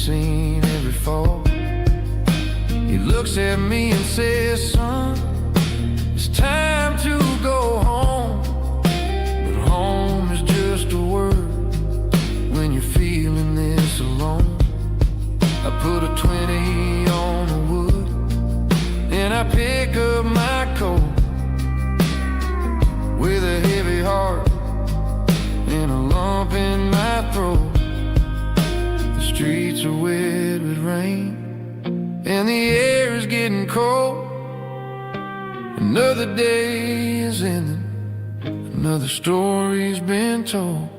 seen every fall. He looks at me and says, son, it's time to go home. But home is just a word when you're feeling this alone. I put a 20 on the wood and I pick up my coat with a heavy heart and a lump in my throat. The streets are wet with rain and the air is getting cold. Another day is ending, another story's been told.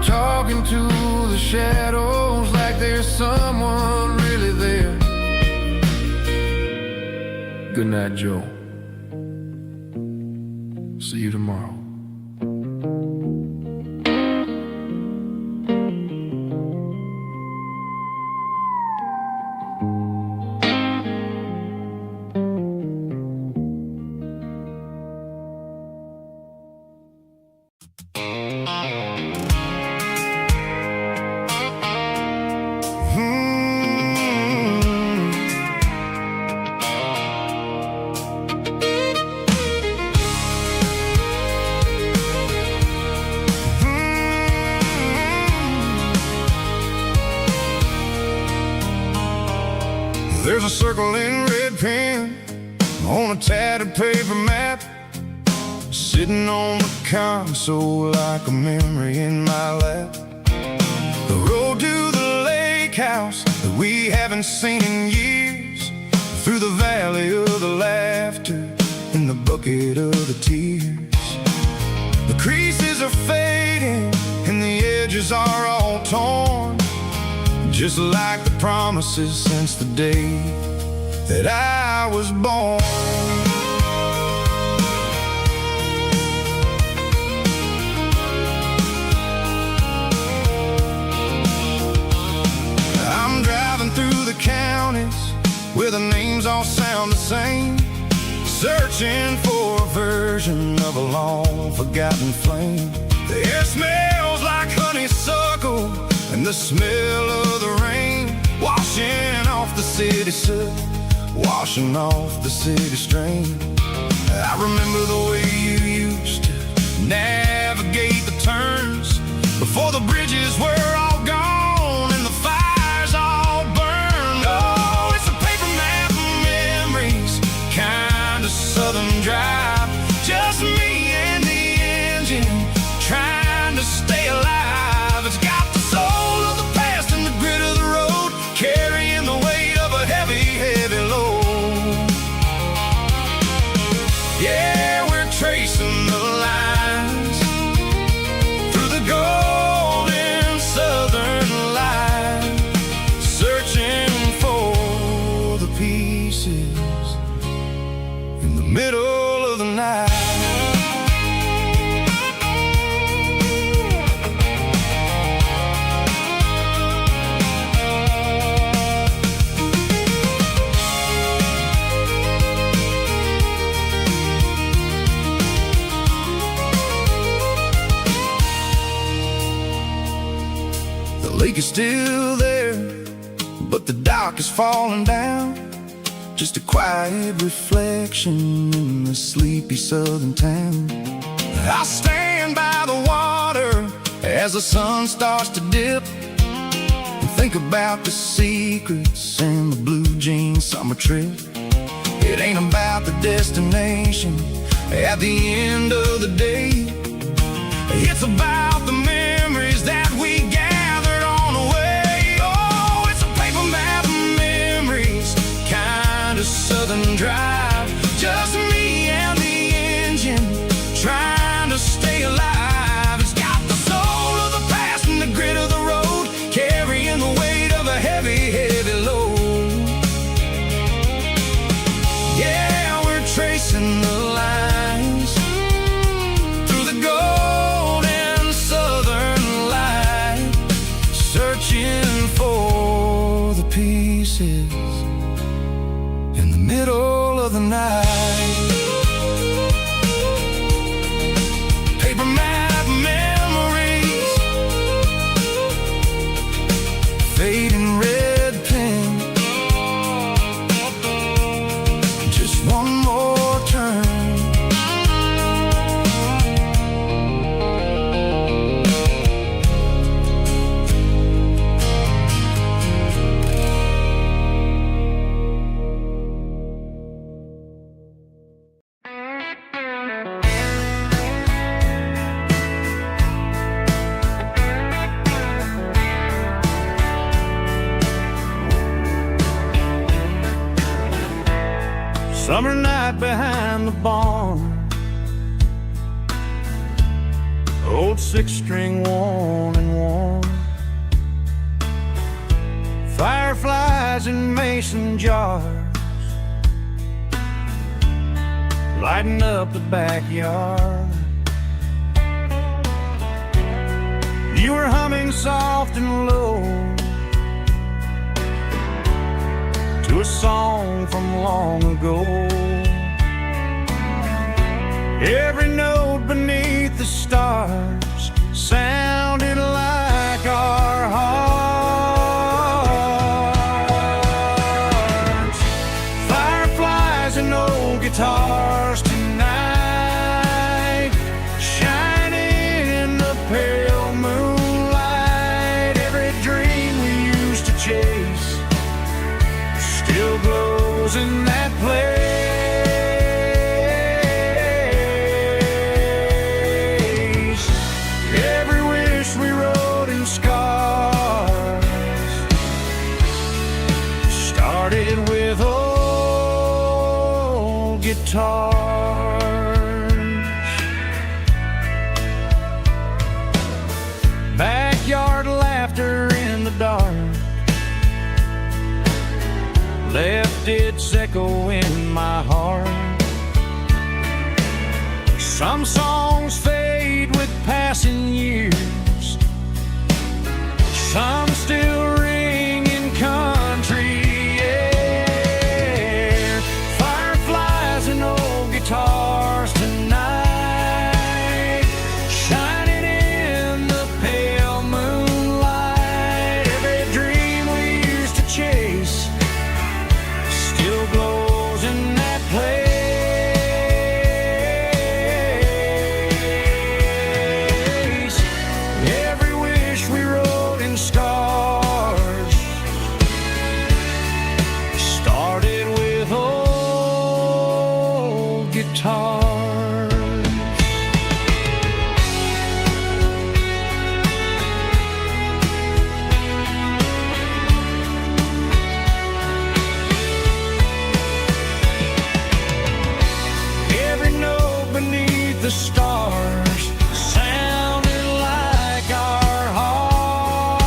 Talking to the shadows like there's someone really there. Good night, Joe. See you tomorrow. There's a circle in red pen on a tattered paper map, sitting on the console like a memory in my lap. The road to the lake house that we haven't seen in years, through the valley of the laughter and the bucket of the tears. The creases are fading and the edges are all torn, just like the promises since the day that I was born. I'm driving through the counties where the names all sound the same, searching for a version of a long-forgotten flame. The air smells like honeysuckle and the smell of the rain, washing off the city soot, washing off the city strain. I remember the way you used to navigate the turns before the bridges were all gone and the fires all burned. Oh, it's a paper map of memories, kind of southern drive, just me and the engine trying to stay alive. It's got the soul of the past and the grit of the road, carrying the weight of a heavy, heavy load. Yeah, we're tracing the lines through the golden southern light, searching for the pieces in the middle of the night. The lake is still there, but the dock is falling down, just a quiet reflection in the sleepy southern town. I stand by the water as the sun starts to dip and think about the secrets and the blue jean summer trip. It ain't about the destination at the end of the day, it's about the memories that we gathered on faces in the middle of the night. Paper map memories, fading red pen, just one more turn. Summer night behind the barn, old six-string worn and worn, fireflies in mason jars, lighting up the backyard. You were humming soft and low to a song from long ago. Every note beneath the stars sounded like our hearts. Fireflies and old guitars tonight, shining in the pale moonlight. Every dream we used to chase still glows in that place. Every wish we wrote in scars started with old guitars. Backyard laughter in the dark left its echo in my heart. Some songs fade with passing years, some still ring in country air. Fireflies and old guitars tonight, shining in the pale moonlight. Every dream we used to chase still glows in that place. Every wish we wrote in stars started with old guitars. Beneath the stars sounded like our hearts.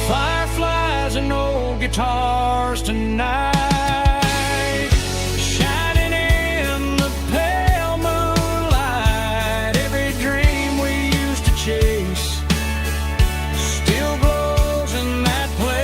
Fireflies and old guitars tonight, shining in the pale moonlight. Every dream we used to chase still glows in that place.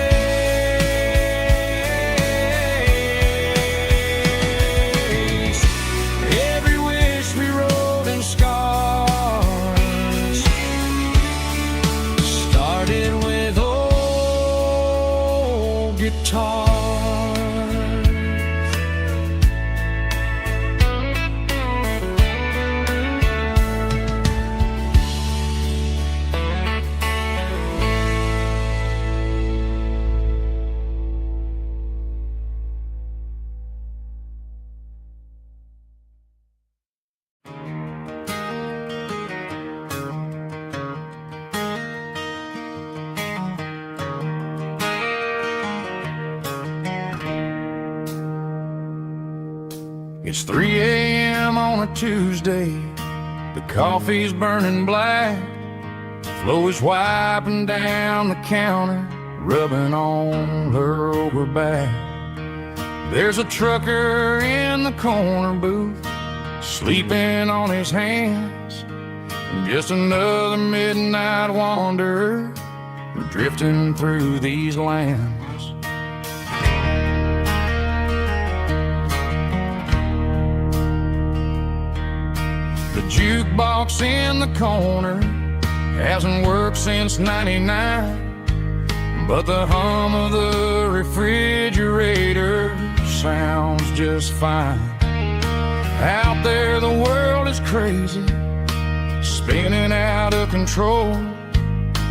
It's 3 a.m. on a Tuesday. The coffee's burning black. Flo is wiping down the counter, rubbing on her over back. There's a trucker in the corner booth, sleeping on his hands. And just another midnight wanderer who drifting through these lands. The jukebox in the corner hasn't worked since '99, but the hum of the refrigerator sounds just fine. Out there the world is crazy, spinning out of control,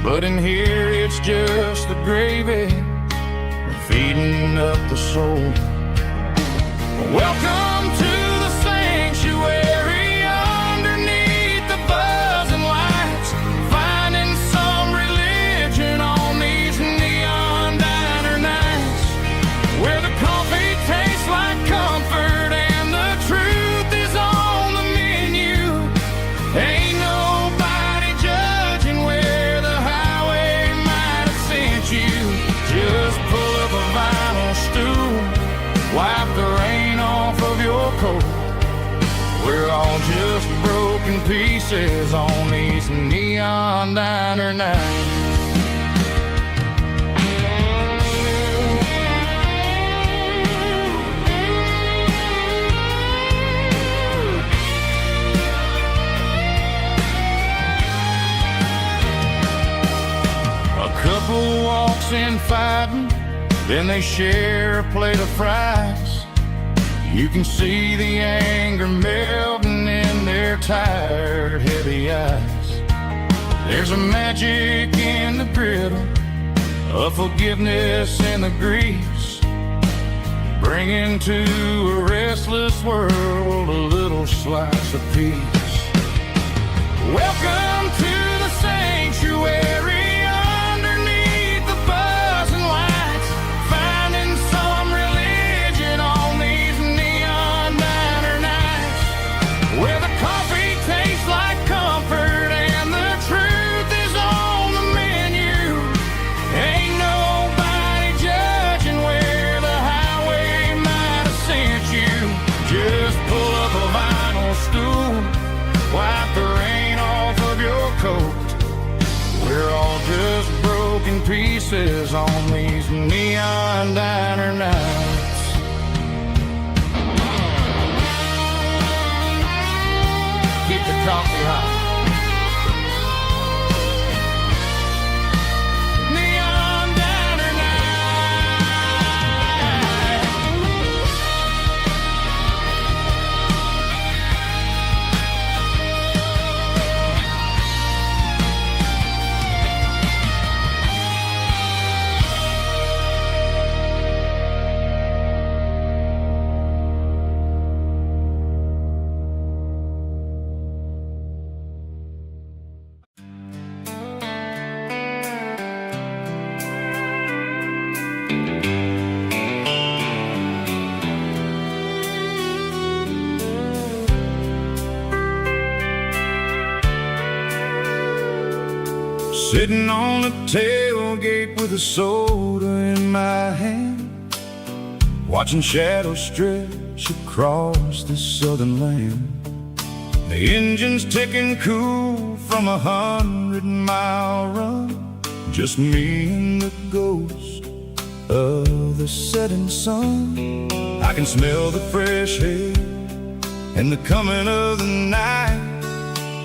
but in here it's just the gravy feeding up the soul. Welcome to the sanctuary underneath the buzzing lights, finding some religion on these neon diner nights, where the coffee tastes like comfort and the truth is on the menu. Ain't nobody judging where the highway might have sent you. Just pull up a vinyl stool, wipe the rain off of your coat. We're all just broken pieces on these neon diner nights. A couple walks in fighting, then they share a plate of fries. You can see the anger melting in their tired, heavy eyes. There's a magic in the griddle, a forgiveness in the grease, bringing to a restless world a little slice of peace. Welcome to the sanctuary underneath the buzzing lights, finding some religion on these neon diner nights, where the coffee tastes like comfort and the truth is on the menu. Ain't nobody judging where the highway might have sent you. Just pull up a vinyl stool, wipe the rain off of your coat. We're all just broken pieces on these neon diner nights. Keep the coffee hot. Neon diner night. Sitting on the tailgate with a soda in my hand, watching shadows stretch across this southern land. The engine's ticking cool from 100-mile run, just me and the ghost of the setting sun. I can smell the fresh air and the coming of the night.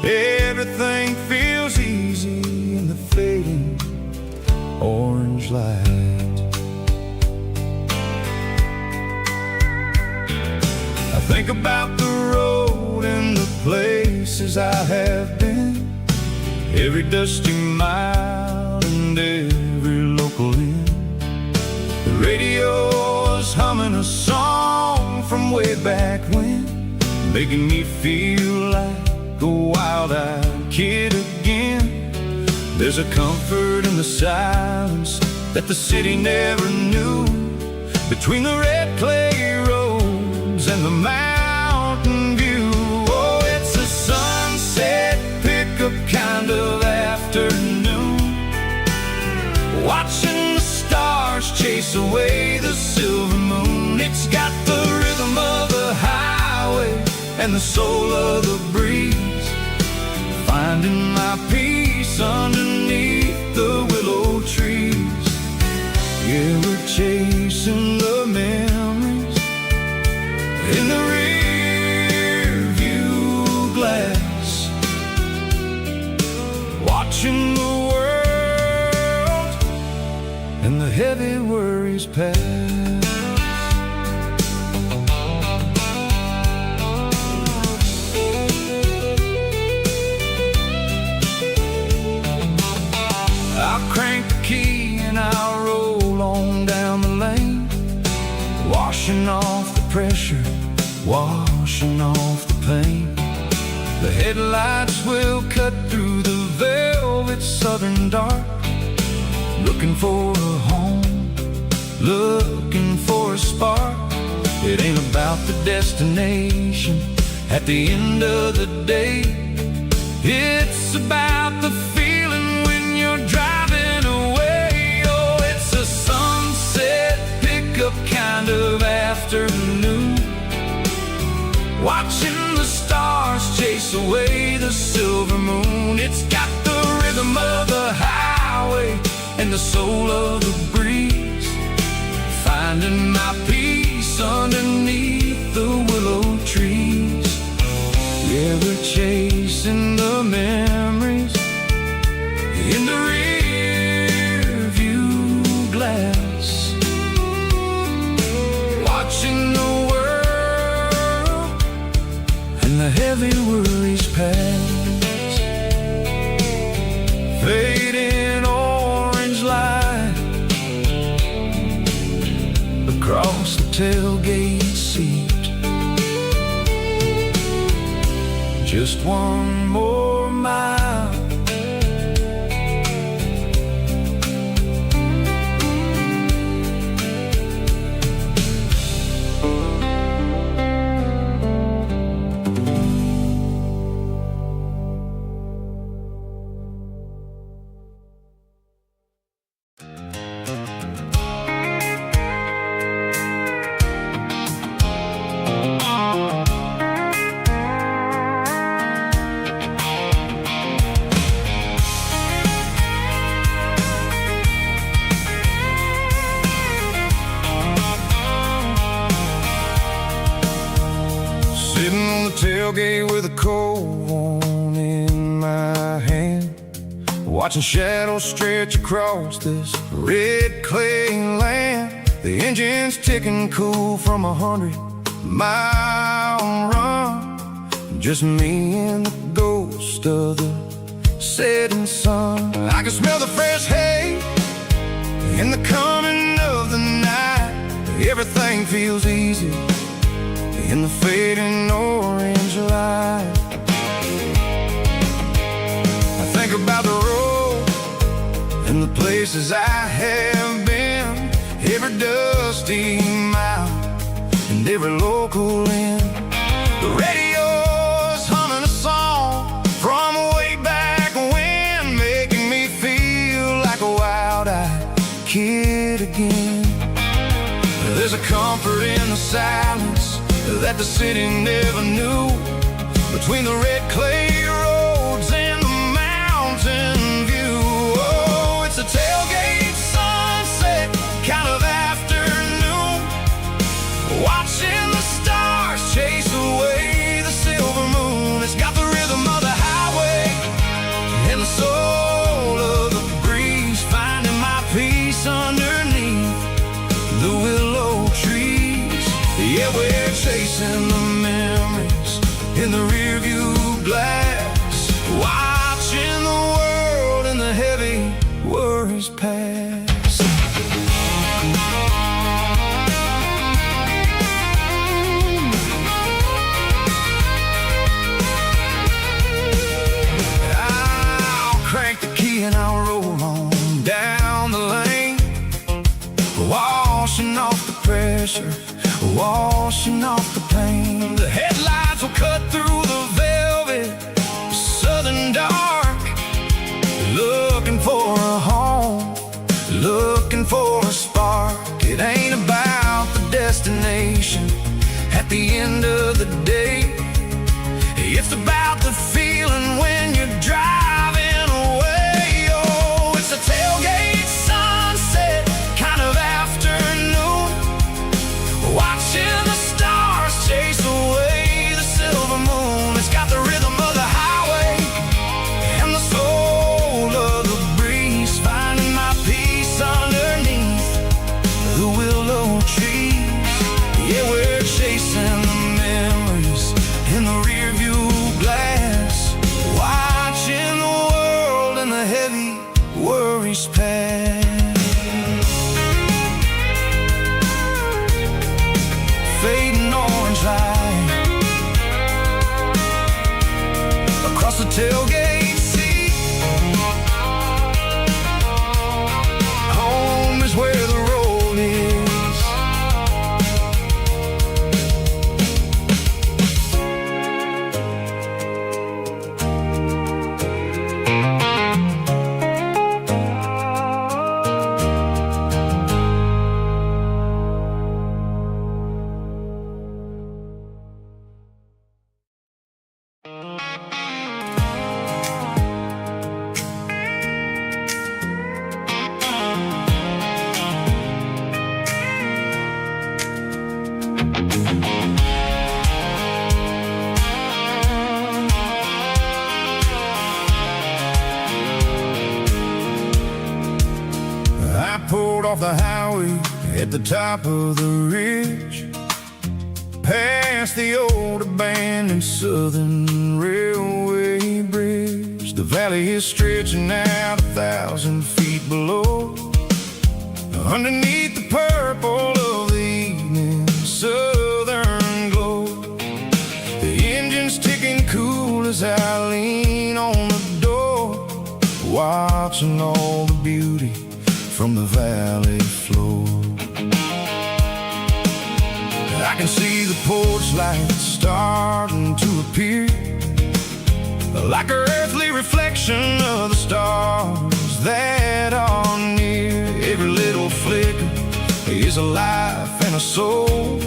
Everything feels easy in the fading orange light. I think about the road and the places I have been, every dusty mile and every local inn. The radio is humming a song from way back when, making me feel like a wild-eyed kid again. There's a comfort in the silence that the city never knew, between the red clay roads and the mountain view. Oh, it's a sunset pickup kind of afternoon, watching the stars chase away the silver moon. It's got the rhythm of the highway and the soul of the breeze, finding my peace underneath the willow tree. watching the world and the heavy worries pass. I'll crank the key and I'll roll on down the lane, washing off the pressure, washing off the pain. The headlights will cut through the velvet southern dark, looking for a home, looking for a spark. It ain't about the destination at the end of the day. It's about the feeling when you're driving away. Oh, it's a sunset pickup kind of afternoon, watching the stars chase away the silver moon. It's got the rhythm of the highway and the soul of the breeze, finding my peace underneath the willow trees. Yeah, we're chasing the memories in the rear view glass, watching the world and the heavy worries pass. Fading orange light across the tailgate seat. Just one more mile, sitting on the tailgate with a cold one in my hand, watching shadows stretch across this red clay land. The engine's ticking cool from 100-mile run, just me and the ghost of the setting sun. I can smell the fresh hay in the coming of the night. Everything feels easy in the fading orange light. I think about the road and the places I have been, every dusty mile and every local inn. The radio's humming a song from way back when, making me feel like a wild-eyed kid again. There's a comfort in the silence that the city never knew, between the red clay roads and the mountain view. Oh, it's a tailgate sunset kind of afternoon, watching the stars chase away the silver moon. It's got the rhythm of the highway and the soul of the breeze, finding my peace underneath the willow trees. Yeah, we're chasing the memories in the rearview glass, watching the world and the heavy worries pass. I'll crank the key and I'll roll on down the lane, washing off the pressure, washing off the pain. The headlights will cut through the velvet southern dark, looking for a home, looking for a spark. It ain't about the destination at the end of the day. It's about the feeling when you're driving away. Oh, it's a tailgate sunset kind of afternoon, watching the stars chase away the silver moon. It's got the rhythm of the highway and the soul memories past, fading orange light across the tailgate seat. Home is where the road is. I pulled off the highway at the top of the ridge, past the old abandoned Southern Railway bridge. The valley is stretching out 1,000 feet below, underneath the purple of the evening southern glow. The engine's ticking cool as I lean on the door, watching all the beauty from the valley floor. I can see the porch lights starting to appear, like an earthly reflection of the stars that are near. Every little flicker is a life and a soul,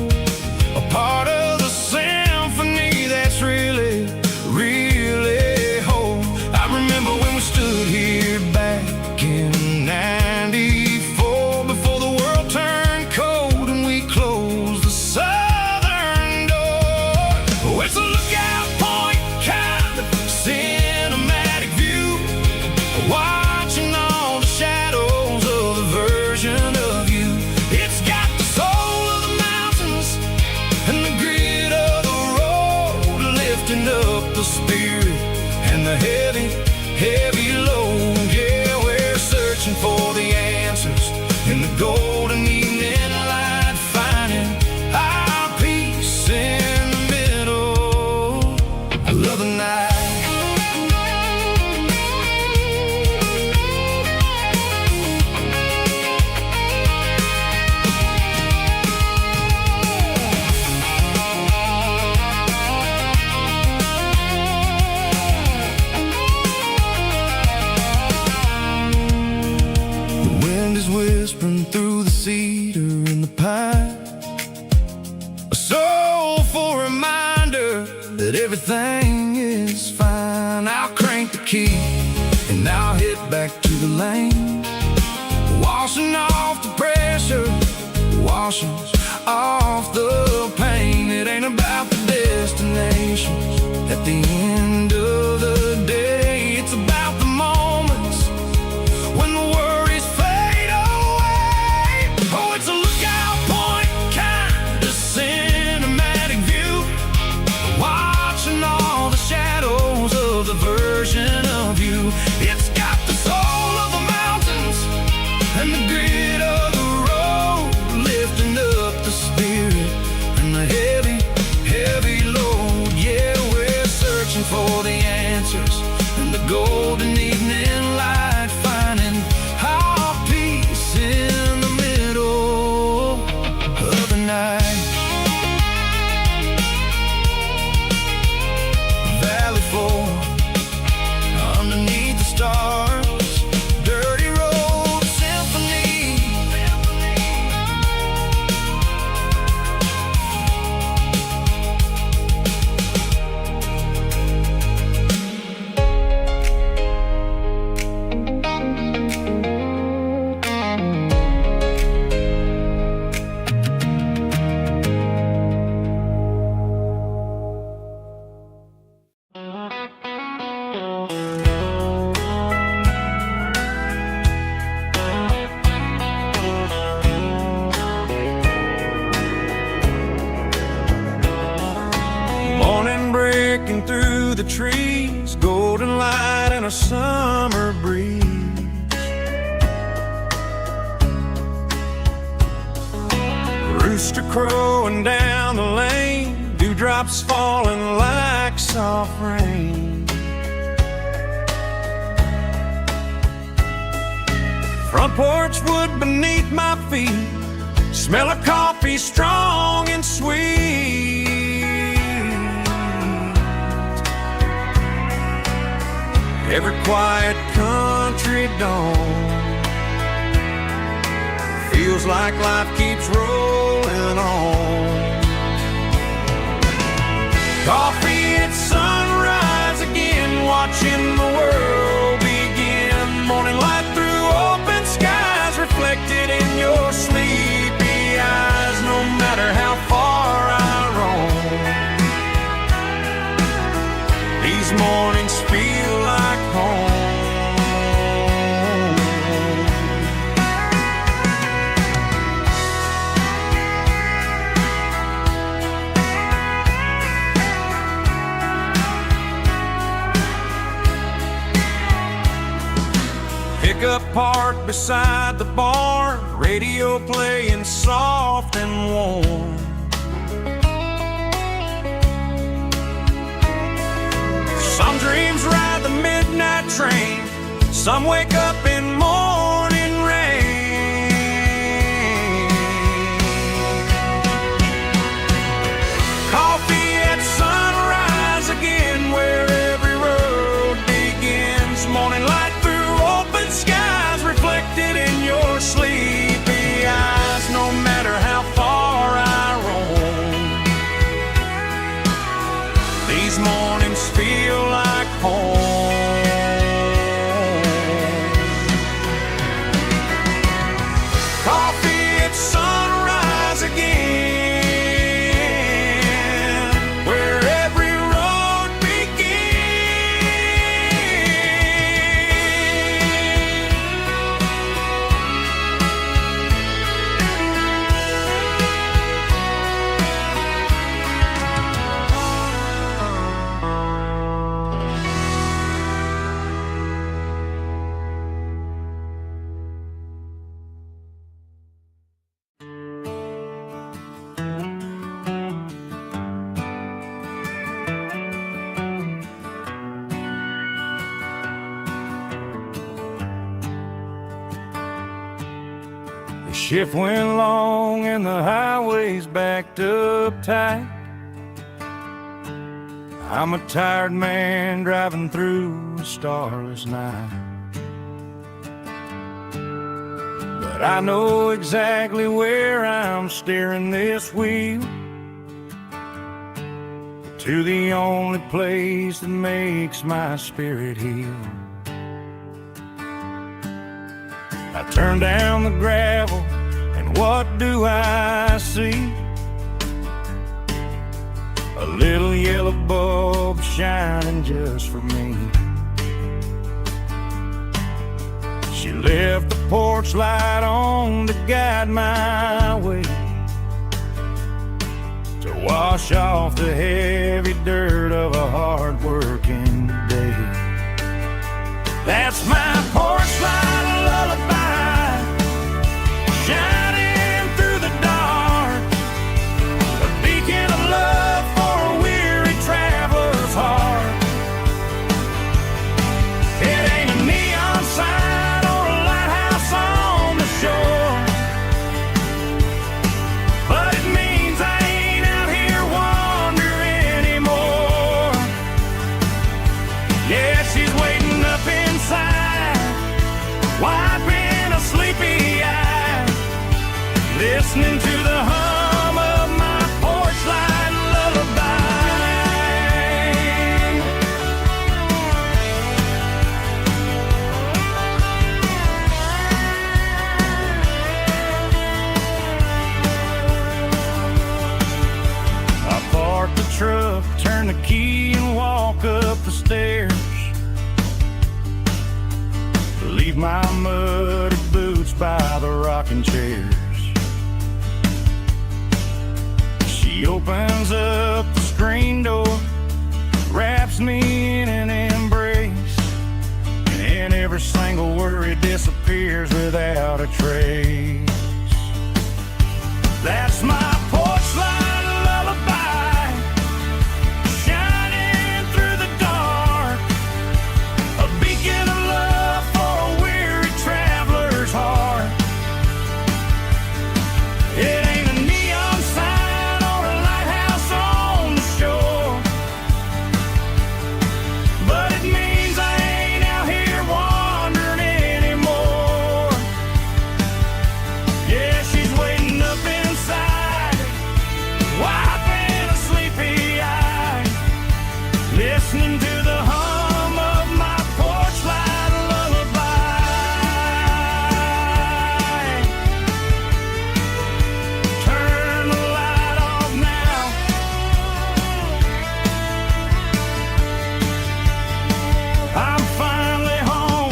a part of the symphony that's really, really whole. I remember when we stood here back in '94, before the world turned cold and we closed the southern door. Oh, it's a lookout point, kind of cinematic view, watching all the shadows of the version of you. It's got the soul of the mountains and the grit of the road, lifting up the spirit and the heavy, heavy load. Yeah, we're searching for the answers in the golden evening light, finding our peace in the middle of the night. The wind is whispering through the cedar and the pine, a soulful reminder that everything is fine. I'll crank the key and I'll head back to the lane, washing off the pressure, washing off the pain. It ain't about the destinations at the end of the day, it's about the moments when the worries fade away. Oh, it's a lookout point, kind of cinematic view, watching all the shadows of the version of you. It's got the soul of the mountains and the grit of the road, lifting up the spirit and the heavy, heavy load. Yeah, we're searching for the answers in the golden evening light, finding our peace in the middle of the night. Valley floor, underneath the stars, dirty road symphony. Morning breaking through the trees, golden light and a summer breeze. Rooster crowing down the lane, dewdrops falling like soft rain. Front porch wood beneath my feet, smell of coffee strong and sweet. Every quiet country dawn feels like life keeps rolling on. Coffee at sunrise again, watching the world begin. Morning light through open skies, reflected in your sleepy eyes. No matter how far I roam, these mornings feel like home. Pickup parked beside the barn, radio playing soft and warm. Some dreams ride the midnight train, some wake up in morning rain. Coffee at sunrise again, where every road begins. Morning light through open skies, reflected in your sleepy eyes. No matter how far I roam, these mornings feel like home. Coffee at sunrise again, where every road The shift went long and the highway's backed up tight. I'm a tired man driving through a starless night. But I know exactly where I'm steering this wheel, to the only place that makes my spirit heal. I turn down the gravel, and what do I see? A little yellow bulb shining just for me. She left the porch light on to guide my way, to wash off the heavy dirt of a hard-working day. That's my porch light lullaby, shining through the dark, a beacon of love for a weary traveler's heart. It ain't a neon sign or a lighthouse on the shore, but it means I ain't out here wandering anymore. Yeah, she's waiting up inside, wiping a sleepy eye, listening to the hum of my porch light lullaby. I park the truck, turn the key and walk up the stairs, leave my muddy boots by the rocking chairs. She opens up the screen door, wraps me in an embrace, and every single worry disappears without a trace. That's my porch light lullaby, shining through the dark, a beacon of love for a weary traveler's heart. It ain't a neon sign or a lighthouse on the shore, but it means I ain't out here wandering anymore. Yeah, she's waiting up inside, wiping a sleepy eye, listening to the hum of my porch light lullaby. Turn the light off now. I'm finally home.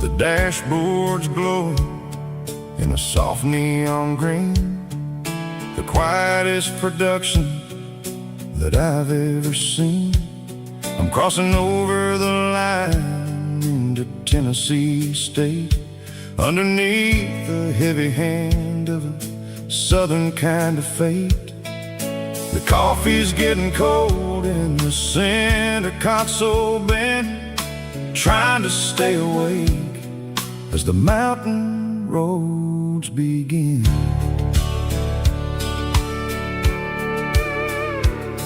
The dashboard's glowing in a soft neon green, the quietest production that I've ever seen. I'm crossing over the line into Tennessee State, underneath the heavy hand of a southern kind of fate. The coffee's getting cold in the center console bin, trying to stay awake as the mountain roads begin.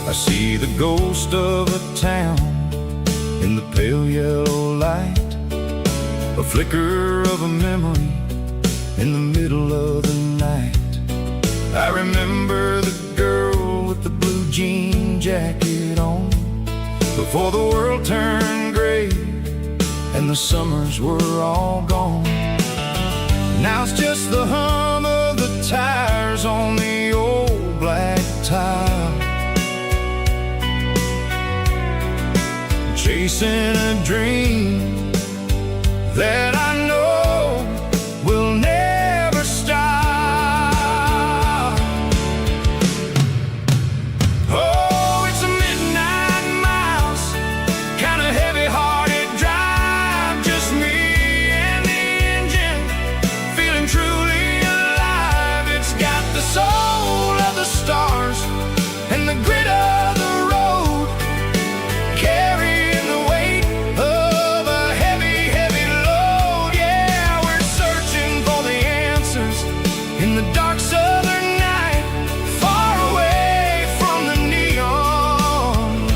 I see the ghost of a town in the pale yellow light, a flicker of a memory in the middle of the night. I remember the girl with the blue jean jacket on, before the world turned gray and the summers were all gone. Now it's just the hum of the tires on the old black tile, chasing a dream that I know will never stop. Oh, it's a midnight miles, kind of heavy-hearted drive, just me and the engine, feeling truly alive. It's got the soul of the stars and the grit of the road, carrying the weight of a heavy, heavy load. Yeah, we're searching for the answers in the dark southern night, far away from the neon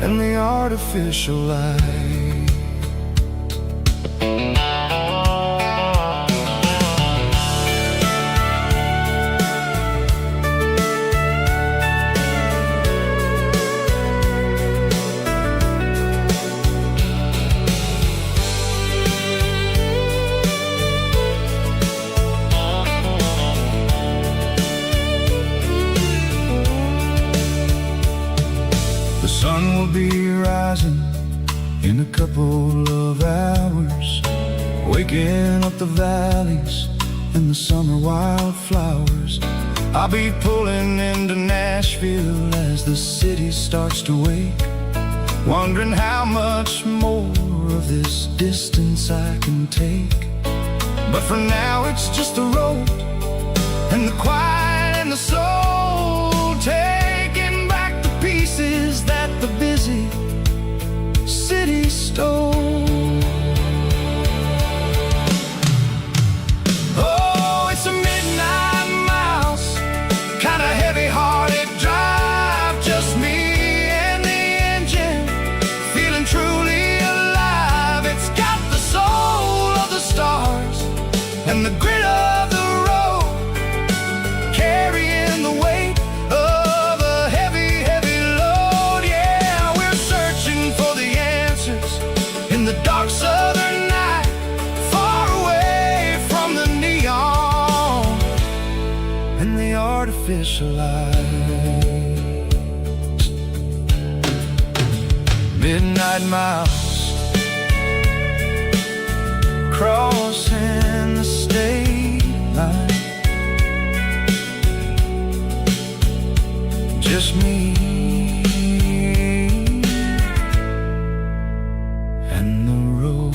and the artificial light. The sun will be rising in a couple of hours, waking up the valleys and the summer wildflowers. I'll be pulling into Nashville as the city starts to wake, wondering how much more of this distance I can take. But for now it's just the road and the quiet and the soul, taking back the pieces that the busy city stole. Oh, it's a midnight miles, kinda heavy-hearted drive, just me and the engine, feeling truly alive. It's got the soul of the stars and the grit of the road, carrying the weight of a officialized. Midnight miles, crossing the state line. Just me and the road.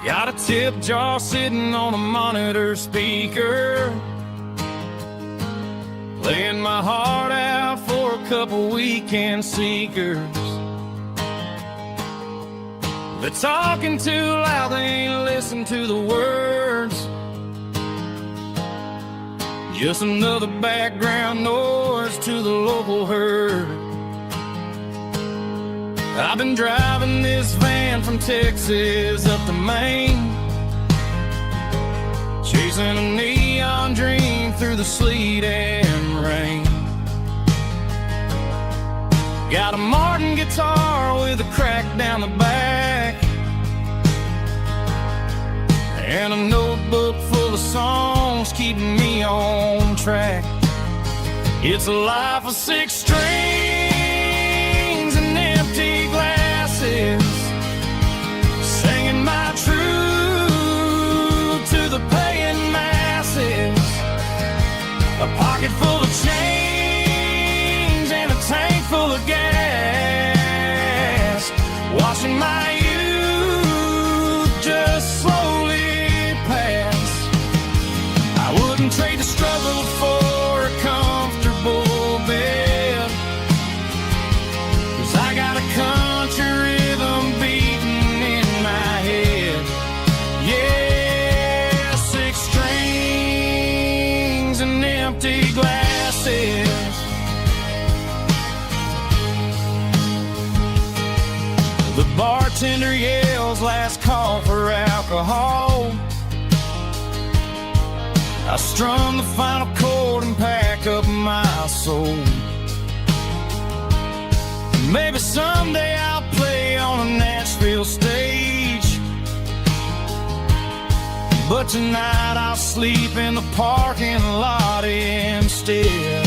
Got a tip jar sitting on a monitor speaker, playing my heart out for a couple weekend seekers. They're talking too loud, they ain't listen to the words. Just another background noise to the local herd. I've been driving this van from Texas up to Maine, chasing a neon dream through the sleet and rain. Got a Martin guitar with a crack down the back, and a notebook full of songs keeping me on track. It's a life of 6 strings and empty glasses, singing my truth to the paying masses. A pocket full of change and a tank full of gas, watching my youth just slowly pass. I wouldn't trade the struggle for a comfortable bed, 'cause I got a country rhythm beating in my head. Yeah, 6 strings and empty glasses. The bartender yells last call for alcohol. I strum the final chord and pack up my soul. Maybe someday I'll play on a Nashville stage, but tonight I'll sleep in the parking lot instead.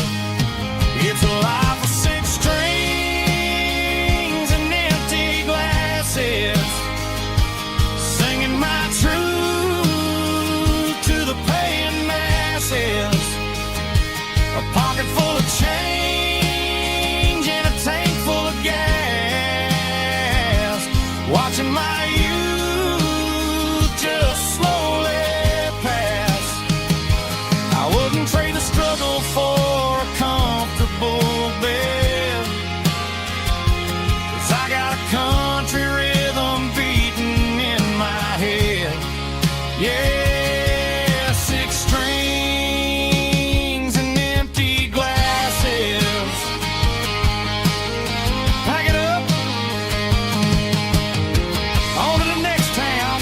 It's a life of 6 strings and empty glasses, singing my truth to the paying masses. A pocket full of change and a tank full of gas, watching my youth just slowly pass. I wouldn't trade the struggle for a comfortable bed, 'cause I got a country rhythm beating in my head. Yeah, 6 strings and empty glasses. Pack it up, on to the next town.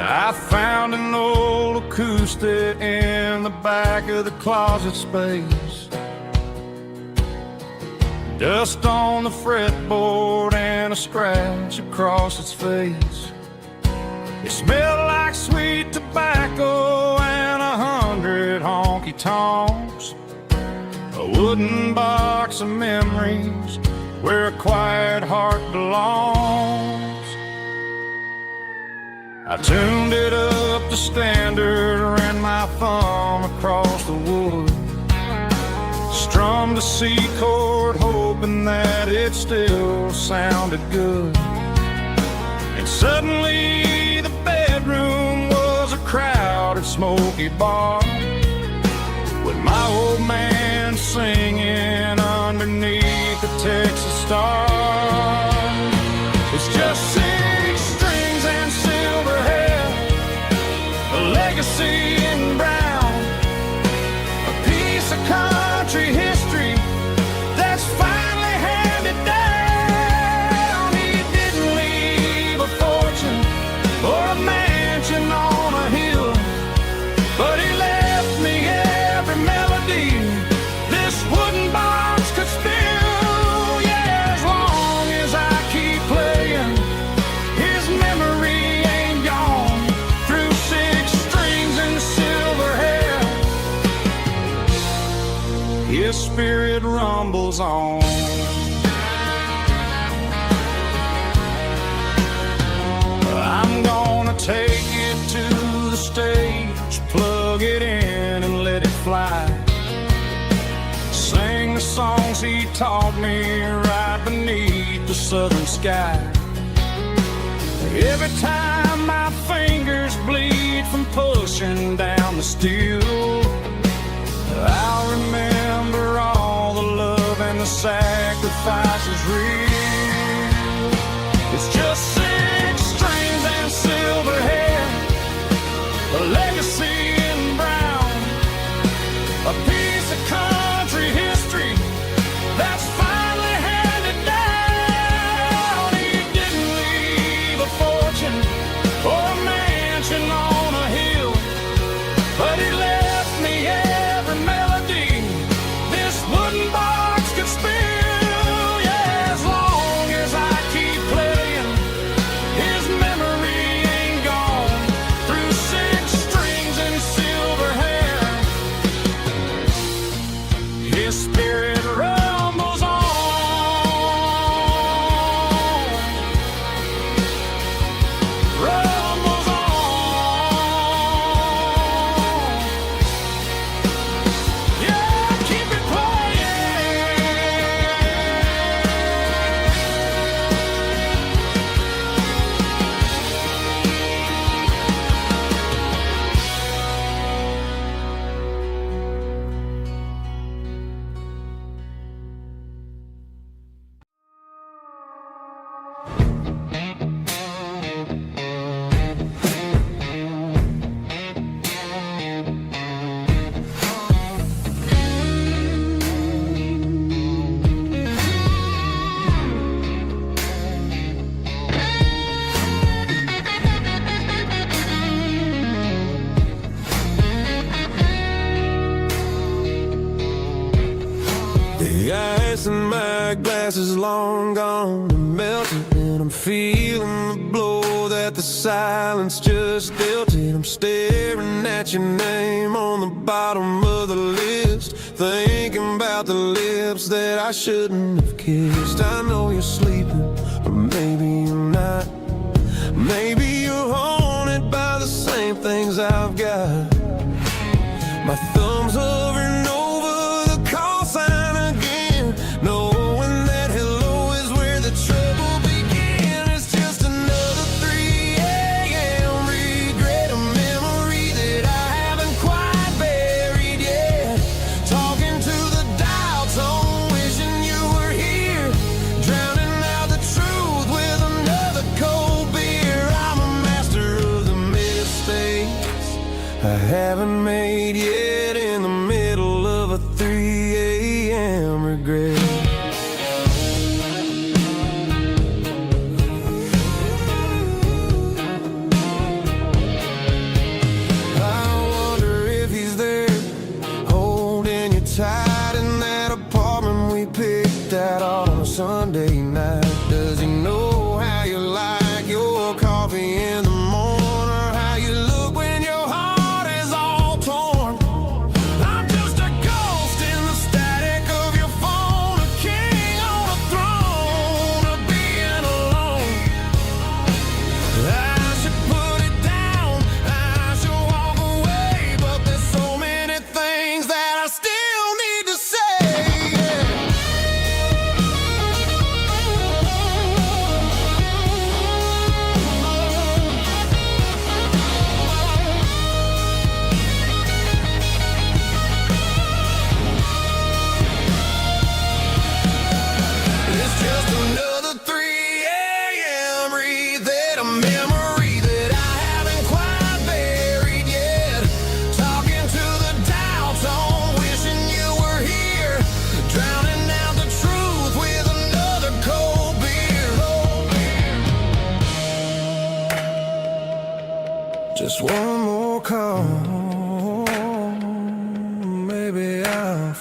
I found an old acoustic in the back of the closet space. Dust on the fretboard and a scratch across its face. It smelled like sweet tobacco and 100 honky-tonks. A wooden box of memories where a quiet heart belongs. I tuned it up to standard, ran my thumb across the wood, strummed a C chord, hoping that it still sounded good. And suddenly the bedroom was a crowded, smoky bar, with my old man singing underneath the Texas star. It's just 6 strings and silver hair, a legacy in brown, a piece of country history that's finally handed down. He didn't leave a fortune or a mansion on a hill, but he left me every melody this wooden box could spill. Yeah, as long as I keep playing, his memory ain't gone. Through 6 strings and silver hair, his spirit rumbles on. I'm gonna take it to the stage, plug it in and let it fly. Sing the songs he taught me right beneath the southern sky. Every time my fingers bleed from pushing down the steel, I'll remember all the love and the sacrifices real. It's just 6 strings and silver hair, a legacy in brown, a piece of country history that's finally handed down. He didn't leave a fortune or a mansion on a hill, but he left me every melody this wooden box could spill. Yeah, as long as I keep playing, his memory ain't gone. Through 6 strings and silver hair, his spirit rumbles on. Rumbles on. Yeah, keep it playing. The ice in my glass is long gone and melted, and I'm feeling the blow that the silence just dealt it. I'm staring at your name on the bottom of the list, thinking about the lips that I shouldn't have kissed. I know you're sleeping, or maybe you're not. Maybe you're haunted by the same things I've got. My thumb's hovering over the call sign again, knowing that hello is where the trouble began. It's just another 3 a.m. regret, a memory that I haven't quite buried yet. Talking to the dial tone, wishing you were here, drowning out the truth with another cold beer. I'm a master of the mistakes I haven't made yet,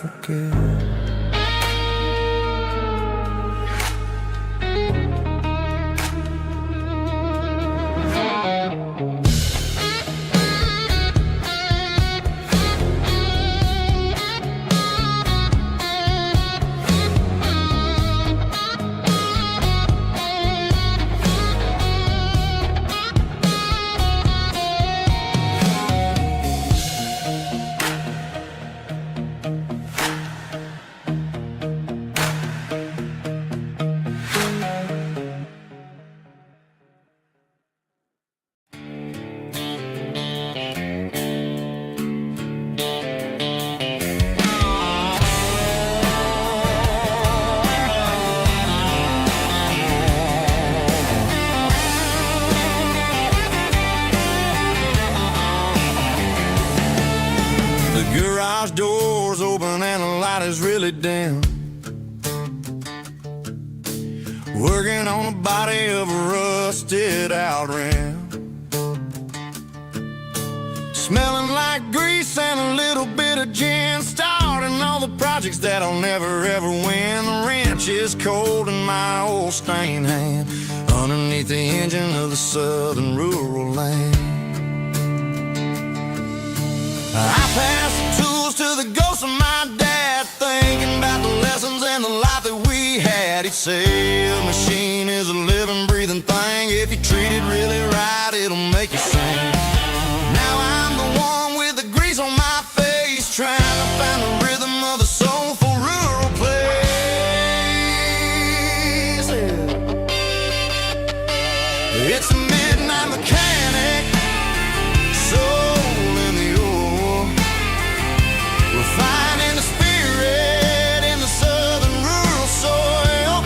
forget. The garage door's open and the light is really dim. Working on the body of a rusted out rim. Smelling like grease and a little bit of gin. Starting all the projects that I'll never ever win. The wrench is cold in my old stained hand underneath the engine of the southern rural land. I pass the tools to the ghost of my dad, thinking about the lessons and the life that we had. He'd say a machine is a living, breathing thing. If you treat it really right, it'll make you sing. Now I'm the one with the grease on my face, trying to find the rhythm of the soulful rural place. It's a midnight mechanic, soul in the ore, refining the spirit in the southern rural soil.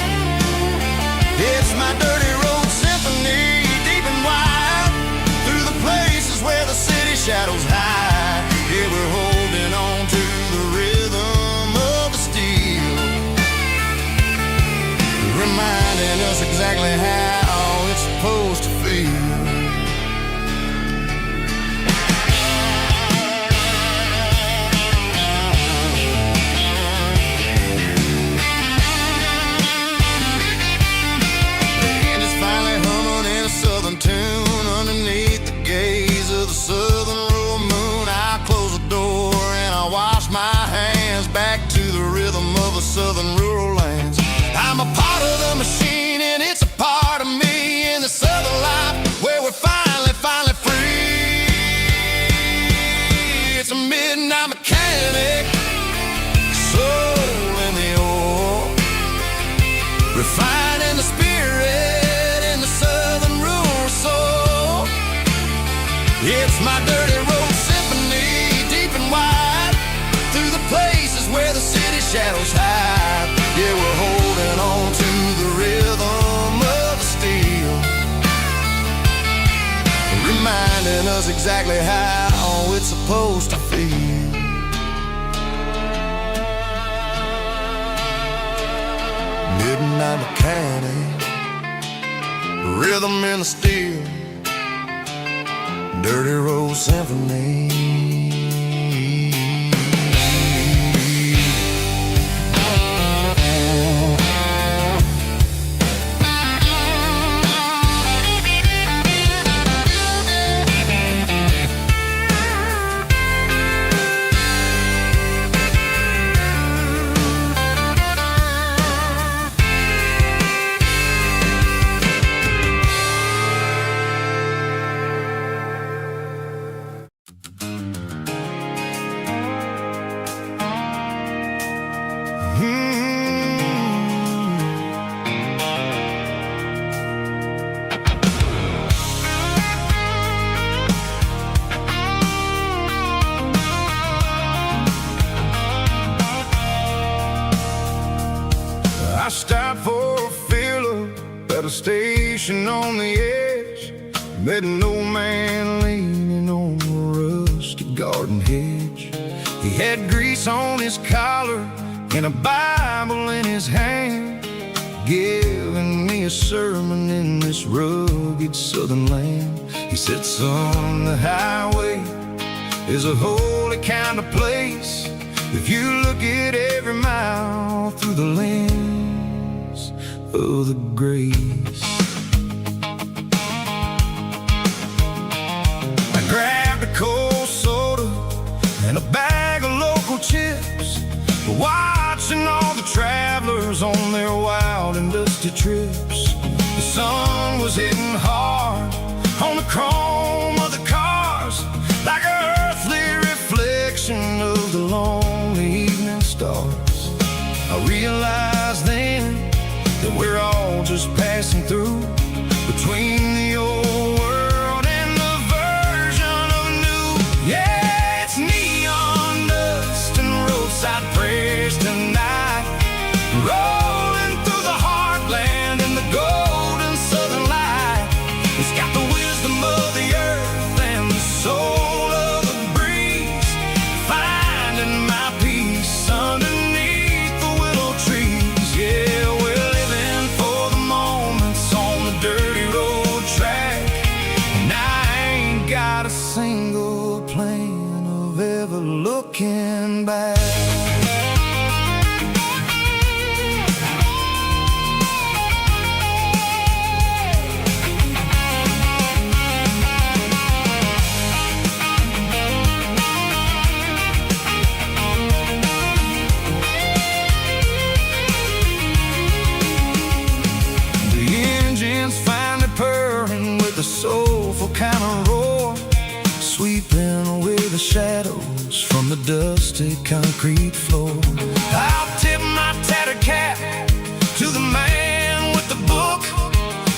It's my dirty road symphony, deep and wide, through the places where the city shadows hide. Yeah, we're holding on to the rhythm of the steel, reminding us exactly how it's supposed to feel. Southern tune underneath the gaze of the southern rural moon. I close the door and I wash my hands back to the rhythm of the southern rural lands. I'm a part of the machine and it's a part of me in the southern life where we're finally free. It's a midnight mechanic, soul in the ore, refining the spirit in the southern rural soul. It's my dirty road symphony, deep and wide, through the places where the city shadows hide. Yeah, we're holding on to the rhythm of the steel, reminding us exactly how it's supposed to feel. Midnight mechanic, rhythm in the steel, dirty road symphony. I stopped for a fill-up at a station on the edge. Met an old man leaning on a rusty garden hedge. He had grease on his collar and a Bible in his hand, giving me a sermon in this rugged southern land. He said, son, the highway is a holy kind of place. if you look at every mile through the lens of the grace. I grabbed a cold soda and a bag of local chips, watching all the travelers on their wild and dusty trips. The sun was hitting hard on the chrome of the cars, like an earthly reflection of the lonely evening stars. I realized then that we're all just passing through, between the old world and the version of new. Yeah, it's neon dust and roadside prayers tonight, rolling through the heartland in the golden southern light. It's got the wisdom of the earth and the soul of the breeze, finding my peace underneath the willow trees. Yeah, we're living for the moments on the dirty road track, and I ain't got a single plan of ever looking back. Finally purring with a soulful kind of roar, sweeping away the shadows from the dusty concrete floor. I'll tip my tattered cap to the man with the book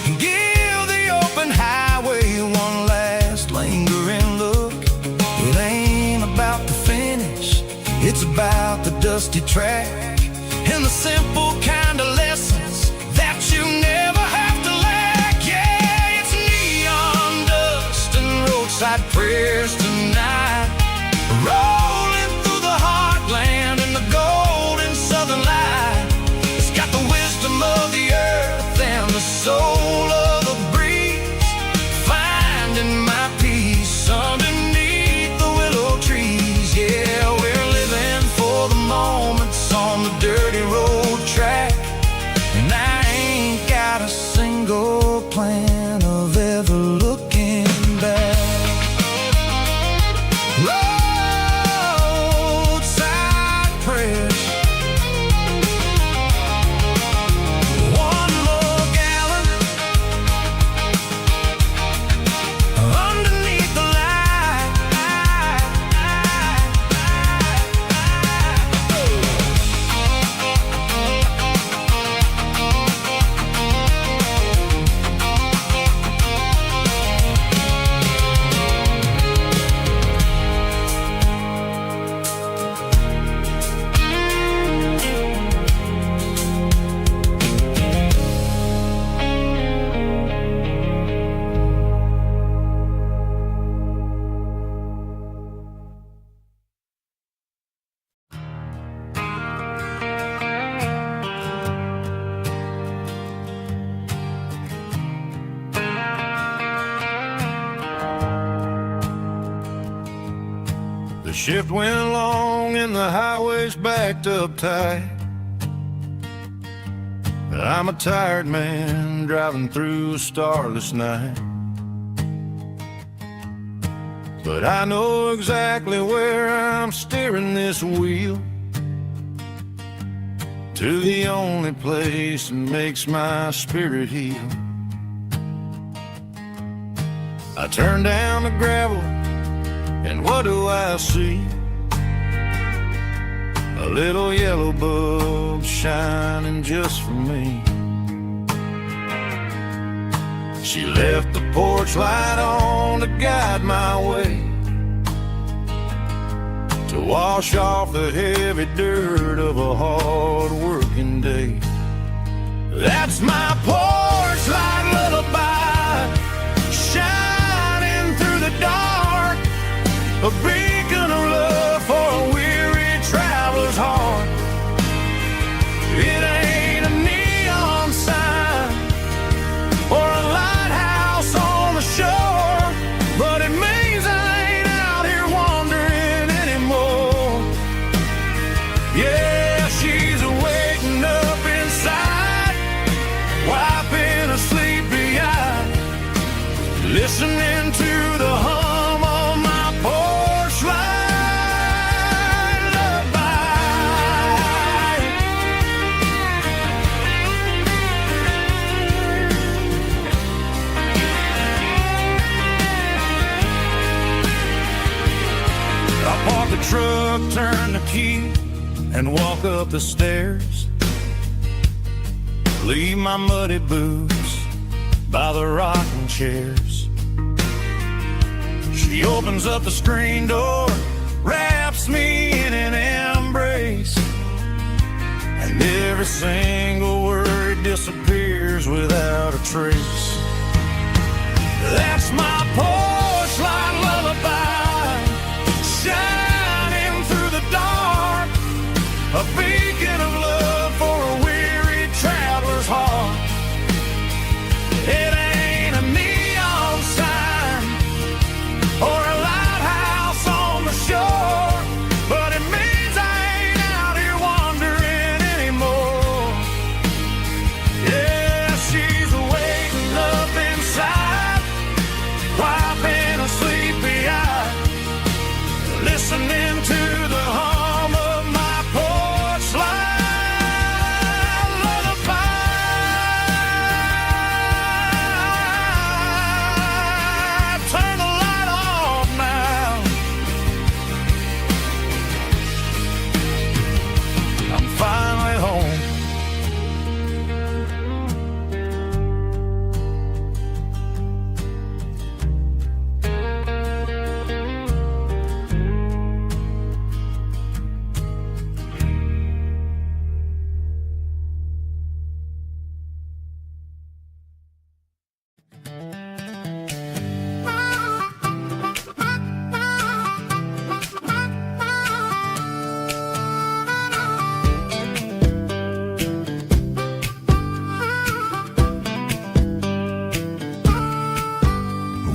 and give the open highway one last lingering look. It ain't about the finish, it's about the dusty track and the simple kind of lessons that you never have to lack. Yeah, it's neon dust and roadside prayers tonight, rolling through the heartland in the golden southern light. It's got the wisdom of the earth and the soul of the breeze, finding my peace underneath the willow trees. Yeah, we're living for the moments on the dirty road track, and I ain't got a single plan of ever looking back. Roadside prayers, one more gallon underneath the light. The shift went along and the highway's backed up tight. I'm a tired man driving through a starless night, but I know exactly where I'm steering this wheel, to the only place that makes my spirit heal. I turn down the gravel, and what do I see? A little yellow bulb shining just for me. She left the porch light on to guide my way, to wash off the heavy dirt of a hard-working day. That's my porch light lullaby, shining through the dark, a beacon of love for a weary traveler's heart. It ain't a neon sign or a lighthouse on the shore, but it means I ain't out here wandering anymore. key and walk up the stairs. Leave my muddy boots by the rocking chairs. She opens up the screen door, wraps me in an embrace, and every single word disappears without a trace. That's my porch light lullaby, shining through the dark, a beacon of love for a weary traveler's heart. It ain't a neon sign or a lighthouse on the shore, but it means I ain't out here wandering anymore. Yeah, she's waiting up inside, wiping a sleepy eye, listening to the hum of my porch light lullaby. Turn the light off now. I'm finally home.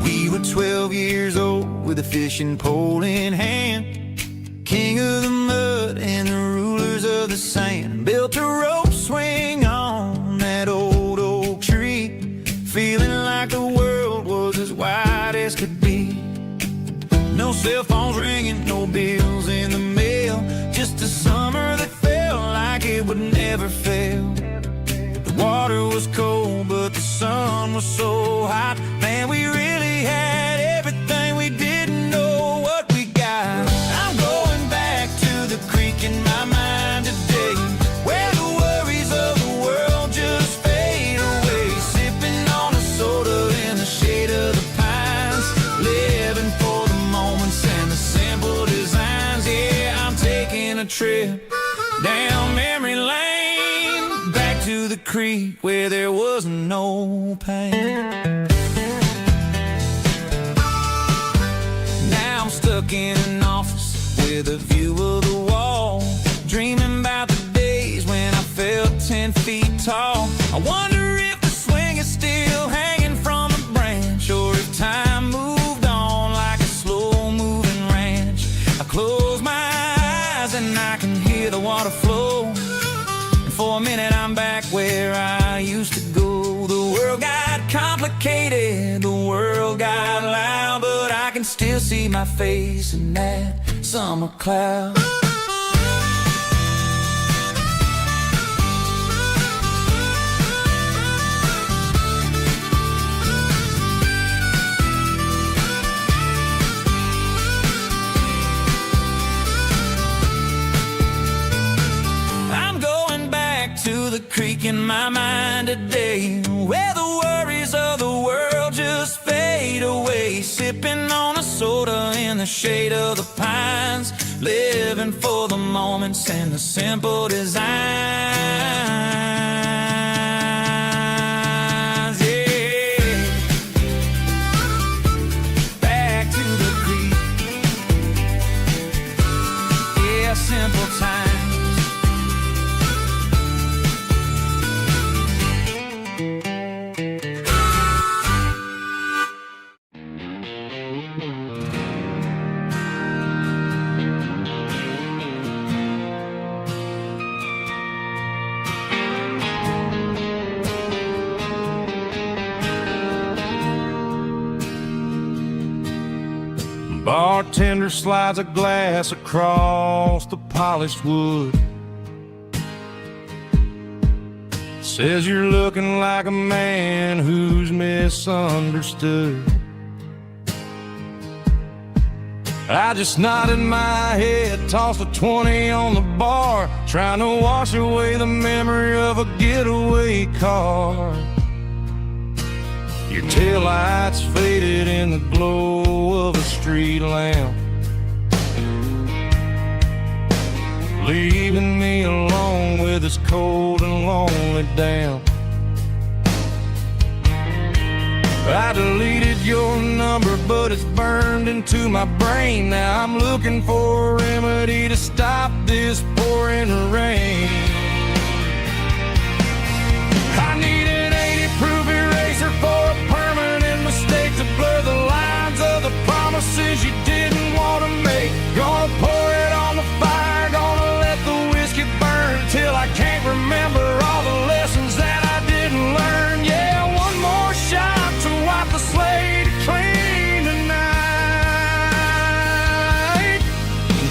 We were 12 years old with a fishing pole in hand, king of the mud and the rulers of the sand. Built a rope swing on that old oak tree, feeling like the world was as wide as could be. No cell phones ringing, no bills in the mail, just a summer that felt like it would never fail. The water was cold, but the sun was so hot. Man, we really had everything, we didn't know what we got. I'm going back to the creek in my mind today, where the worries of the world just fade away. Sipping on a soda in the shade of the pines, living for the moments and the simple designs. Yeah, I'm taking a trip down memory lane, back to the creek where there was no pain. Now I'm stuck in an office with a view of the wall, dreaming about the days when I felt 10 feet tall. I wonder if the swing is still hanging from a branch, or if time moved on like a slow-moving ranch. I close my eyes and I can hear the water flow, and for a minute I'm back where I used to go. The world got complicated, the world got loud, but I can still see my face in that summer cloud. I'm going back to the creek in my mind today, where the worries of the world just fade away. Sipping on a soda in the shade of the pines, living for the moments and the simple designs. Yeah, back to the creek. Yeah, simple times. Bartender slides a glass across the polished wood, says you're looking like a man who's misunderstood. I just nodded my head, tossed a 20 on the bar, trying to wash away the memory of a getaway car. Your taillights faded in the glow of a street lamp, leaving me alone with this cold and lonely damp. I deleted your number, but it's burned into my brain. Now I'm looking for a remedy to stop this pouring rain. I need an 80-proof eraser for a permanent mistake, to blur the lines of the promises you didn't want to make. Gonna pour it on the fire, gonna let the whiskey burn till I can't remember all the lessons that I didn't learn. Yeah, one more shot to wipe the slate clean tonight.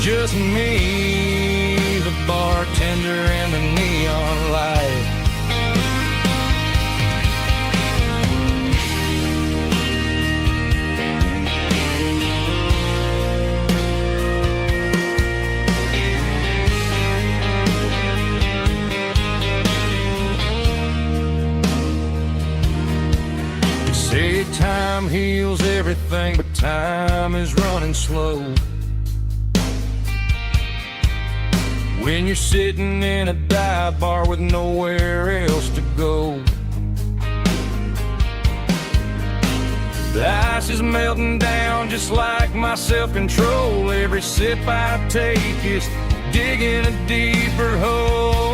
Just me, the bartender, and the neon light. Say time heals everything, but time is running slow. When you're sitting in a dive bar with nowhere else to go, the ice is melting down just like my self-control. Every sip I take is digging a deeper hole.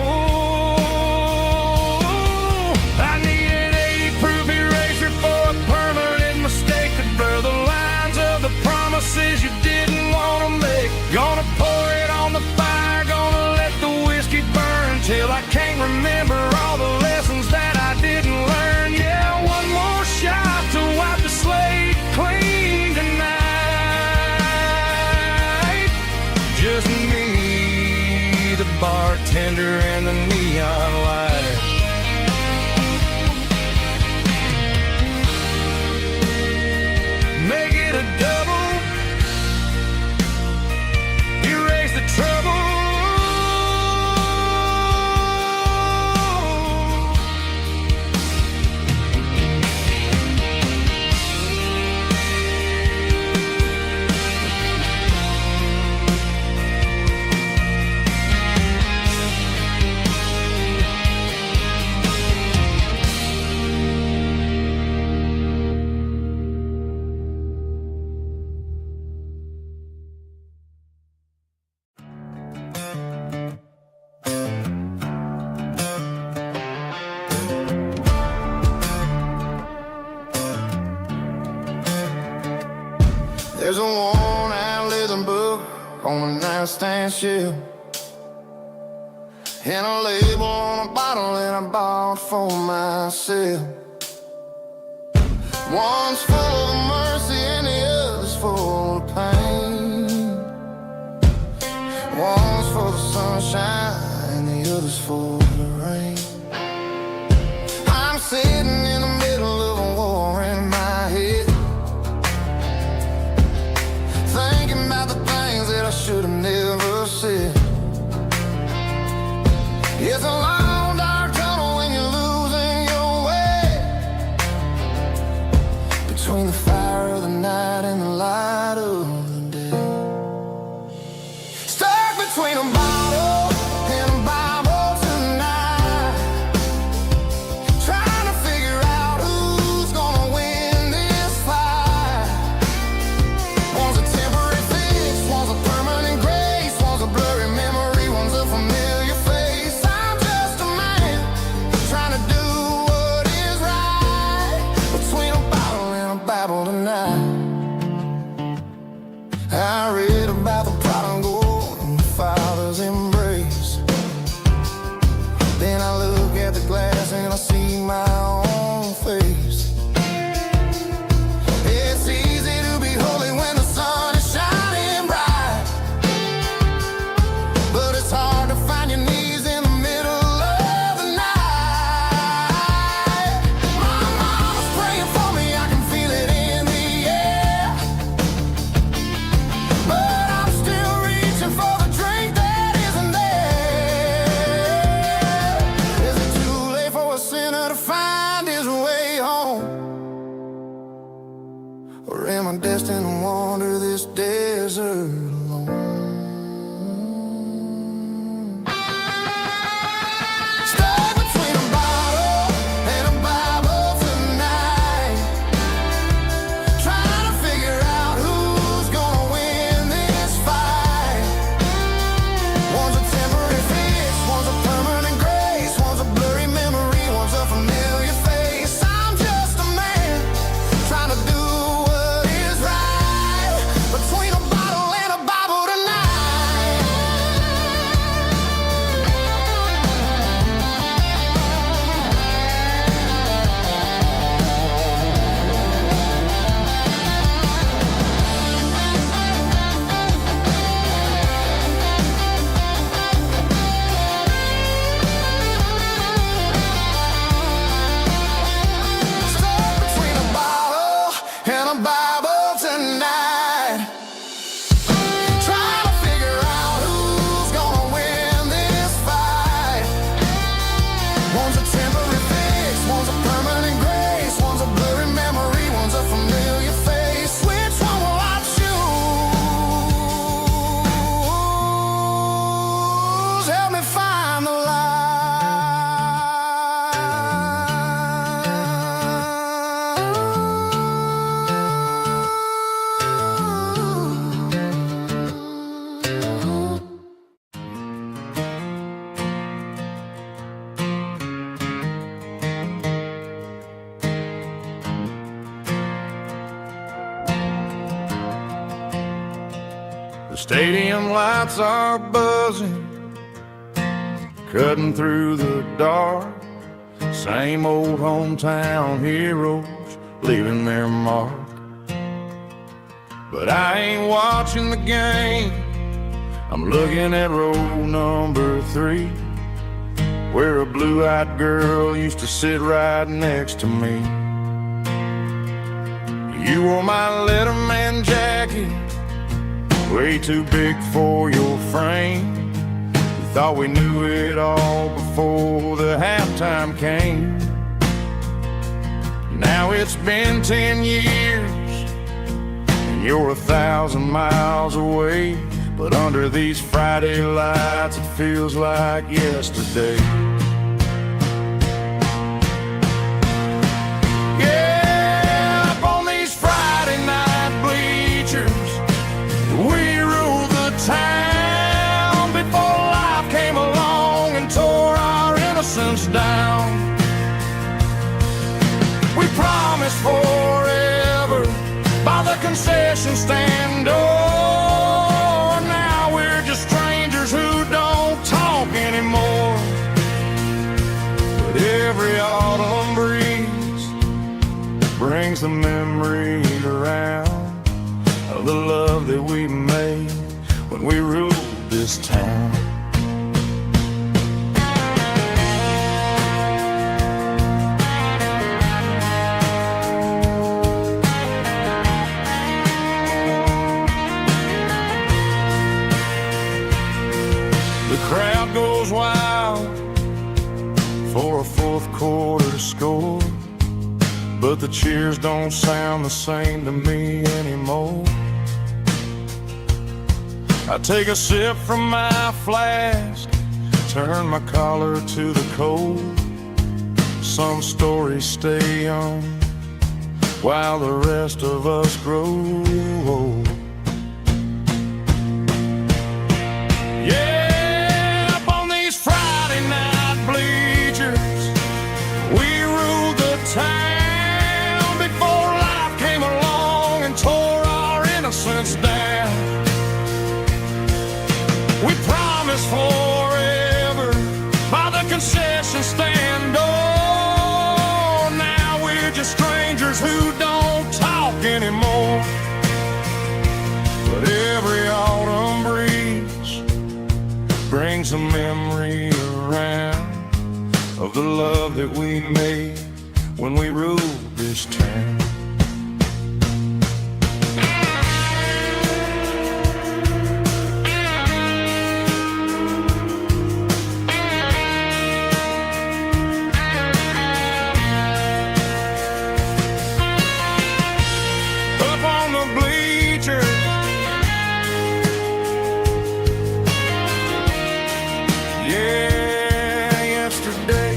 I need an 80-proof eraser for a permanent mistake, to blur the lines of the promises you didn't want to make. Gonna pour it on the fire, gonna let the whiskey burn till I can't remember all the lessons that I didn't learn. Yeah, one more shot to wipe the slate clean tonight. Just me, the bartender, and the neon light. Make it a double, erase the trouble. There's a worn-out leather book on the nightstand shelf, and a label on a bottle that I bought for myself. One's full of mercy and the other's full of pain. One's for the sunshine and the other's for the rain. I'm sitting in the middle of a war in my head, thinking about the things that I should have never said. It's a long dark tunnel when you're losing your way, between the fire of the night and the light of the day. Stuck between a bottle and a Bible tonight, trying to figure out who's gonna win this fight. One's a temporary fix, one's a permanent grace, one's a blurry memory, one's a familiar face. I'm just Stadium lights are buzzing, cutting through the dark. Same old hometown heroes leaving their mark. But I ain't watching the game, I'm looking at row number 3, where a blue-eyed girl used to sit right next to me. You wore my Letterman jacket, way too big for your frame. We thought we knew it all before the halftime came. Now it's been 10 years, and you're 1,000 miles away. But under these Friday lights, it feels like yesterday. Yeah, up on these Friday night bleachers, we ruled the town before life came along and tore our innocence down. We promised forever by the concession stand door. Now we're just strangers who don't talk anymore. But every autumn breeze brings the memories around of the love that we made when we ruled this town. The crowd goes wild for a fourth quarter score, but the cheers don't sound the same to me anymore. I take a sip from my flask, turn my collar to the cold. Some stories stay young while the rest of us grow old. Yeah, up on these Friday night bleachers, we ruled the town before life came along and tore our innocence down. We promised forever by the concession stand door. Now we're just strangers who don't talk anymore. But every autumn breeze brings a memory around of the love that we made when we ruled this town. Up on the bleachers, yeah, yesterday.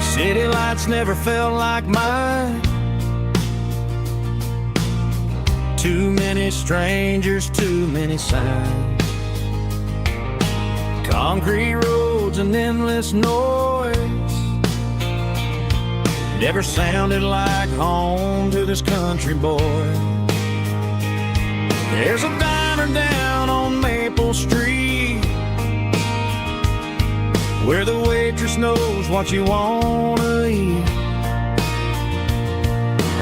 City lights never felt like mine. Too many strangers, too many signs. Concrete roads and endless noise never sounded like home to this country boy. There's a diner down on Maple Street where the waitress knows what you wanna eat,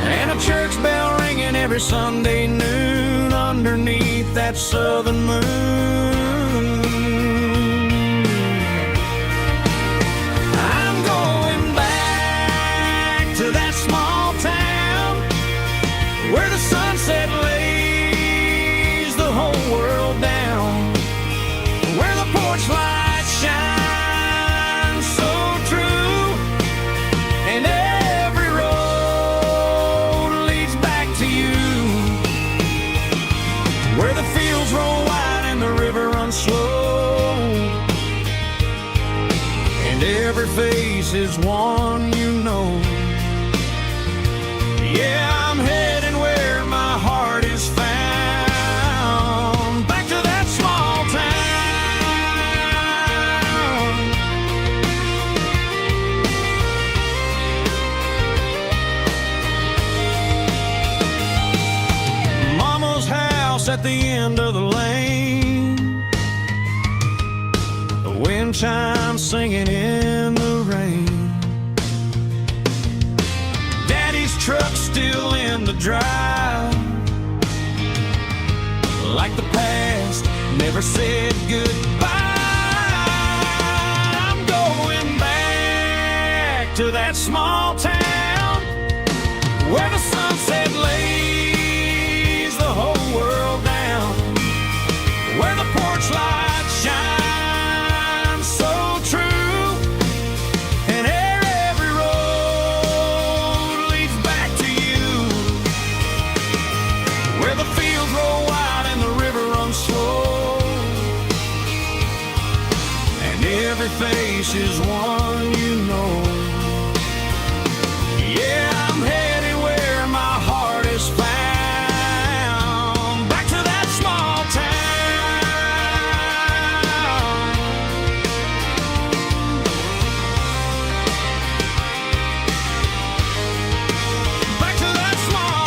and a church bell ringing every Sunday noon underneath that southern moon. I'm going back to that small town where the sunset lays the whole world down, where the porch lights shine so true, and every road leads back to you, where the fields roll wide and the river runs slow, and every face is one you know. Yeah, I'm heading where my heart is found, back to that small town. Mama's house at the end of the lane, the wind chimes singing in the rain, Daddy's truck still in the drive, like the past never said goodbye. I'm going back to that small town where the sunset lays the whole world down, where the porch lights shine so true, and every road leads back to you, where the fields roll wide and the river runs slow, and every face is one you know. Yeah, I'm headed where my heart is found, back to that small town. Back to that small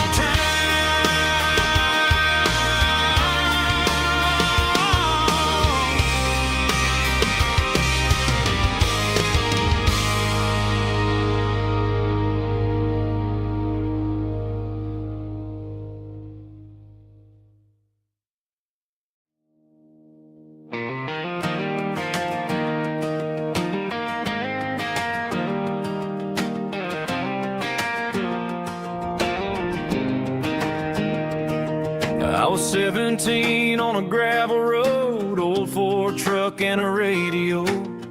I was 17 on a gravel road, old Ford truck and a radio,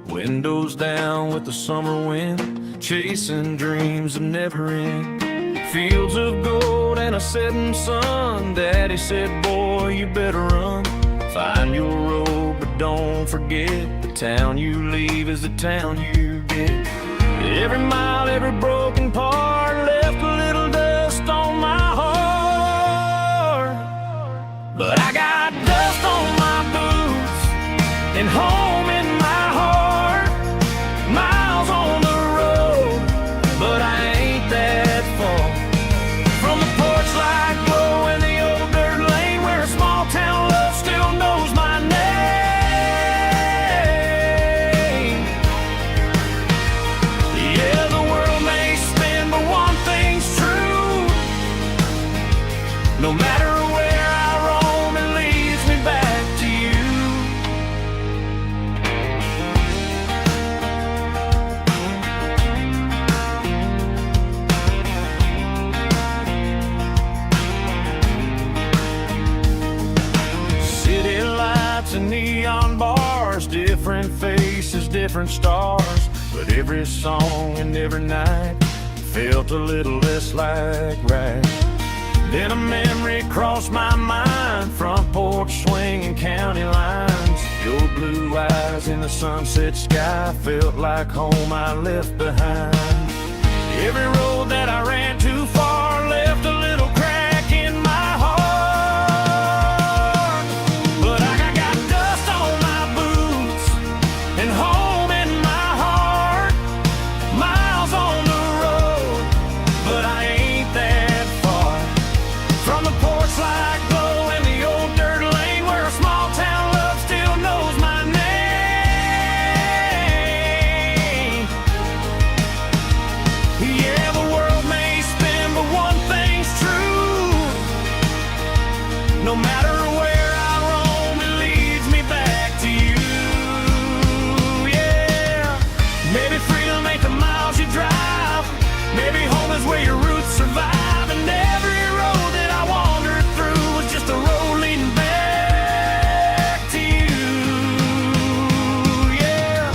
windows down with the summer wind, chasing dreams that never end, fields of gold and a setting sun. Daddy said, boy, you better run, find your road, but don't forget, the town you leave is the town you get. Every mile, every broken part left a little dust on my heart, but I got dust on my boots and home in my heart, miles on the road, but I ain't that far from the porch light glow and the old dirt lane where a small town love still knows my name. Yeah, the world may spin, but one thing's true, no matter where I roam, it leads me back to you. City lights and neon bars, different faces, different stars, but every song and every night felt a little less like right. Then a memory crossed my mind, front porch swinging county lines, your blue eyes in the sunset sky felt like home I left behind. Every road that I ran too far left a little crack in my heart, but I got dust on my boots and home in my heart, miles on the road, but I ain't that far from the porch light glow and the old dirt lane where a small town love still knows my name. where your roots survive, and every road that I wandered through was just a road leading back to you. Yeah.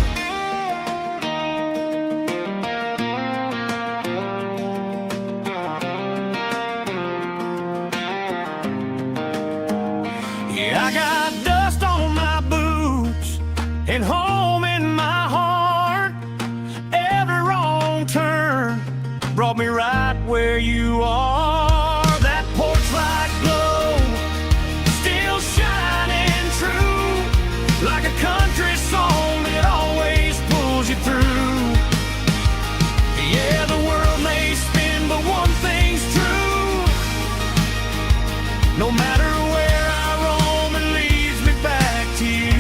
Yeah, I got dust on my boots and home in my heart. Every wrong turn brought me right where you are. That porch light glow still shining true, like a country song that always pulls you through. Yeah, the world may spin, but one thing's true. No matter where I roam, it leads me back to you.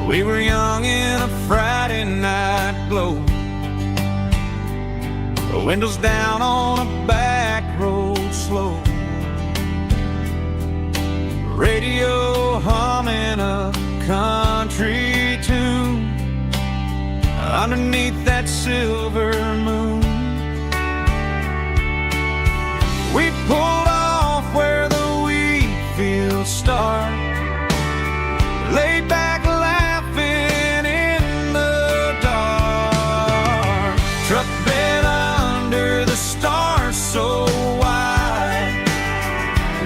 We were young in a Friday night glow, the windows down on a back road slow, radio humming a country tune underneath that silver moon. We pulled off where the wheat fields start, laid back laughing in the dark. Truck bed under the stars so wide,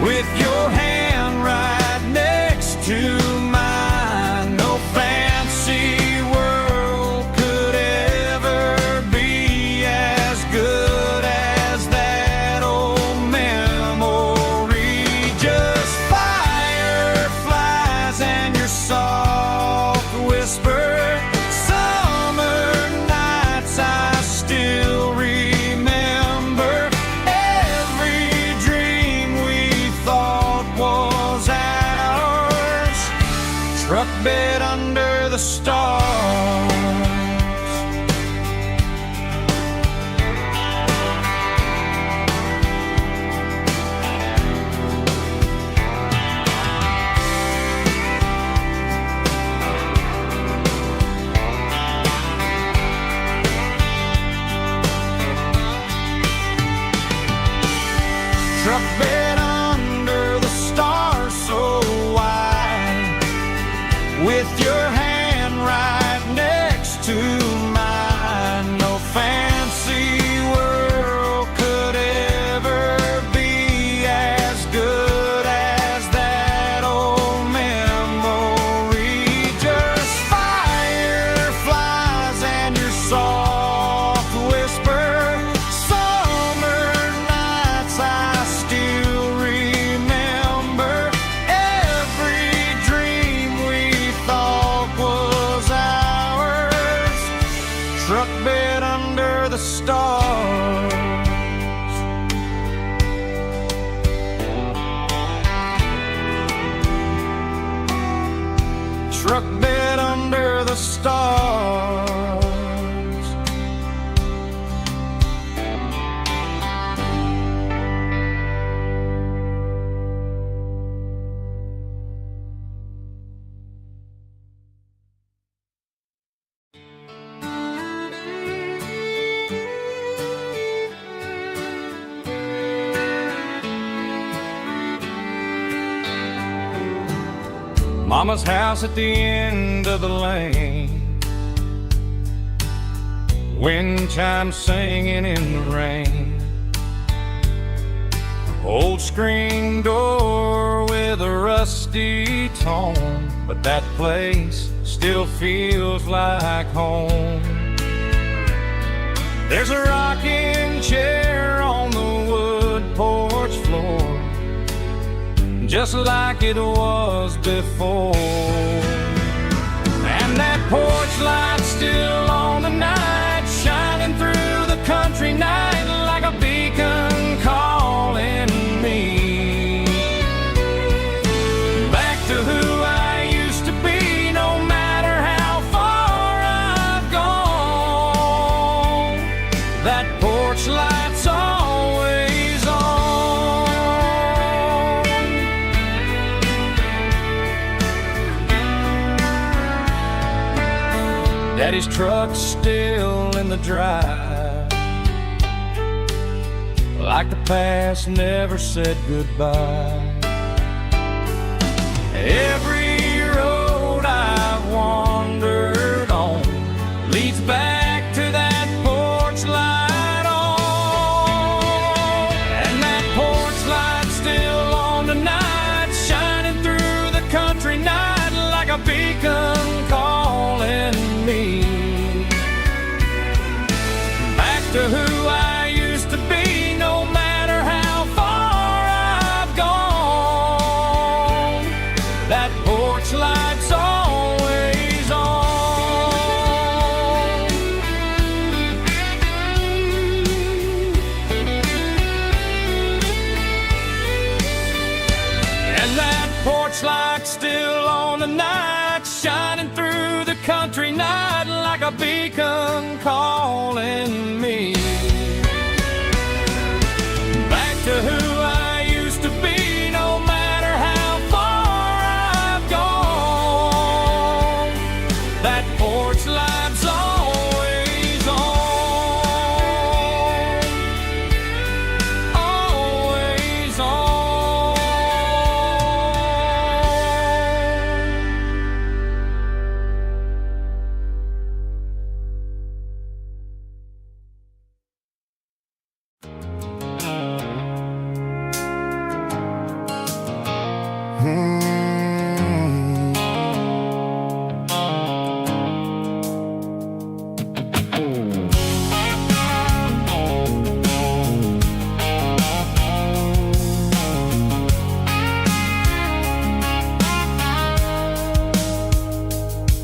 with your hand right next to mine. No fancy world could ever be as good as that old memory. Just fireflies and your soft whisper. Summer nights I still remember. Every dream we thought was ours. Truck bed under the stars. Truck bed under the stars so wide, with your hand right next to mine. No fancy world could ever be as good as that old memory. Just fireflies and your soft whisper. Summer nights I still remember. Every dream we thought was ours. Truck bed under the stars. Truck bed under the stars. Mama's house at the end of the lane, wind chimes singing in the rain. Old screen door with a rusty tone, but that place still feels like home. There's a rocking chair just like it was before. And that porch light's still on tonight, shining through the country night like a beacon calling me back to who I used to be. No matter how far I've gone, that porch light's always on. Daddy's truck's still in the drive, like the past never said goodbye. Every road I've wandered on leads back to that porch light on. And that porch light's still on tonight, shining through the country night like a beacon calling me back to who I used to be. No matter how far I've gone, that porch light's always on. And that porch light's still on tonight, shining through the country night like a beacon calling me back to who I used to be. No matter how far I've gone, that porch light's always on, always on.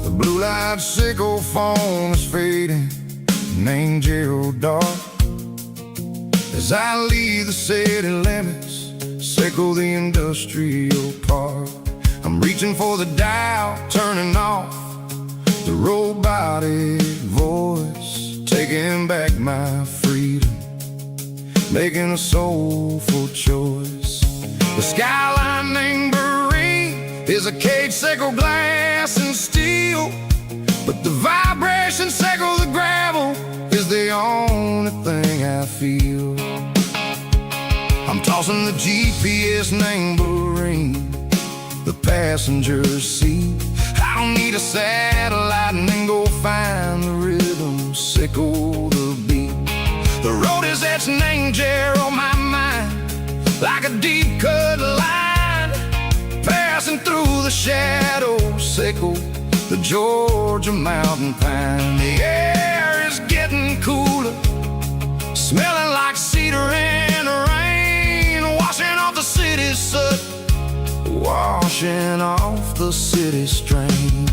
The blue light sickle foam is fading, named Gerald dark. As I leave the city limits, sickle the industrial park. I'm reaching for the dial, turning off the robotic voice, taking back my freedom, making a soulful choice. The skyline named Marine is a cage, sickle glass and steel, but the vibration sickle the gravel is the only thing I feel. I'm tossing the GPS named Marine, the passenger seat. I don't need a satellite and then go find the rhythm, sickle the beat. The road is etched named Jer on my mind, like a deep cut line, passing through the shadows, sickle the Georgia mountain pine. The air is getting cooler, smelling like cedar in the rain, washing off the city's soot, washing off the city strain.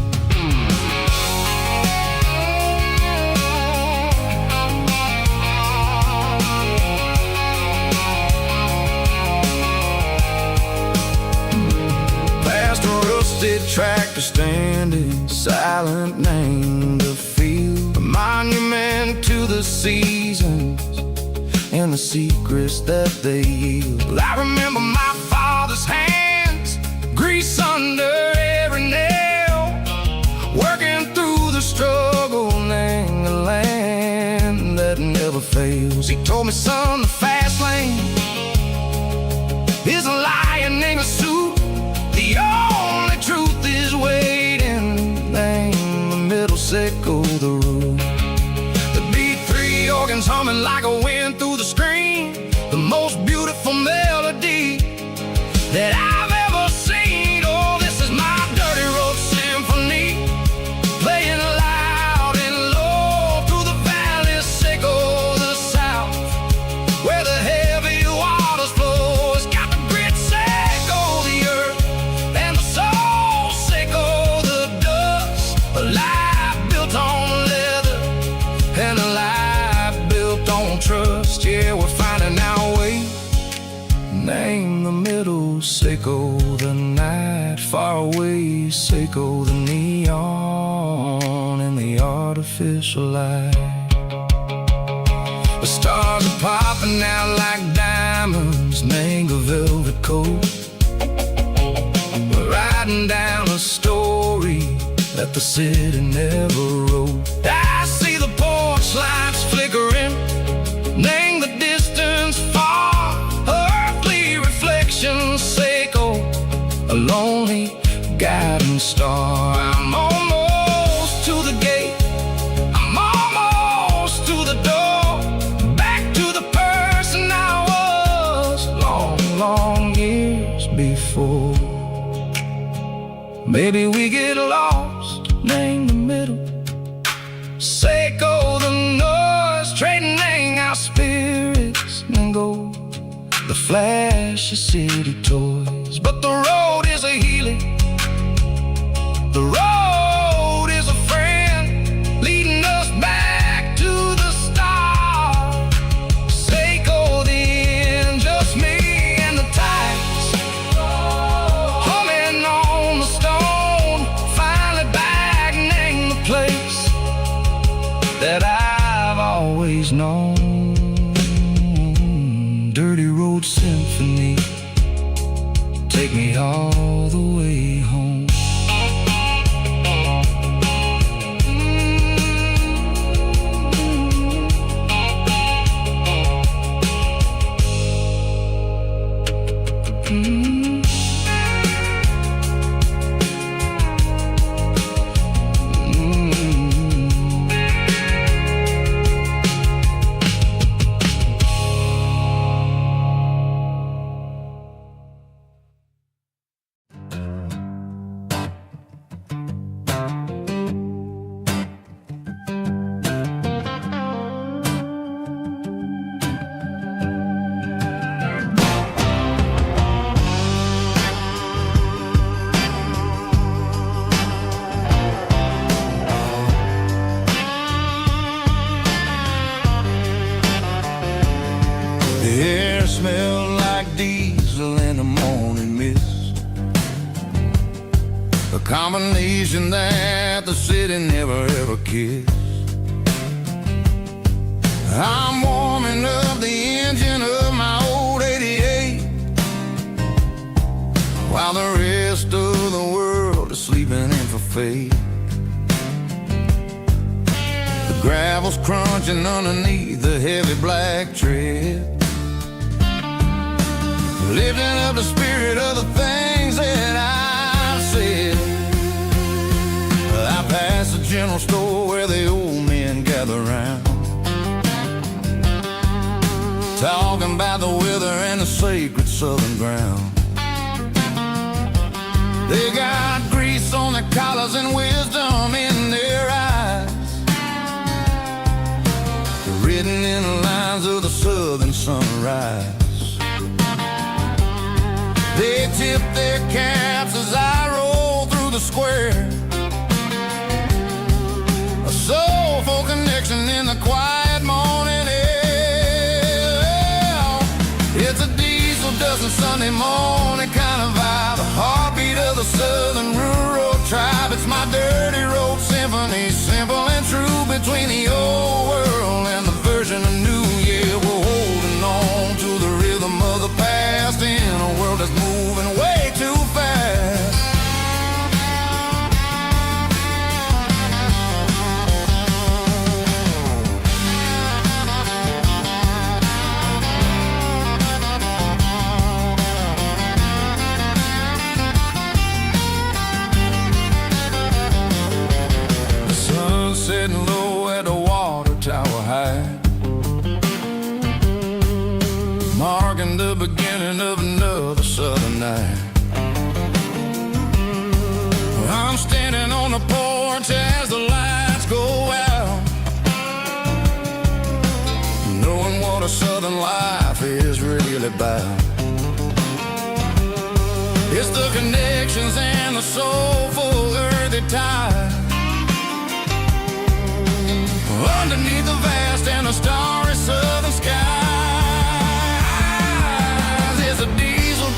Past a rusted tractor standing silent, named the field, a monument to the seasons and the secrets that they yield. I remember my father's hands, grease under every nail, working through the struggle, named the land that never fails. He told me, son, the fast lane is a lion in a suit. The only truth is waiting, name the middle, sickle the root. The B3 organs humming like a wind through the screen, the most beautiful melody that I've ever seen. Oh, this is my dirty road symphony, playing loud and low through the valleys, sickle the south, where the heavy waters flow. It's got the grit, sickle the earth. the middle, Seiko the night, far away, Seiko the neon and the artificial light. The stars are popping out like diamonds, mango velvet coat. We're riding down a story that the city never wrote. I see the porch lights flickering, name the distance far, earthly reflections, Seiko, a lonely guiding star. I'm almost to the gate, I'm almost to the door, back to the person I was long, long years before. Maybe we get lost, name the middle, Seiko the noise, trading our spirits and gold, the flash of city toys. But the road is a healing, the road is a friend, leading us back to the start. Seiko the end, just me and the tides, humming on the stone, finally back, name the place that I've always known. Dirty road symphony, take me all the way home. The air smelled like diesel in the morning mist, a combination that the city never ever kissed. I'm warming up the engine of my old 88, while the rest of the world is sleeping in for fate. The gravel's crunching underneath the heavy black tread, lifting up the spirit of the things that I said. I passed the general store where the old men gather round, talking about the weather and the sacred southern ground. They got grease on their collars and wisdom in their eyes, written in the lines of the southern sunrise. They tip their caps as I roll through the square, a soulful connection in the quiet morning air. It's a diesel dozen Sunday morning kind of vibe, the heartbeat of the southern rural tribe. It's my dirty road symphony, simple and true, between the old world and the version of new. Yeah, we're holding on to the rhythm of the past in a world that's moving way too fast. The sun setting low at the water tower high, marking the beginning of another southern night. I'm standing on the porch as the lights go out, knowing what a southern life is really about. It's the connections and the soulful earthy tide, underneath the vast and the starry southern skies. It's a diesel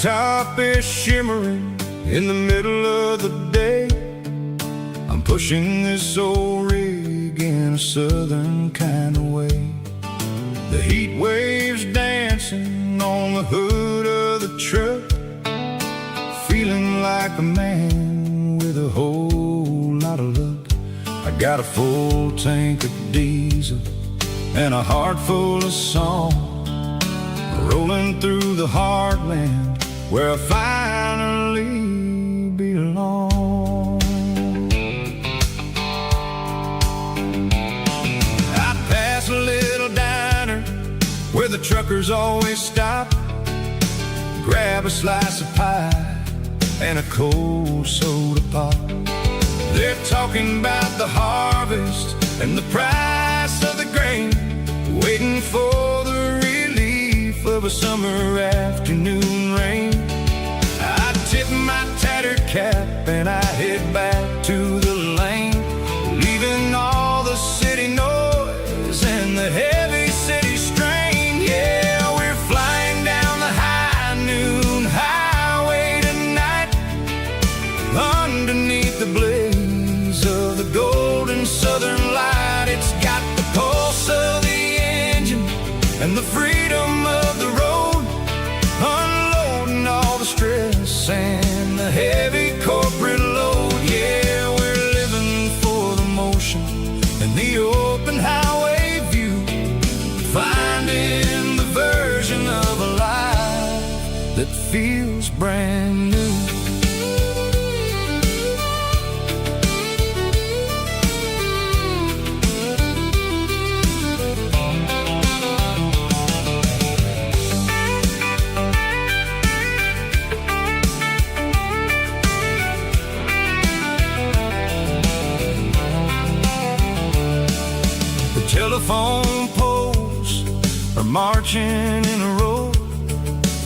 top is shimmering in the middle of the day. I'm pushing this old rig in a southern kind of way. The heat waves dancing on the hood of the truck, feeling like a man with a whole lot of luck. I got a full tank of diesel and a heart full of song, rolling through the heartland where I finally belong. I pass a little diner where the truckers always stop, grab a slice of pie and a cold soda pop. They're talking about the harvest and the price of the grain, waiting for the relief of a summer afternoon rain. I tip my tattered cap and I head back to the lane, leaving all the city noise and the heavy city strain. Yeah, we're flying down the high noon highway tonight, underneath the blaze of the golden southern light. It's got the pulse of the engine and the freedom of the road, unloading all the stress and the heavy corporate load. Yeah, we're living for the motion and the open highway view, finding the version of a life that feels brand new. Telephone poles are marching in a row,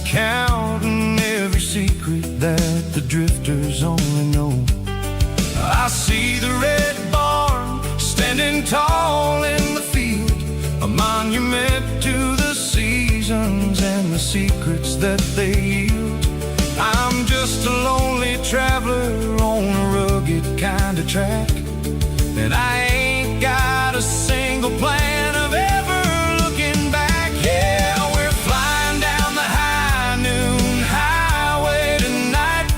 counting every secret that the drifters only know. I see the red barn standing tall in the field, a monument to the seasons and the secrets that they yield. I'm just a lonely traveler on a rugged kind of track, and I ain't got a single plan of ever looking back. Yeah, we're flying down the high noon highway tonight,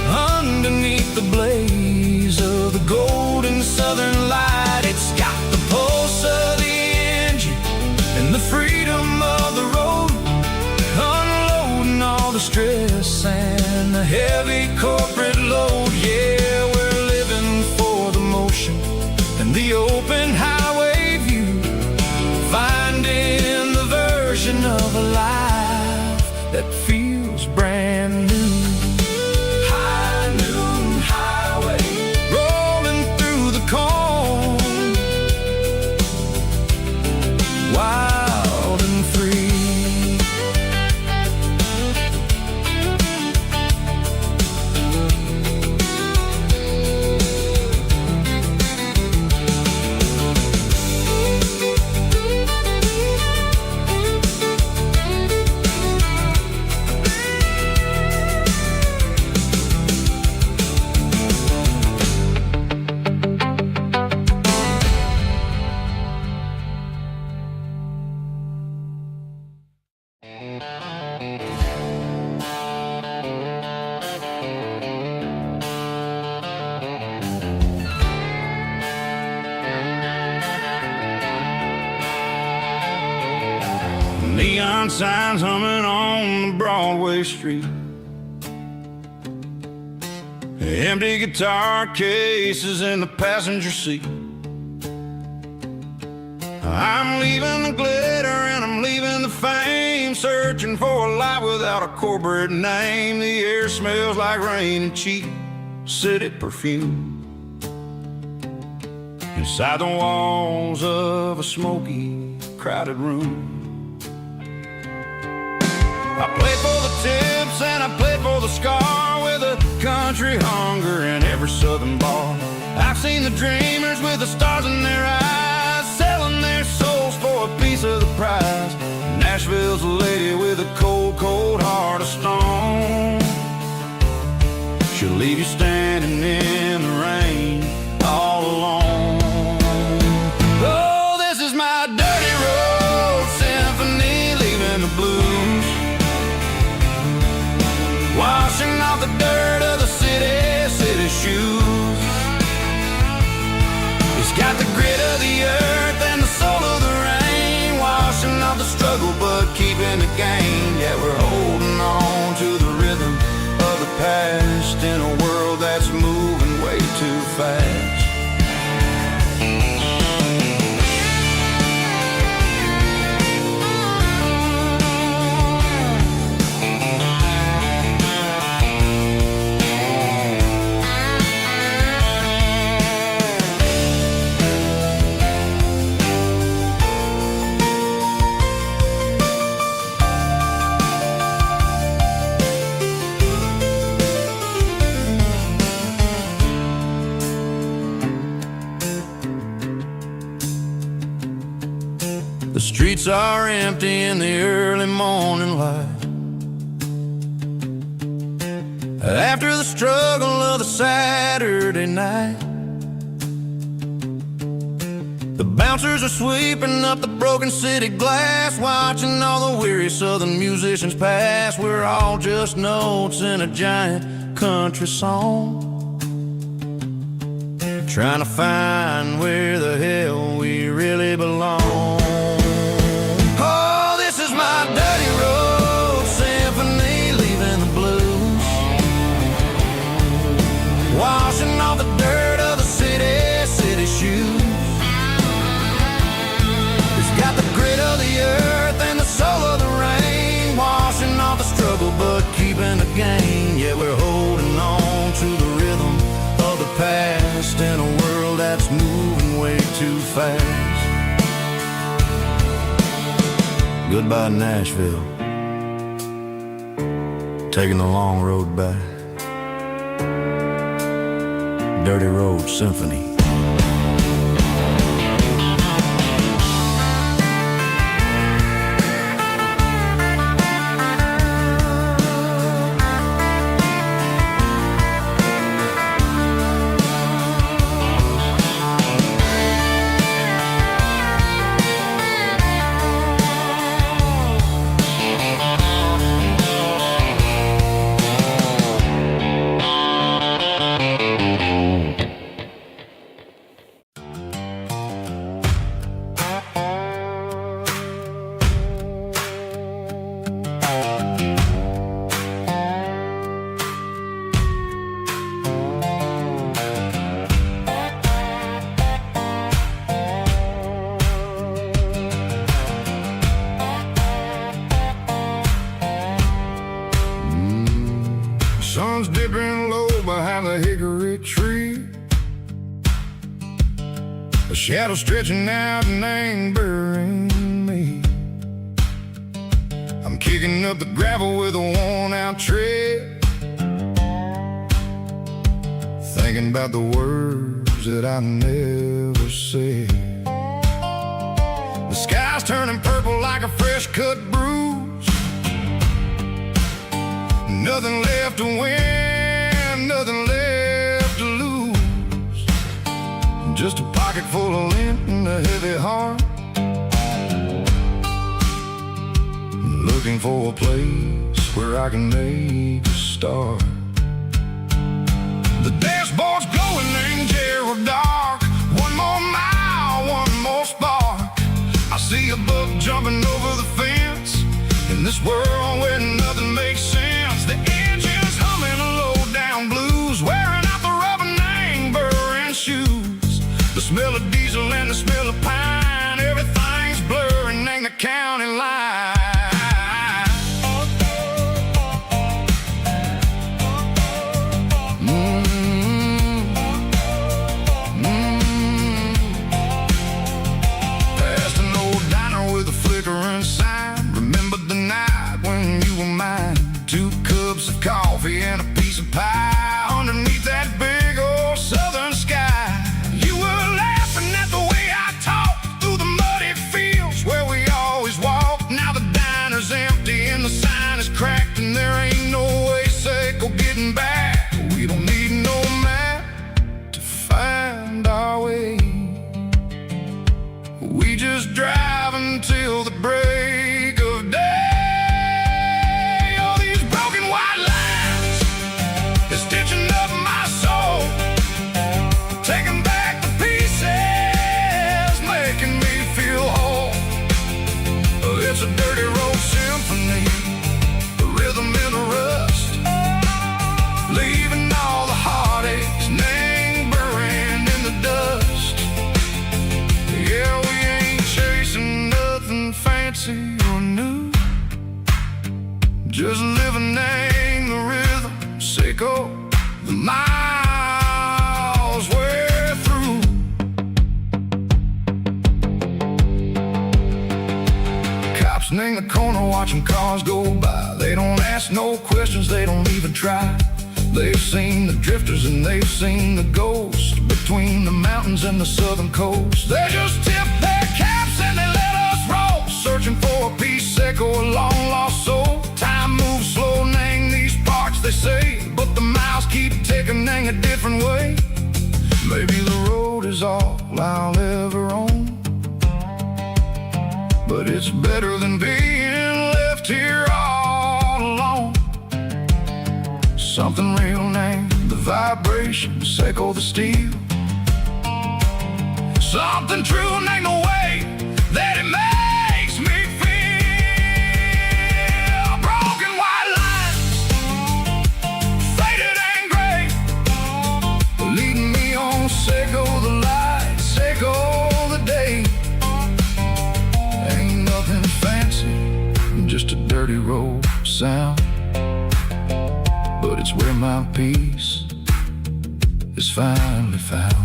underneath the blaze of the golden southern light. It's got the pulse of the engine and the freedom of the road, unloading all the stress and the heavy corporate load. Yeah, we're living for the motion and the open highway view, finding the version of a life that feels brand new. High noon highway, rolling through the corn, wild and free. Neon signs humming on the Broadway street, empty guitar cases in the passenger seat. I'm leaving the glitter and I'm leaving the fame, searching for a life without a corporate name. The air smells like rain and cheap city perfume inside the walls of a smoky, crowded room. I played for the tips and I played for the scar, with a country hunger in every southern bar. I've seen the dreamers with the stars in their eyes, selling their souls for a piece of the prize. Nashville's a lady with a cold, cold heart of stone. she'll leave you standing in the rain all alone. Oh, this is my dirty road symphony, leaving the blues, washing off the dirt of the city shoes. It's got the grit of the earth and the soul of the rain, washing off the struggle but keeping the gain. Yeah, we're holding on to the rhythm of the past in a world that's moving way too fast. The streets are empty in the early morning light, after the struggle of the Saturday night. The bouncers are sweeping up the broken city glass, watching all the weary southern musicians pass. We're all just notes in a giant country song, trying to find where the hell we really belong. My dirty road symphony, leaving the blues, washing off the dirt of the city shoes. It's got the grit of the earth and the soul of the rain, washing off the struggle but keeping the gain. Yeah, we're holding on to the rhythm of the past in a world that's moving way too fast. Goodbye, Nashville, taking the long road back. Dirty Road Symphony. Sun's dipping low behind the hickory tree, a shadow stretching out and ain't burying me. I'm kicking up the gravel with a worn-out tread, thinking about the words that I never said. The sky's turning purple like a fresh-cut bruise, nothing left to win, nothing left to lose, just a pocket full of lint and a heavy heart, looking for a place where I can make a start. The dashboard's glowing in Gerald dark, one more mile, one more spark. I see a buck jumping over the fence in this world where nothing makes sense. The engine's humming a low-down blues, wearing out the rubber name burring shoes. The smell of diesel and the smell of pine, everything's blurring in the county line. Past an old diner with a flickering sign, remember the night when you were mine. 2 cups of coffee and a piece of pie underneath that big old southern sky. You were laughing at the way I talked through the muddy fields where we always walked. Now the diner's empty and the sign is cracked, and there ain't no way safe or getting back. We don't Mexico, the miles we're through. Cops in the corner watching cars go by. They don't ask no questions, they don't even try. They've seen the drifters and they've seen the ghosts between the mountains and the southern coast. They just tip their caps and they let us roll, searching for a piece echo, a long lost soul. Time moves slow, Nang, these parts they say, but the miles keep ticking, Nang, a different way. Maybe the road is all I'll ever own, but it's better than being left here all alone. Something real, Nang, the vibrations echo the steel. Something true, Nang, the way that it makes me feel. Broken white lines, faded and gray, leading me on, Sego the light, Sego the day. Ain't nothing fancy, just a dirty road sound, but it's where my peace is finally found.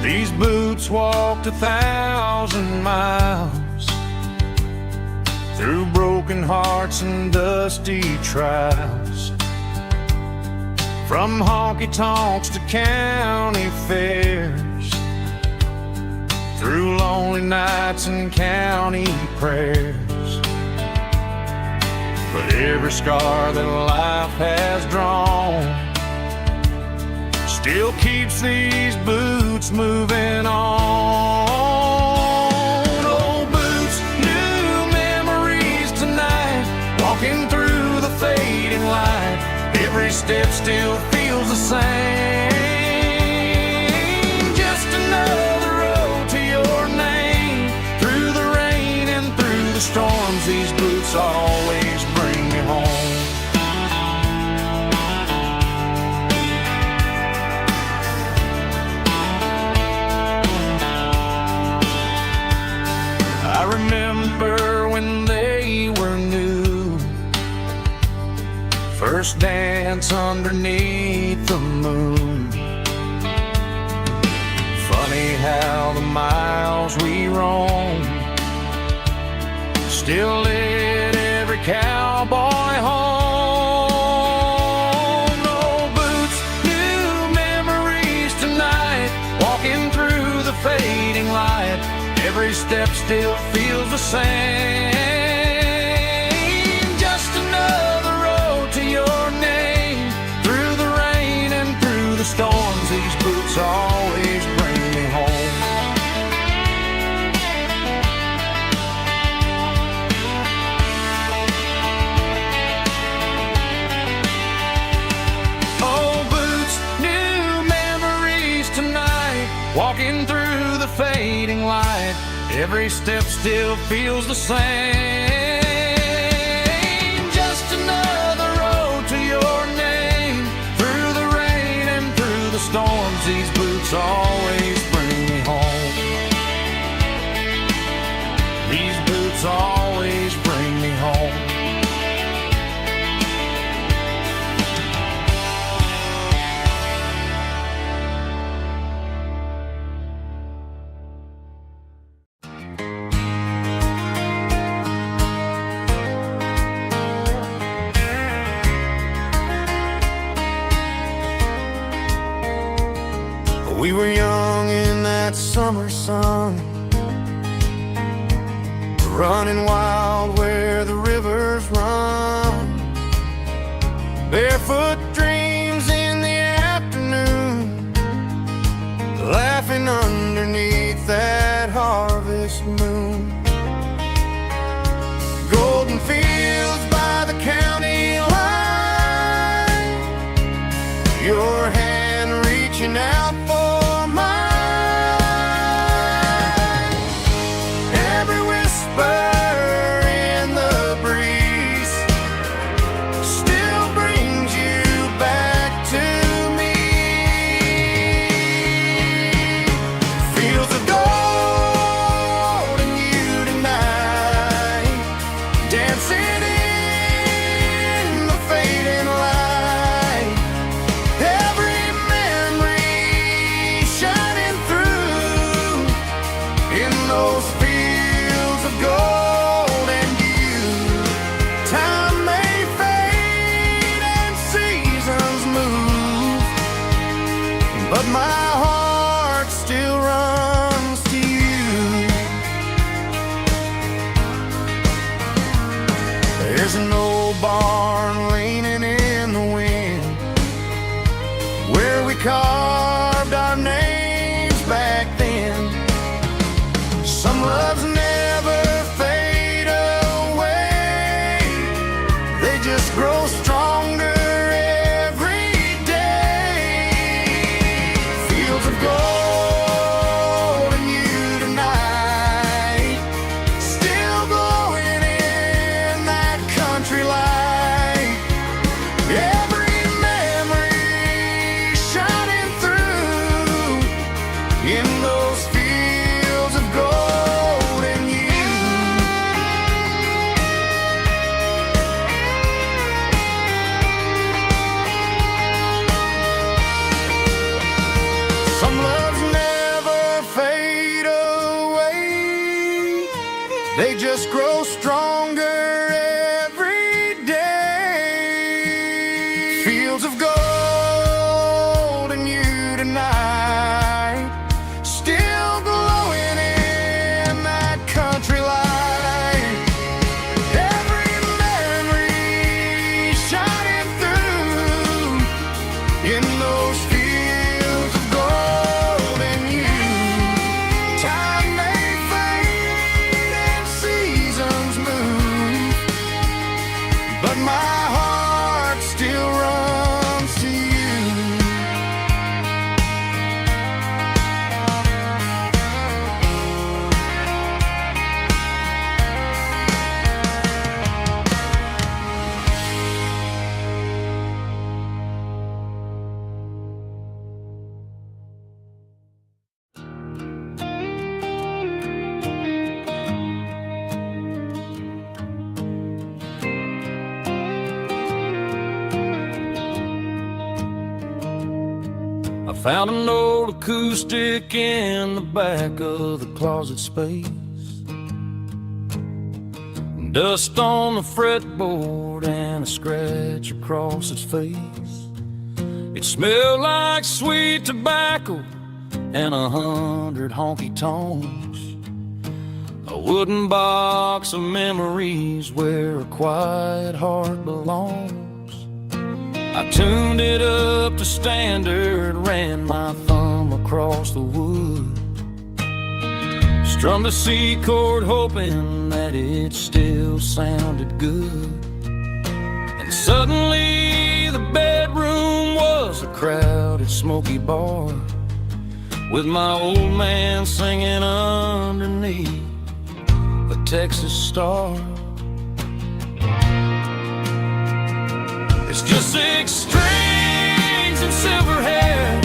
These boots walked 1,000 miles through broken hearts and dusty trials, from honky-tonks to county fairs, through lonely nights and county prayers. But every scar that life has drawn still keeps these boots moving on. Old boots, new memories tonight, walking through the fading light. Every step still feels the same. Just another road to your name. Through the rain and through the storms, these boots always bring me home. I remember when they were new, first dance underneath the moon. Funny how the miles we roam still lit every cowboy home. Old boots, new memories tonight, walking through the fading light. Every step still feels the same. Just another road to your name. Through the rain and through the storms, these boots always bring me home. Old boots, new memories tonight, walking through the fading light. Every step still feels the same. Just another road to your name. Through the rain and through the storms, these boots always bring me home. These boots always bring me home. We were young in that summer sun, running wild where the rivers run. Barefoot dreams in the afternoon, laughing underneath crescent moon. Golden fields by the county line, your hand reaching out for mine. Every whisper in the breeze still brings you back to me. Fields of gold and you tonight, dancing in the fading light. Every memory shining through in those fields of gold and you. Time may fade and seasons move, but my heart still runs to you. There's an old barn leaning in the wind where we carved our names back then. Some loves never fade away, they just grow stronger every day. Fields of gold and you tonight, still glowing in that country light. Every memory shining through in those fields of gold and you. Some loves never fade away, they just grow stronger every day. Fields of gold and you tonight, still glowing in that country light. Every memory shining through in those fields of gold and you. Time may fade and seasons move, but my heart still runs to you. I found an old acoustic in the back of the closet space. Dust on the fretboard and a scratch across its face. It smelled like sweet tobacco and 100 honky tonks. A wooden box of memories where a quiet heart belongs. I tuned it up to standard, ran my thumb across the wood, strummed a C chord hoping that it still sounded good. And suddenly the bedroom was a crowded smoky bar, with my old man singing underneath a Texas star. It's just 6 strings and silver hair,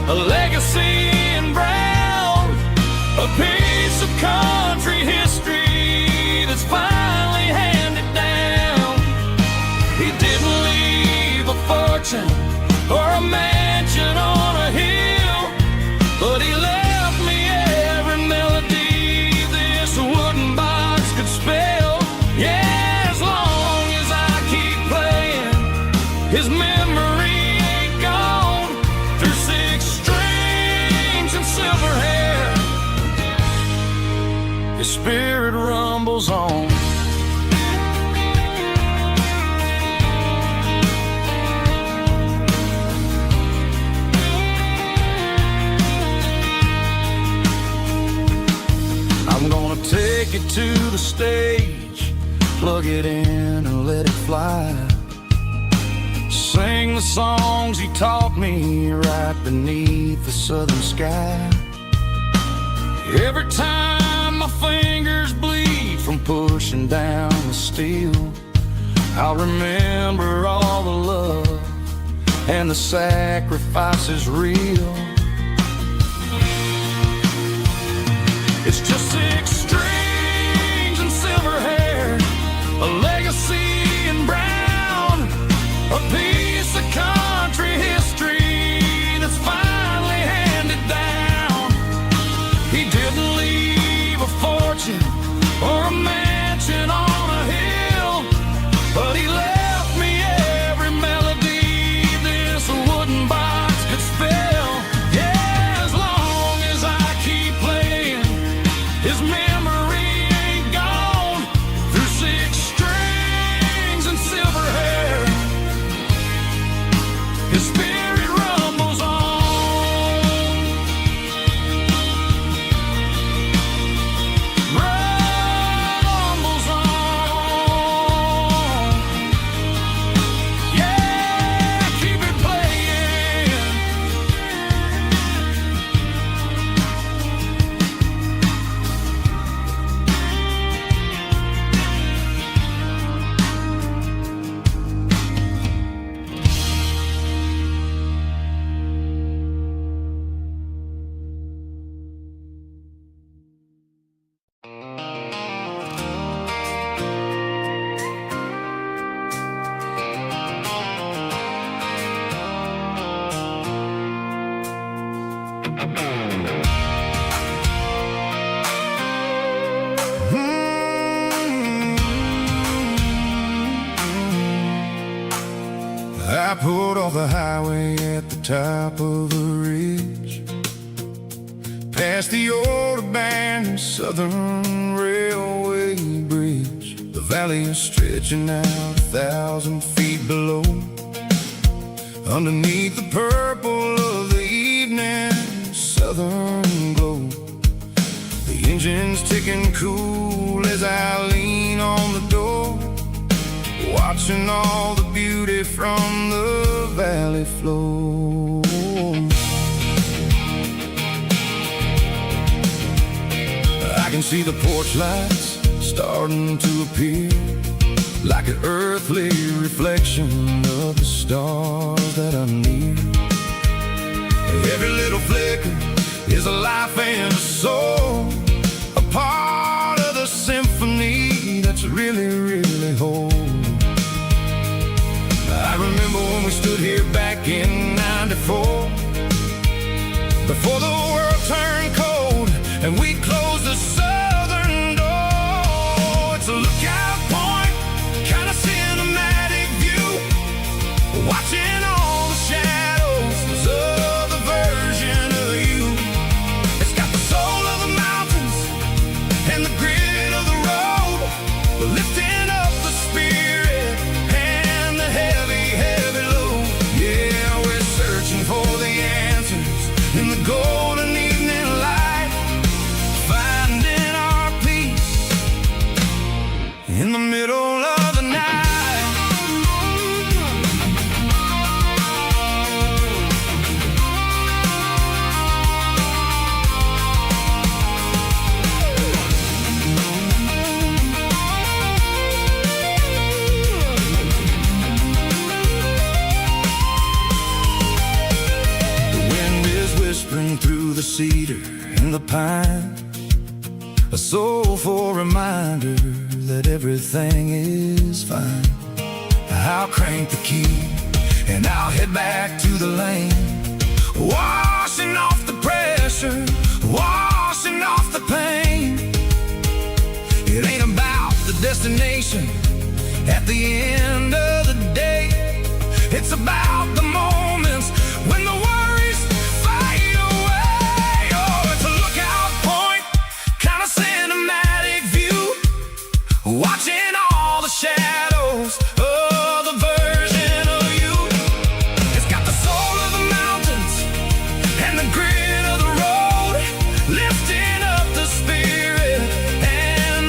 a legacy in brown, a piece of country history that's finally handed down. He didn't leave a fortune or a mansion on a hill, but he left me every melody this wooden box could spell. Yeah, as long as I keep playing, his memory ain't gone. Through 6 strings and silver hair, his spirit rumbles on. I'm gonna take it to the stage, plug it in and let it fly. Sing the songs he taught me right beneath the southern sky. Every time my fingers bleed from pushing down the steel, I'll remember all the love and the sacrifice is real. It's just 6 strings and silver hair, a legacy in brown, a piece of country history that's finally handed down. He didn't leave a fortune or a mansion on a hill, but he left me every melody this wooden box could spell. Yeah, as long as I keep playing, his memory ain't gone. Through 6 strings and silver hair, his spirit rumbles on. Rumbles on. Yeah, keep it playing. I pulled off the highway at the top of a ridge, past the old abandoned Southern Railway bridge. The valley is stretching out 1,000 feet below, underneath the purple of the evening southern glow. The engine's ticking cool as I lean on the door, watching all the beauty from the valley flow. I can see the porch lights starting to appear, like an earthly reflection of the stars that are near. Every little flicker is a life and a soul, a part of the symphony that's really, really whole. I remember when we stood here back in '94, before the world turned cold and we closed the southern door. It's a lookout point, kind of cinematic view, watching all the shadows of the version of you. It's got the soul of the mountains and the grit of the road, lifting up the spirit and the heavy, heavy load. Yeah, we're searching for the answers in the golden evening light, finding our peace in the middle of the night. Whispering through the cedar and the pine, a soulful reminder that everything is fine. I'll crank the key and I'll head back to the lane, washing off the pressure, washing off the pain. It ain't about the destination at the end of the day, it's about the moments when the worries fade away. Oh, it's a lookout point, kind of cinematic view, watching all the shadows of the version of you. It's got the soul of the mountains and the grit of the road, lifting up the spirit and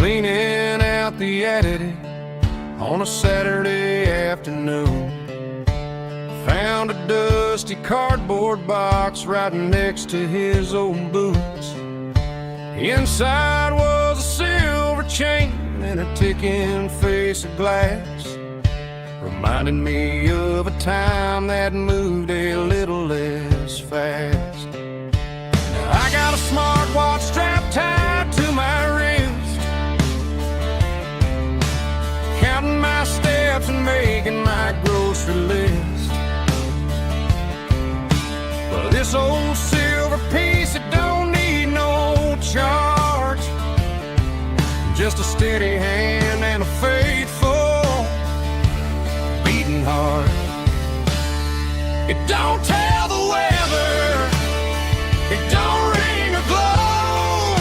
cleaning out the attic on a Saturday afternoon. Found a dusty cardboard box right next to his old boots. Inside was a silver chain and a ticking face of glass, reminding me of a time that moved a little less fast. Now I got a smartwatch strapped tied to my wrist, counting my steps and making my grocery list. But this old silver piece, it don't need no charge, just a steady hand and a faithful beating heart. It don't tell the weather, it don't ring or glow,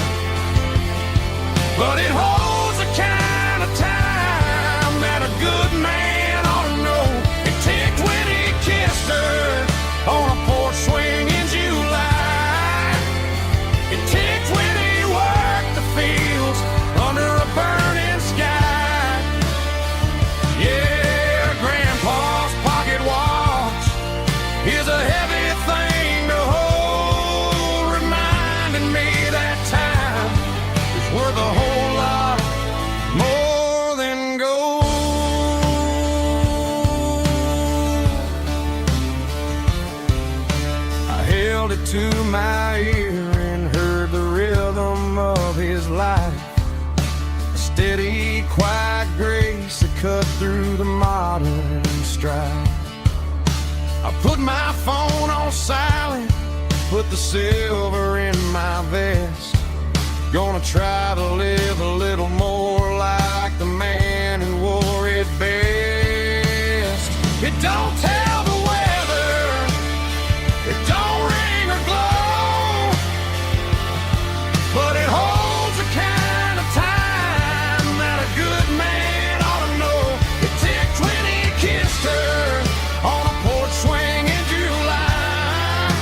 but it holds the kind of time that a good man ought to know. It ticked when he kissed her on a porch swing in July. It ticked when he worked the fields under a burning sky. Yeah, Grandpa's pocket watch is a heavy thing to hold, reminding me that time is worth a whole lot more than gold. I held it to my ear and heard the rhythm of his life, a steady, quiet grace that cut through the modern strife. I put my phone on silent, put the silver in my vest. Gonna try to live a little more like the man who wore it best. It don't tell the weather, it don't ring or glow, but it holds the kind of time that a good man ought to know. It ticked when he kissed her on a porch swing in July.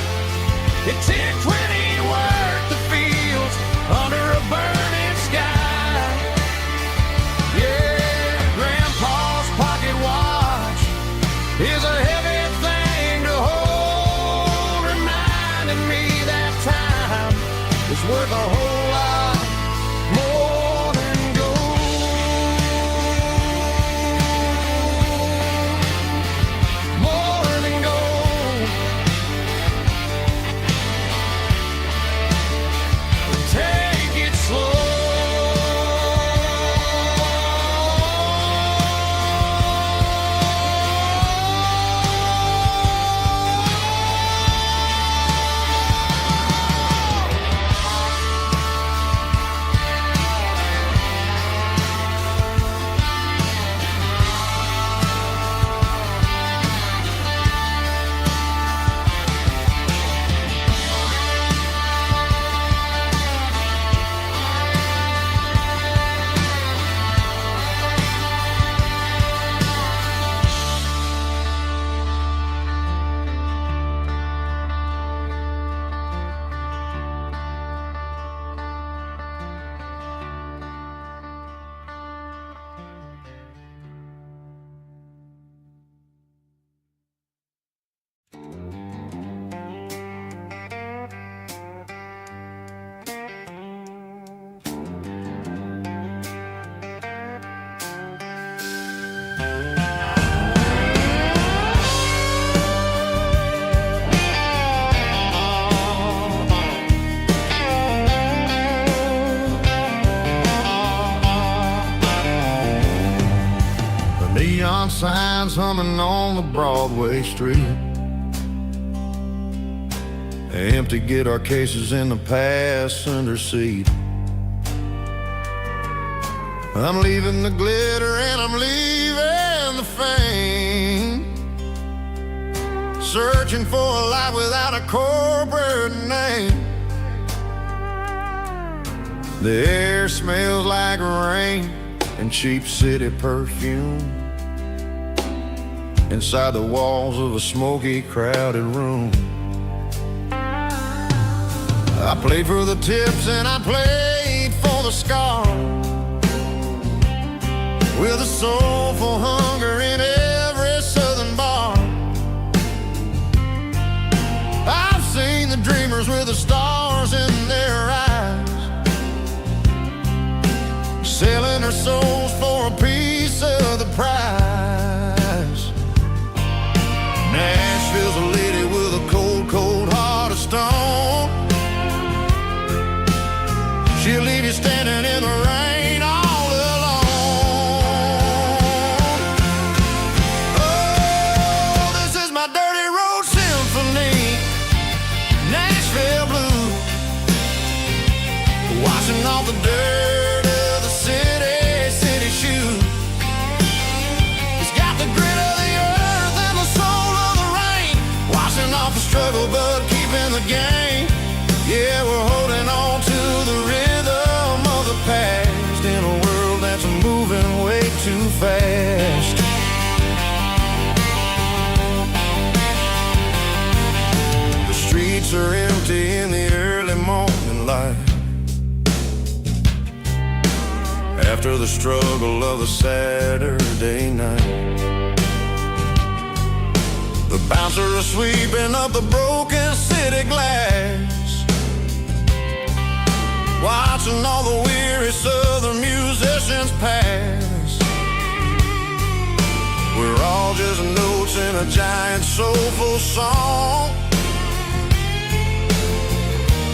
It ticked when he worked the fields under a burning sky. Yeah, Grandpa's pocket watch is a heavy thing to hold, reminding me that time is worth a whole lot more than gold. More than gold. Take it slow. Neon signs humming on the Broadway street, empty guitar cases in the passenger seat. I'm leaving the glitter and I'm leaving the fame, searching for a life without a corporate name. The air smells like rain and cheap city perfume inside the walls of a smoky, crowded room. I played for the tips and I played for the scars, with a soulful hunger in every southern bar. I've seen the dreamers with the stars in their eyes, selling their souls for a piece of the prize. Nashville's a lady with a cold, cold heart of stone. She'll leave you standing in the rain all alone. Oh, this is my dirty road symphony, Nashville blues, washing off the dirt of the city shoes. It's got the grit of the earth and the soul of the rain, washing off the struggle but keeping the game. Yeah, we're holding on to the rhythm of the past in a world that's moving way too fast. The streets are empty in the early morning light, after the struggle of the Saturday night. The bouncer is sweeping up the broken city glass, watching all the weary southern musicians pass. We're all just notes in a giant soulful song,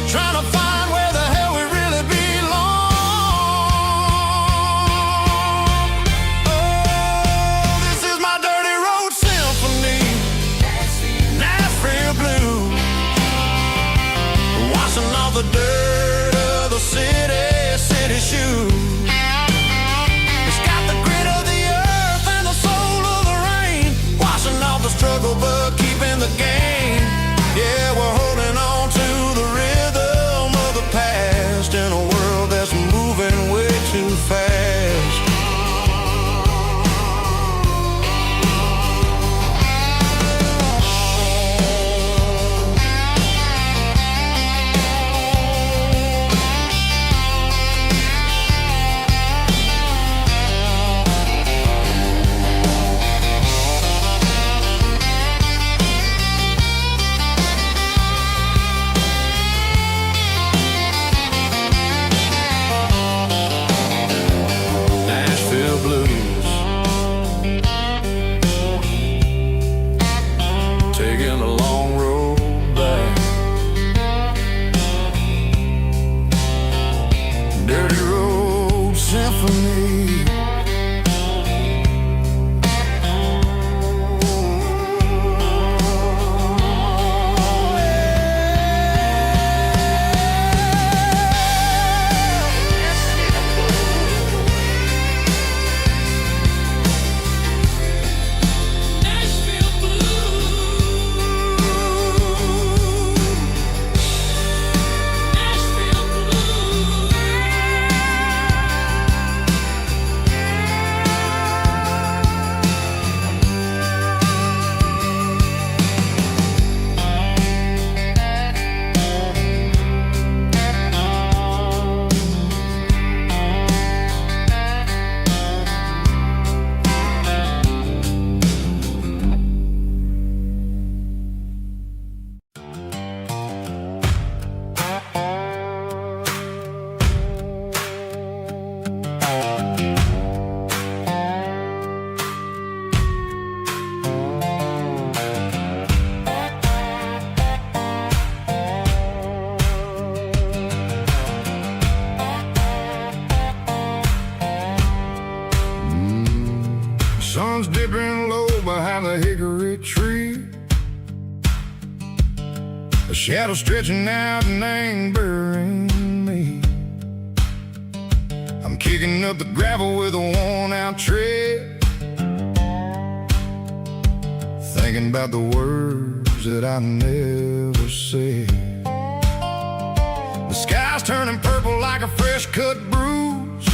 trying to find where the hell we really belong. Oh, this is my dirty road symphony, Nashville blues, washing off the dirt of the city shoes. It's got the grit of the earth and the soul of the rain, washing off the struggle but keeping the game. Yeah, we're holding on to the rhythm of the past in a world that's moving way too fast. Taking a long road back, dirty road symphony. Sun's dipping low behind the hickory tree, a shadow stretching out and angering me. I'm kicking up the gravel with a worn-out tread, thinking about the words that I never said. The sky's turning purple like a fresh-cut bruise,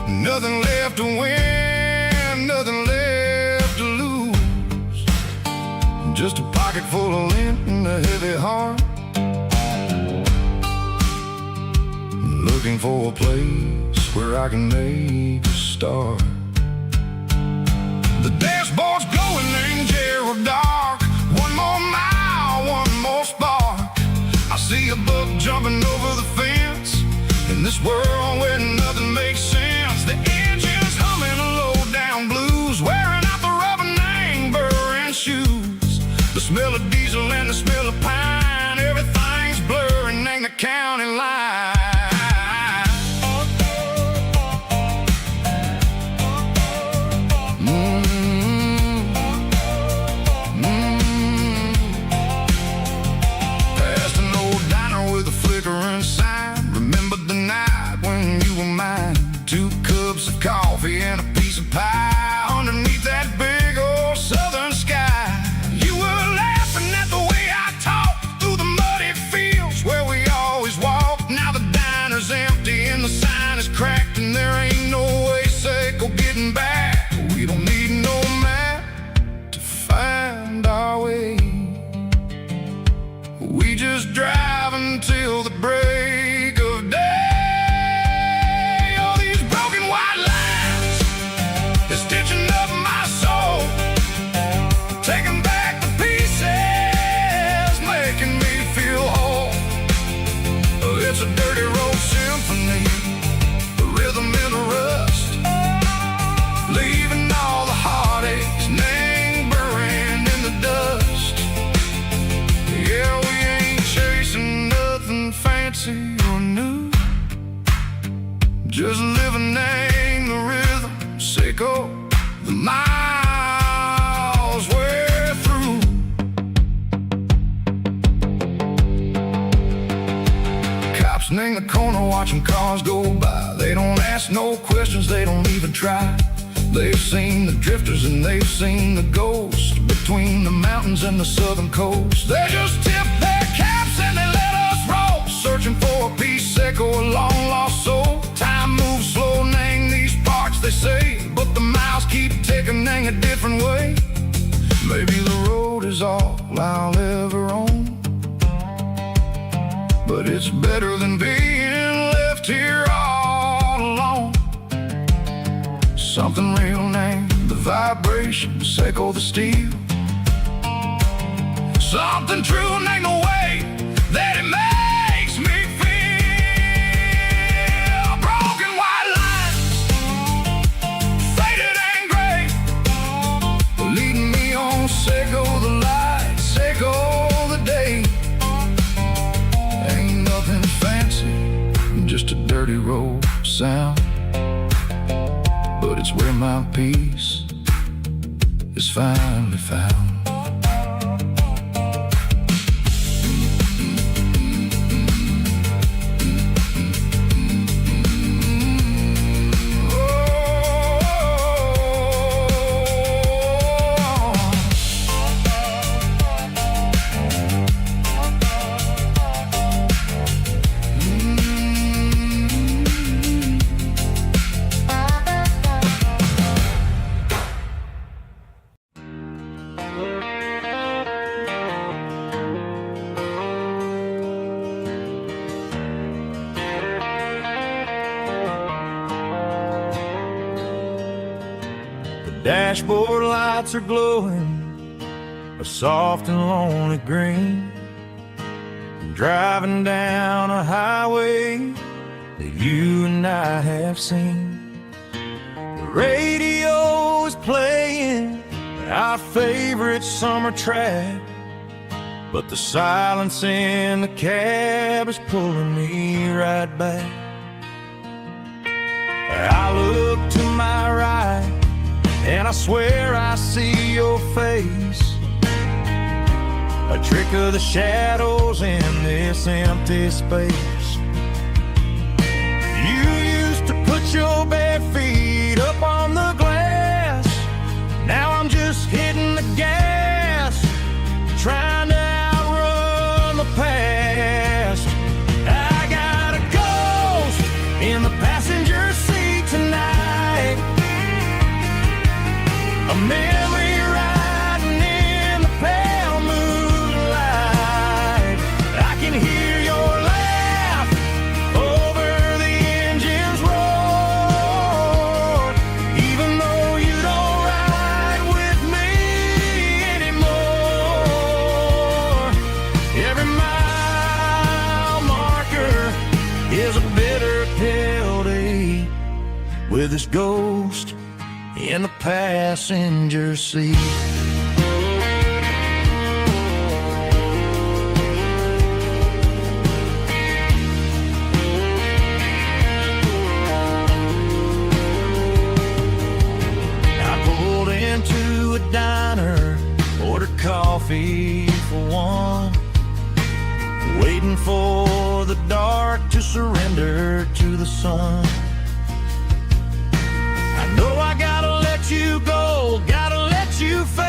nothing left to win, nothing left to lose, just a pocket full of lint and a heavy heart, looking for a place where I can make a start. The dashboard's glowing, angel dark. One more mile, one more spark. I see a buck jumping over the fence in this world where nothing makes sense. The engine's humming low down blues, wearing out the rubber name burring shoes. The smell of diesel and the smell of pine, everything's blurring in the county line. Past an old diner with a flickering sign. Remember the night when you were mine. 2 cups of coffee and a piece of pie underneath that big old southern sky. You were laughing at the way I talked through the muddy fields where we always walked. Now the diner's empty and the sign is cracked, and there ain't no way safe or getting back. We don't need no map to find our way. We just drive until the break of day. All these broken white lines is stitching up my soul, taking back the pieces, making me feel whole. It's a dirty road symphony, the rhythm in the rust, leaving all the heartaches, name burning in the dust. Yeah, we ain't chasing nothing fancy or new, just living in the rhythm, sicko, the miles we're through. Cops in the corner watching cars go by. They don't ask no questions, they don't even try. They've seen the drifters and they've seen the ghosts between the mountains and the southern coast. They just tip their caps and they let us roll, searching for a piece or a long lost soul. Time moves slow, nang these parts they say, but the miles keep ticking, nang a different way. Maybe the road is all I'll ever own, but it's better than being left here all alone. Something real named the vibrations echo the steel. Something true named the way that it makes me feel. Broken white lines, faded and gray, leading me on, say go the light, say go the day. Ain't nothing fancy, just a dirty road sound, but it's where my peace is finally found. Dashboard lights are glowing a soft and lonely green. I'm driving down a highway that you and I have seen. The radio is playing our favorite summer track, but the silence in the cab is pulling me right back. I look to my right and I swear I see your face, a trick of the shadows in this empty space. You used to put your bare feet up on the glass. Now I'm just hitting the gas, trying to outrun the past. I got a ghost in the passenger seat tonight, a memory riding in the pale moonlight. I can hear your laugh over the engine's roar. with his ghost in the passenger seat. I pulled into a diner, ordered coffee for one, waiting for the dark to surrender to the sun. I know I gotta let you go, gotta let you fade,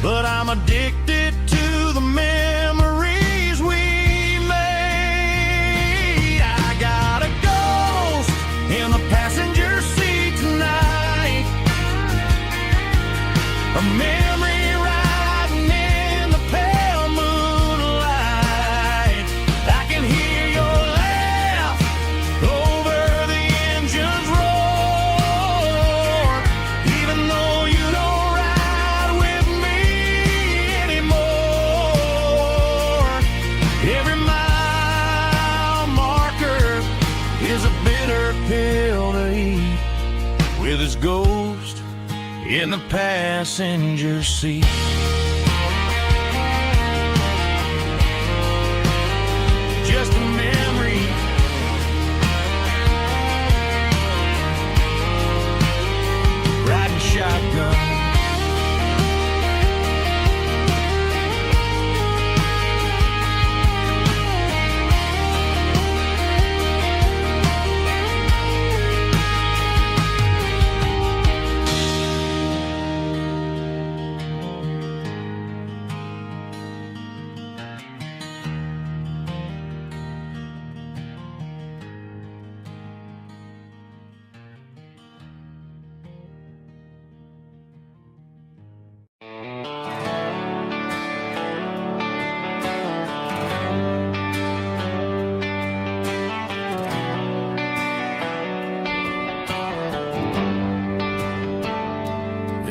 but I'm addicted to the memories we made. I got a ghost in the passenger seat tonight, a memory riding in the pale moonlight. I can hear your laugh over the engine's roar, even though you don't ride with me anymore. Every mile marker is a bitter pill to eat, with his ghost in the passenger seat. Just a memory, riding shotgun.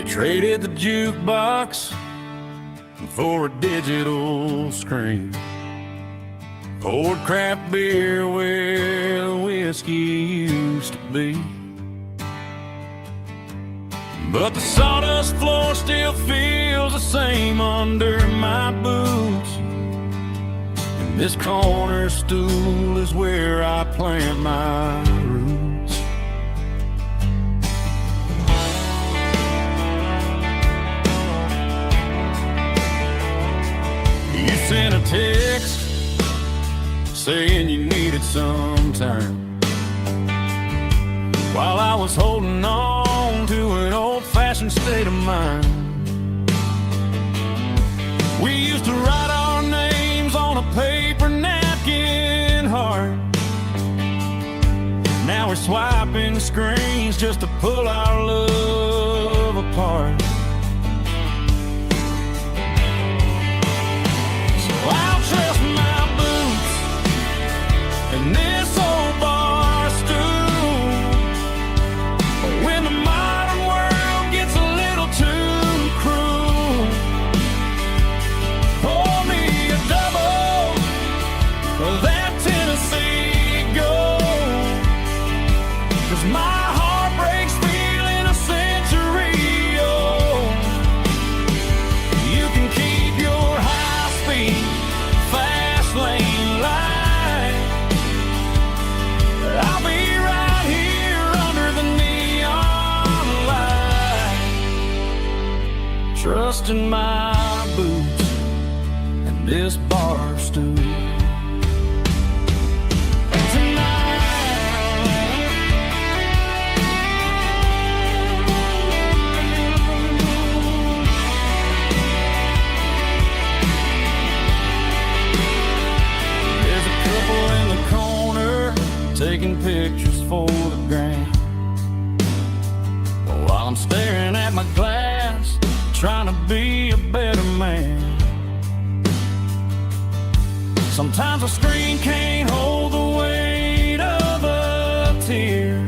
Traded the jukebox for a digital screen, poured craft beer where the whiskey used to be. But the sawdust floor still feels the same under my boots, and this corner stool is where I plant my roots. You sent a text saying you needed some time, while I was holding on to an old-fashioned state of mind. We used to write our names on a paper napkin heart. Now we're swiping screens just to pull our love apart. I'll trust my boots and this old bar stool. When the modern world gets a little too cruel, pour me a double of that Tennessee Gold, 'cause my heart breaks feeling a century old. You can keep your high-speed fast lane light, I'll be right here under the neon light, trusting my boots and this bar stool. Taking pictures for the gram, while I'm staring at my glass, trying to be a better man. Sometimes a screen can't hold the weight of a tear,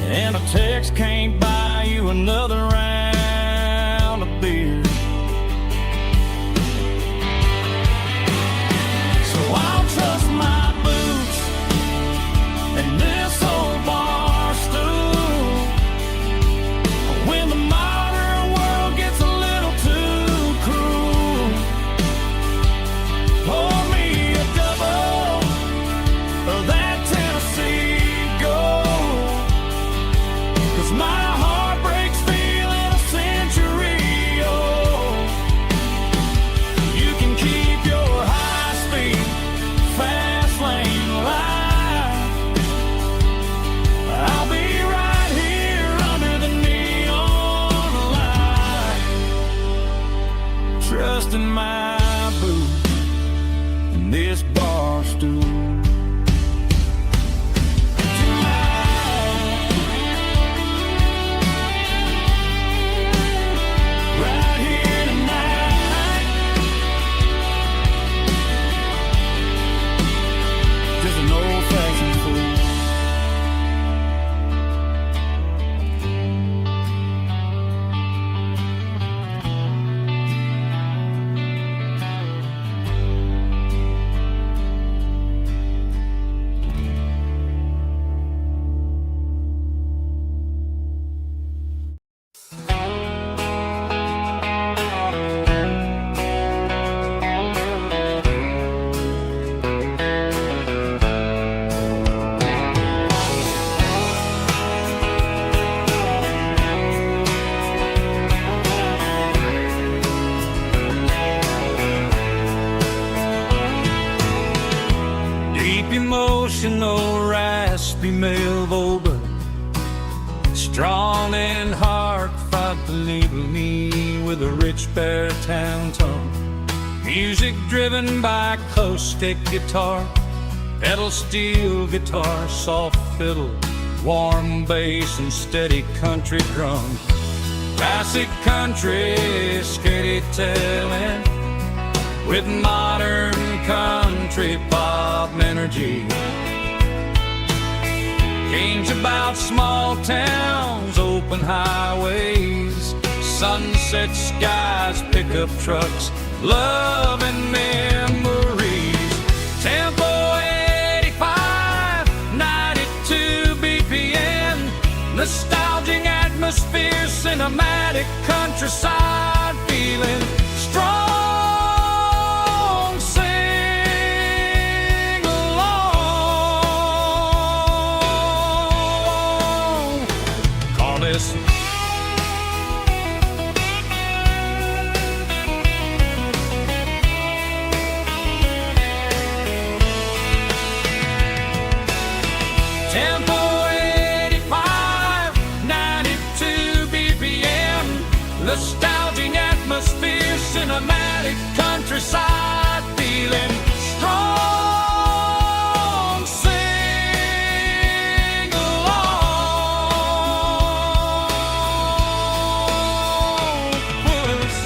and a text can't buy you another round of beer. So I'll trust my boots in this bar stool. Right here tonight, just an old-fashioned fool. Emotional, raspy male vulgar, strong and heartfelt, believe me, with a rich baritone tone. Music driven by acoustic guitar, pedal steel guitar, soft fiddle, warm bass and steady country drums. Classic country storytelling with modern country pop energy. Games about small towns, open highways, sunset skies, pickup trucks, love and memories. Tempo 85, 92 BPM, nostalgic atmosphere, cinematic countryside feeling strong. Tempo 85, 92 BPM, nostalgic atmosphere, cinematic countryside feeling strong. Sing along with us.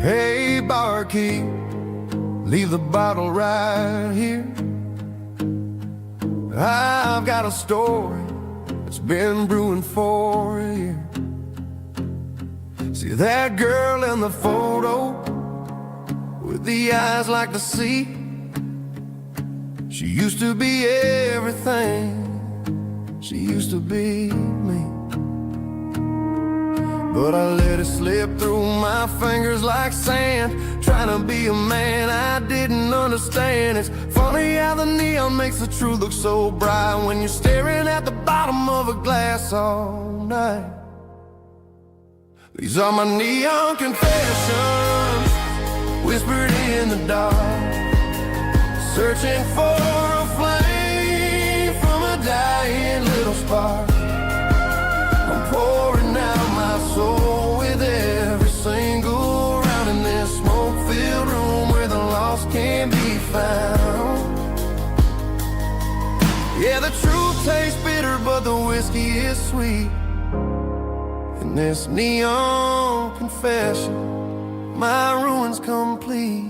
Hey, barkeep, leave the bottle right here. I've got a story that's been brewing for a year. See that girl in the photo with the eyes like the sea? She used to be everything, she used to be me. But I let it slip through my fingers like sand, trying to be a man I didn't understand. It's funny how the neon makes the truth look so bright when you're staring at the bottom of a glass all night. These are my neon confessions, whispered in the dark, searching for a flame from a dying little spark. I'm pouring out my soul with every single round in this smoke-filled room where the lost can't be found. Yeah, the truth tastes bitter, but the whiskey is sweet. In this neon confession, my ruin's complete.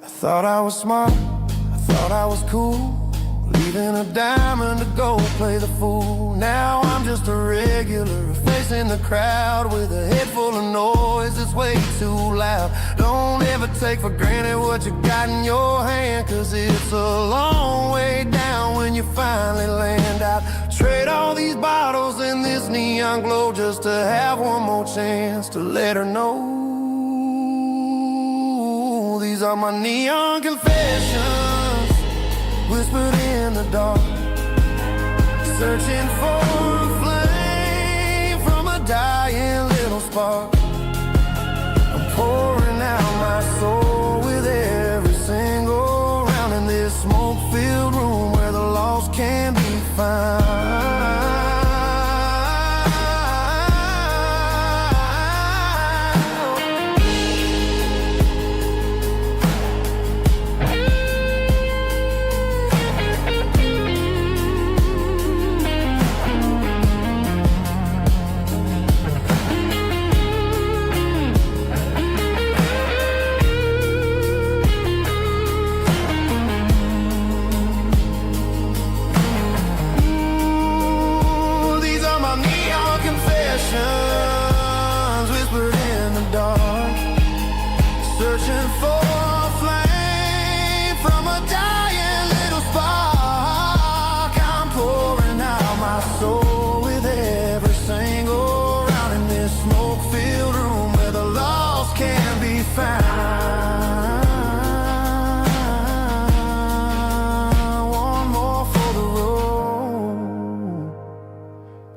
I thought I was smart, I thought I was cool, leaving a diamond to go play the fool. Now I'm just a regular, facing the crowd with a head full of noise that's way too loud. Don't ever take for granted what you got in your hand, cause it's a long way down when you finally land out. Trade all these bottles and this neon glow just to have one more chance to let her know. These are my neon confessions, whispered in the dark, searching for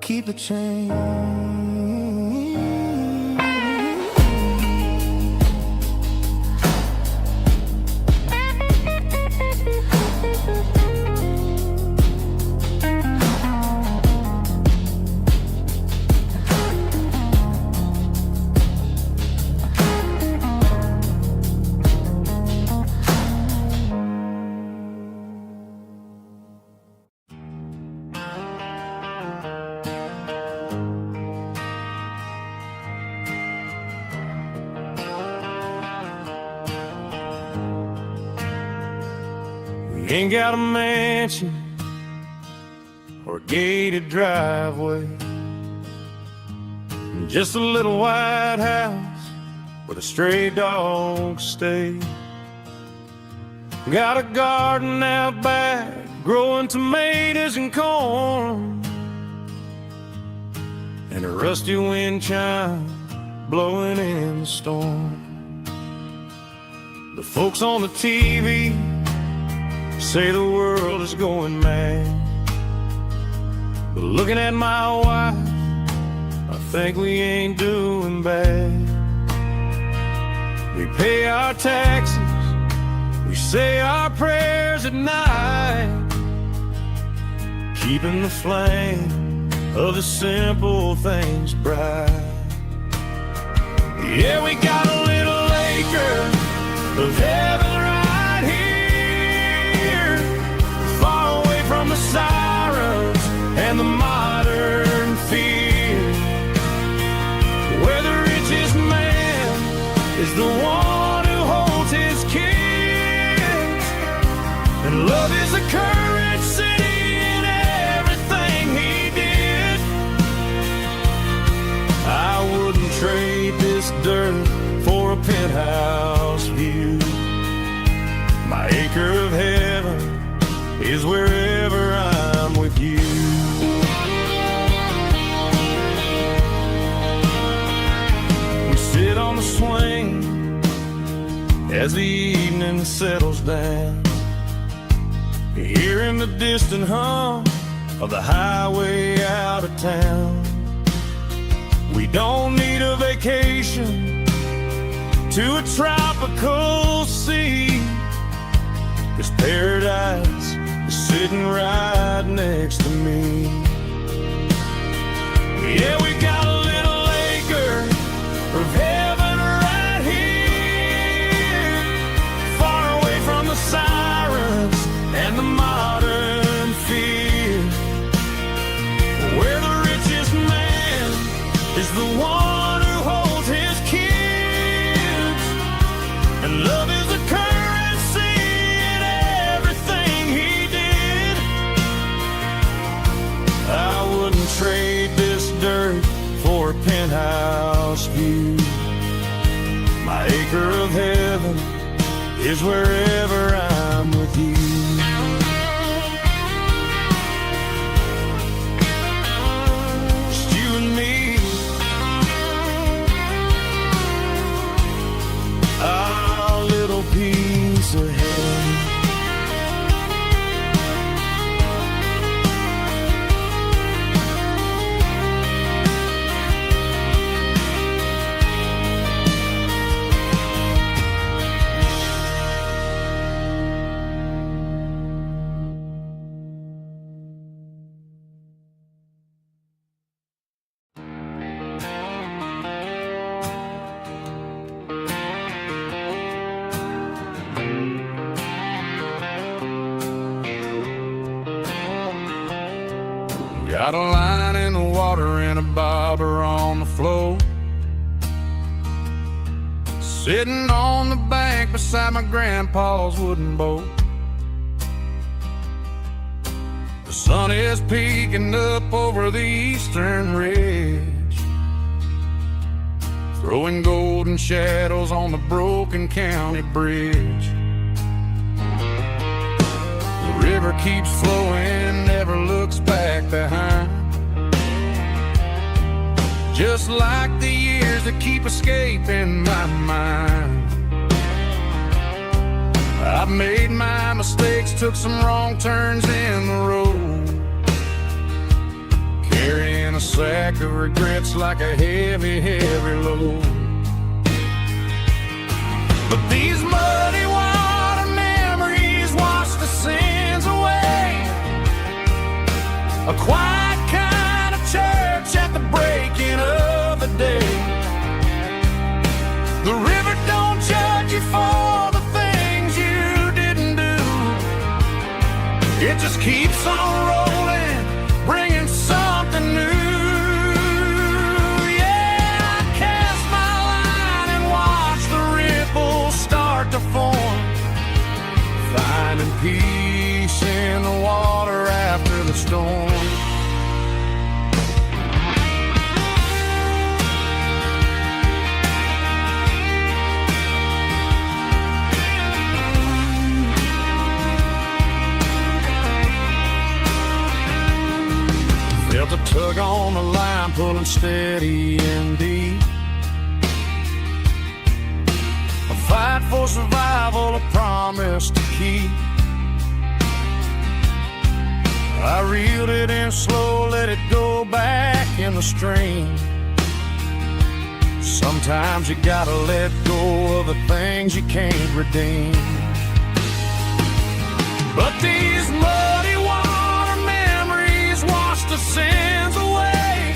keep the change. Ain't got a mansion or a gated driveway, just a little white house where the stray dogs stay. Got a garden out back growing tomatoes and corn, and a rusty wind chime blowing in the storm. The folks on the TV say the world is going mad, but looking at my wife, I think we ain't doing bad. We pay our taxes, we say our prayers at night, keeping the flame of the simple things bright. Yeah, we got a little acre of heaven right here, far away from the sirens and the modern fear, where the richest man is the one who holds his kids, and love is the currency in everything he did. I wouldn't trade this dirt for a penthouse view. My acre of heaven is wherever I'm with you. We sit on the swing as the evening settles down, hearing the distant hum of the highway out of town. We don't need a vacation to a tropical sea, 'cause paradise is sitting right next to me. Yeah, we got a little acre of heaven right here, far away from the sirens and the modern fear, where the richest man is the one who holds his kids, and love is a currency in everything he did. I wouldn't trade this dirt for a penthouse view. My acre of heaven is wherever I'm with you. Just you and me, our little piece of heaven. Got a line in the water and a bobber on the floor, sitting on the bank beside my grandpa's wooden boat. The sun is peeking up over the eastern ridge, throwing golden shadows on the broken county bridge. The river keeps flowing, never looks back behind, just like the years that keep escaping my mind. I've made my mistakes, took some wrong turns in the road, carrying a sack of regrets like a heavy, heavy load. But these muddy water memories wash the sins away. A quiet kind of church at the breaking of the day. The river don't judge you for the things you didn't do. It just keeps on rolling, bringing something new. Yeah, I cast my line and watch the ripples start to form, finding peace in the water after the storm. Felt a tug on the line, pulling steady and deep. A fight for survival, a promise to keep. I reeled it in slow, let it go back in the stream. Sometimes you gotta let go of the things you can't redeem. But these muddy water memories wash the sins away.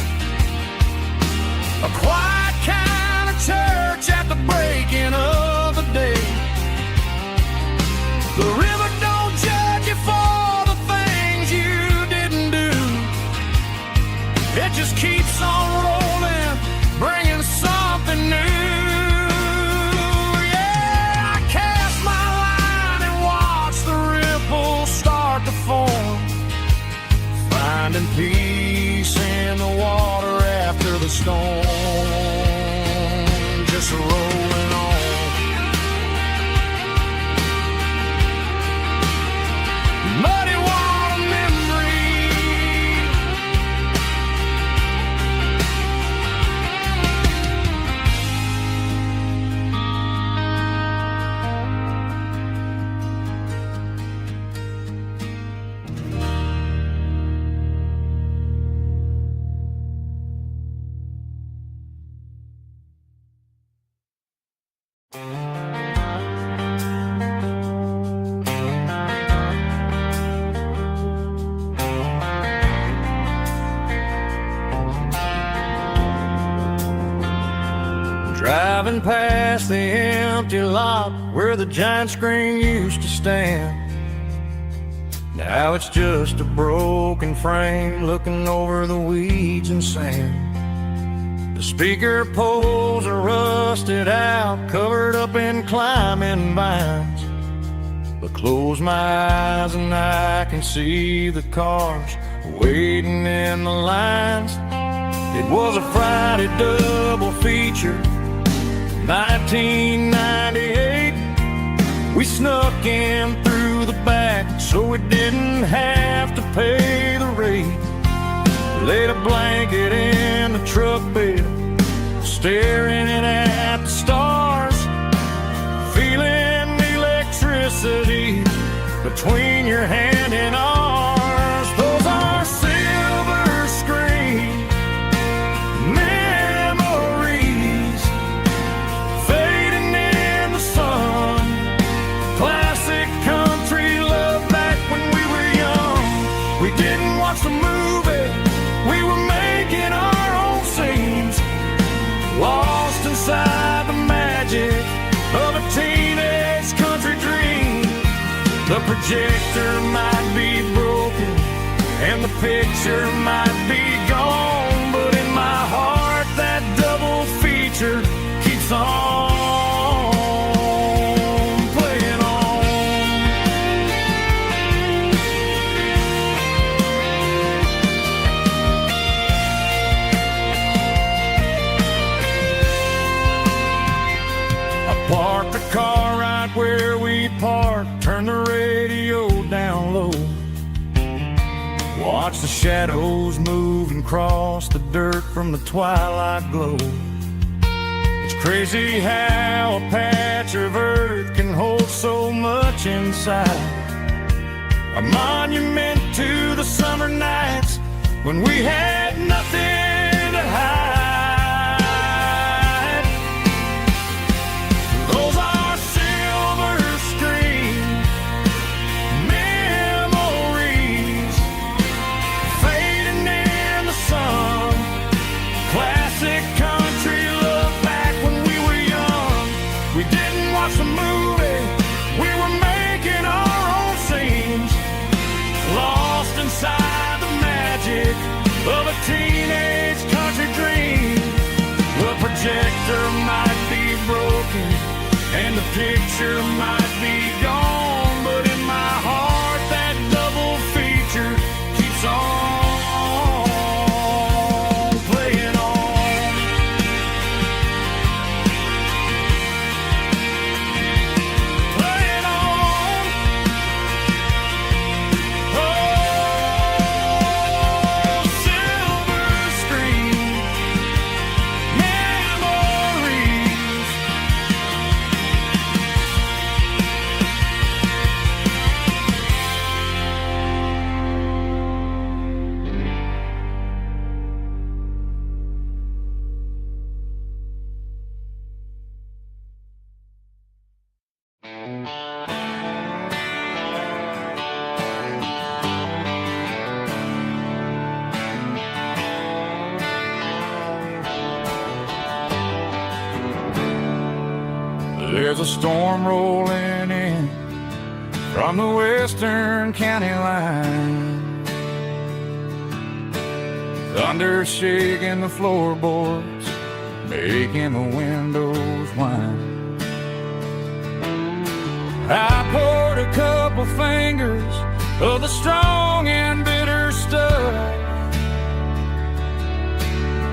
A quiet kind of church at the breaking of the day. The river don't judge you for the things you didn't do. It just keeps on rolling, bringing something new. Yeah, I cast my line and watch the ripples start to form, finding peace in the water after the storm. Just rolling on. Muddy water memory. Driving past the empty lot where the giant screen used to stand. Now it's just a broken frame looking over the weeds and sand. The speaker poles are rusted out, covered up in climbing vines. But close my eyes and I can see the cars waiting in the lines. It was a Friday double feature, 1998. We snuck in through the back so we didn't have to pay the rate. Laid a blanket in the truck bed, staring at the stars, feeling the electricity between your hand and ours. Those are silver screen memories fading in the sun. Classic country love back when we were young. We didn't watch the movie, we were making our own scenes, lost inside the magic of a teenage country dream. The projector might be broken and the picture might be gone, but in my heart that double feature keeps on playing on. I parked the car right where we parked, turned the radio down low, watch the shadows move and cross the dirt from the twilight glow. It's crazy how a patch of earth can hold so much inside. A monument to the summer nights when we had nothing of a teenage country dream. The projector might be broken and the picture might be gone, but in my heart that double feature keeps on playing on. Playing on. Oh, silver screen memories. There's a storm rolling in from the western county line. Thunder shaking the floorboards, making the windows whine. I poured a couple fingers of the strong and bitter stuff,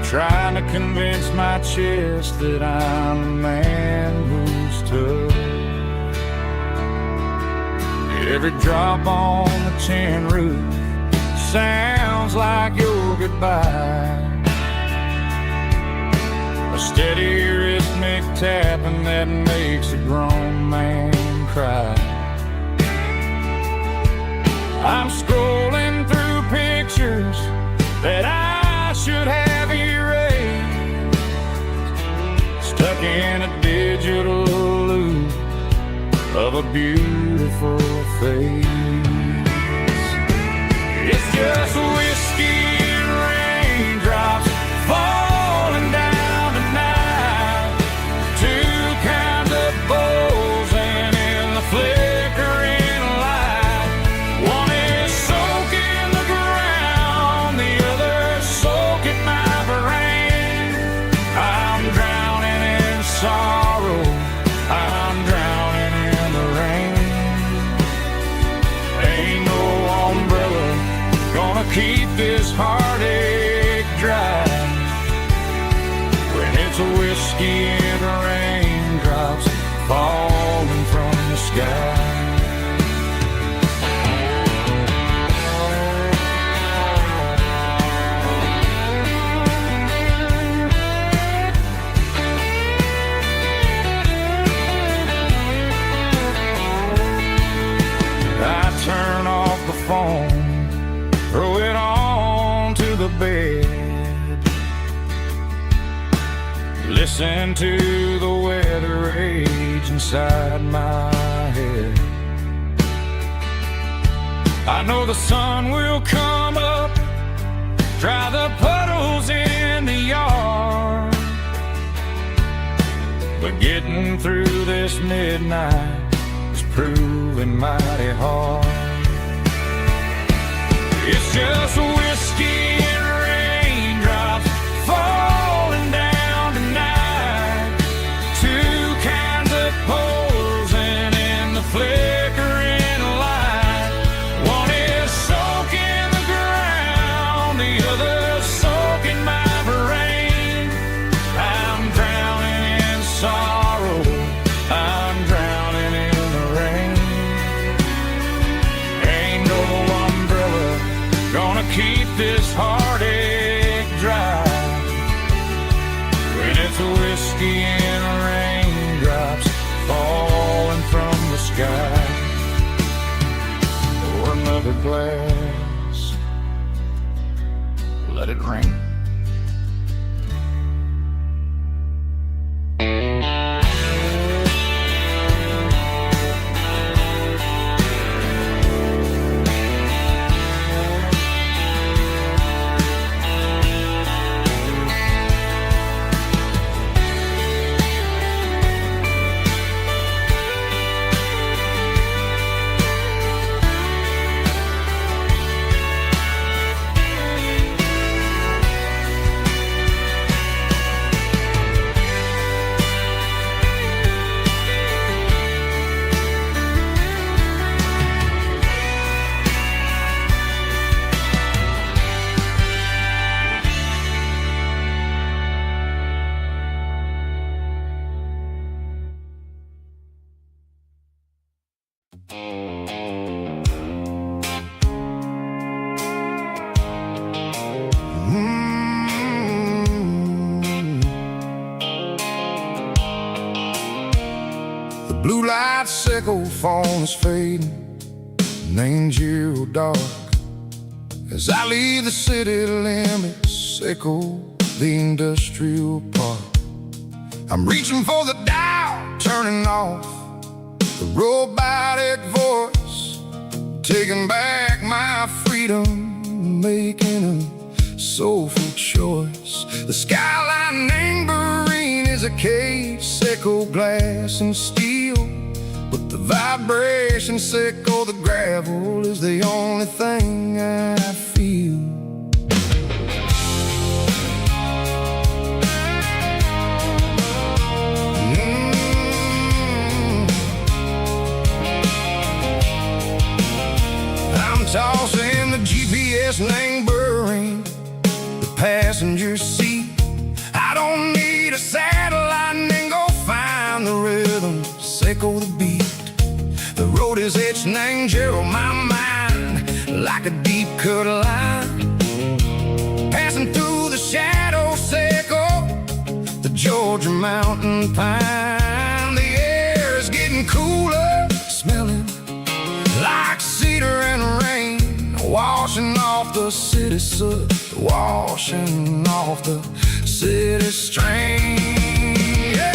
trying to convince my chest that I'm a man who's tough. Every drop on the tin roof sounds like your goodbye, a steady rhythmic tapping that makes a grown man cry. I'm scrolling through pictures that I should have erased, stuck in a digital loop of a beautiful face. It's just whiskey and raindrops falling down tonight, two kinds of posing in the flickering light. One is soaking the ground, the other soaking my brain. I'm drowning in sorrow, I'm drowning in the rain. Ain't no umbrella gonna keep this heartache dry when it's a whiskey and raindrops falling from the sky. I turn off the phone, throw it on to the bed, listen to the weather rage inside my head. I know the sun will come up, dry the puddles in the yard, but getting through this midnight is proving mighty hard. It's just whiskey and raindrops falling down tonight, two kinds of posing in the flickering light. One is soaking the ground, the other soaking my brain. I'm drowning in sorrow, I'm drowning in the rain. Ain't no umbrella gonna keep this heartache dry when it's a whiskey and raindrops falling from the sky. Pour another glass, let it rain. night sickle phone is fading, named Geralkyo. As I leave the city limits, echo the industrial park. I'm reaching for the dial, turning off the robotic voice, taking back my freedom, making a soulful choice. The skyline neighboring is a case, echo glass and steel, but the vibration sickle, the gravel is the only thing I feel. I'm tossing the GPS neighboring the passenger seat. I don't need a satellite and go find the rhythm, sickle the beat. The road is etched named Gerald, my mind, like a deep cut line, passing through the shadow sickle, the Georgia mountain pine. The air is getting cooler, smelling like cedar and rain, washing off the city soot, washing off the city strain. Yeah.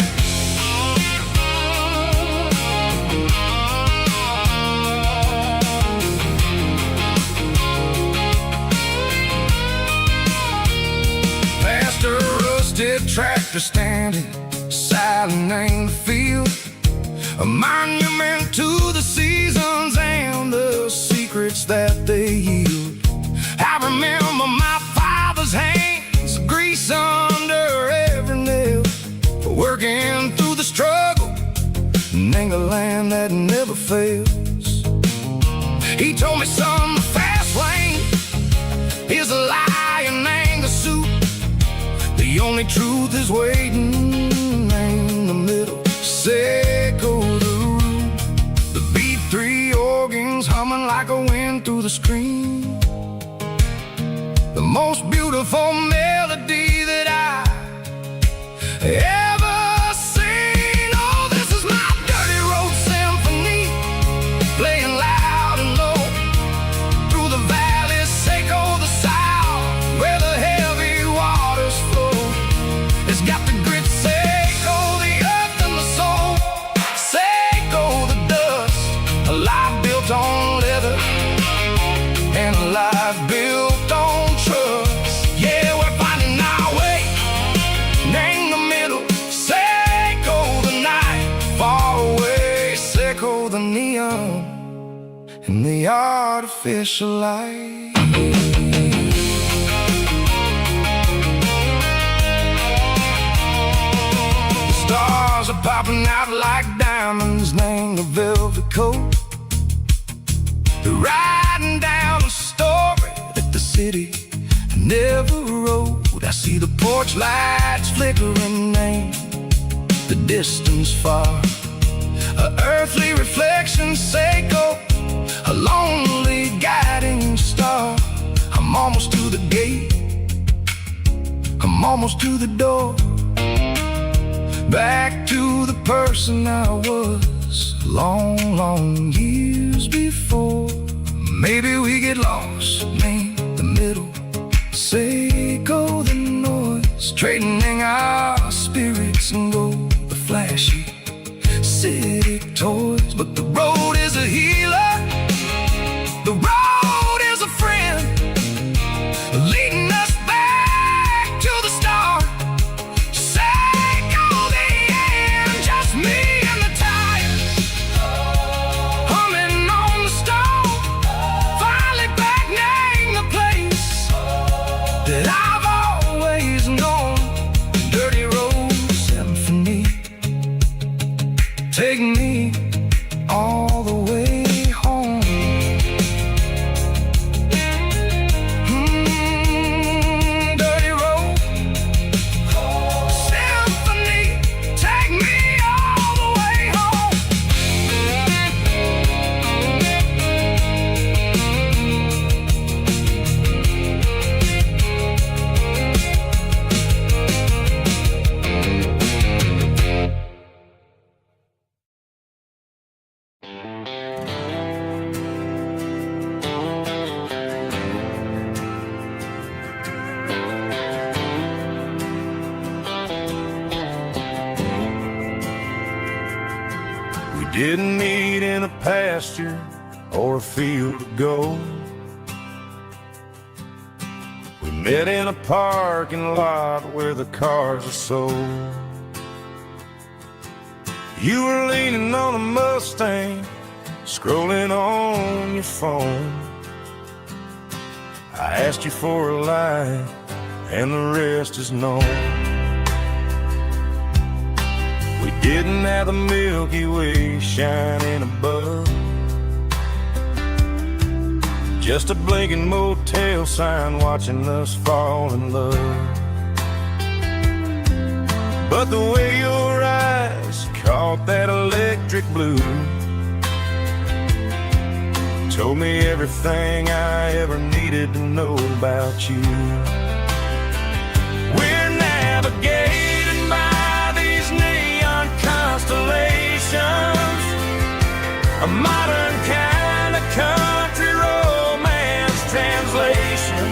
Past a rusted tractor standing silent in the field, a monument to the seasons and the secrets that they yield. I remember my father's hands, grease under every nail, working through the struggle, and a land that never fails. He told me, son, the fast lane is a lie and ain't the suit. The only truth is waiting in the middle, sickle the root. The B3 organs humming like a wind through the screen, the most beautiful melody that I ever seen. Oh, this is my dirty road symphony, playing loud and low through the valleys, sickle the south, where the heavy waters flow. It's got the grit, sickle the earth and the soul, sickle the dust, a life built on leather and a life built on trust. Yeah, we're finding our way, name the middle, sickle the night, far away, sickle the neon and the artificial light. The stars are popping out like diamonds, name the velvet coat. They're riding down a story that the city never wrote. I see the porch lights flickering, name the distance far, a earthly reflection, sickle, a lonely guiding star. I'm almost to the gate, I'm almost to the door, back to the person I was long, long years before. Maybe we get lost, name the middle, sickle the noise, trading our spirits and go the flashy city toys. But the road is a healer, the road is a friend, leading us back to the start, sickle the end, just me and the tires, humming on the stone, finally back, name the place that I've always known. Dirty road symphony, take me all the way didn't meet in a pasture or a field of gold. We met in a parking lot where the cars are sold. You were leaning on a Mustang, scrolling on your phone. I asked you for a light, and the rest is known. We didn't have the Milky Way shining above, just a blinking motel sign watching us fall in love. But the way your eyes caught that electric blue told me everything I ever needed to know about you. We're navigated by these neon constellations, a modern kind of country romance translation.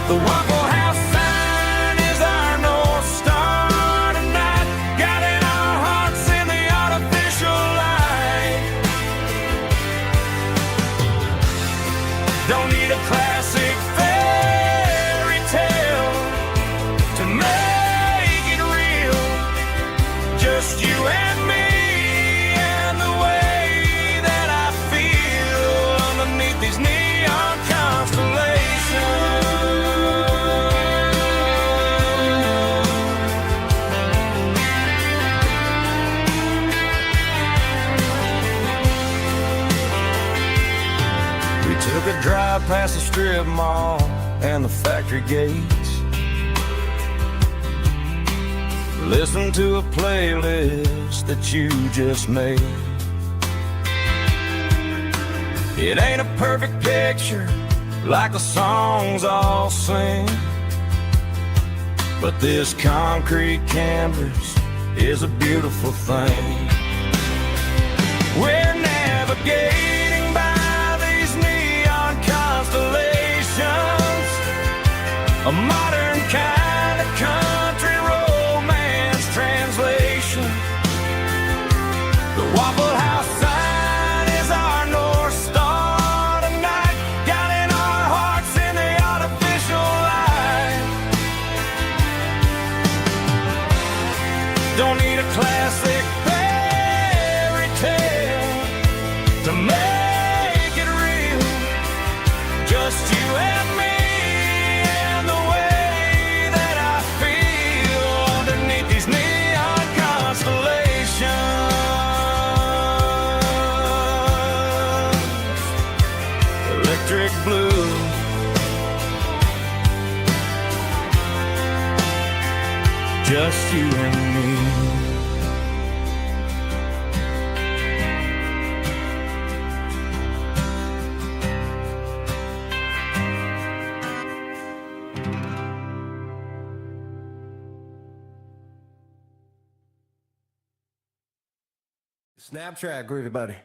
The Waffle House sign is our North Star tonight, guiding our hearts in the artificial light. Don't need a classic fairy tale to make it real. Just you and me and the way that I feel underneath these neon constellations. We took a drive past the strip mall and the factory gates, listened to a playlist that you just made. It ain't a perfect picture like the songs all sing, but this concrete canvas is a beautiful thing. We're navigating by these neon constellations, a modern kind of country romance translation. The Waffle House sign is our North Star tonight, guiding our hearts in the artificial light. Don't need a classic fairy tale to make it real. Just you and me and the way that I feel underneath these neon constellations. Electric blue, just you and me. Snap track, everybody.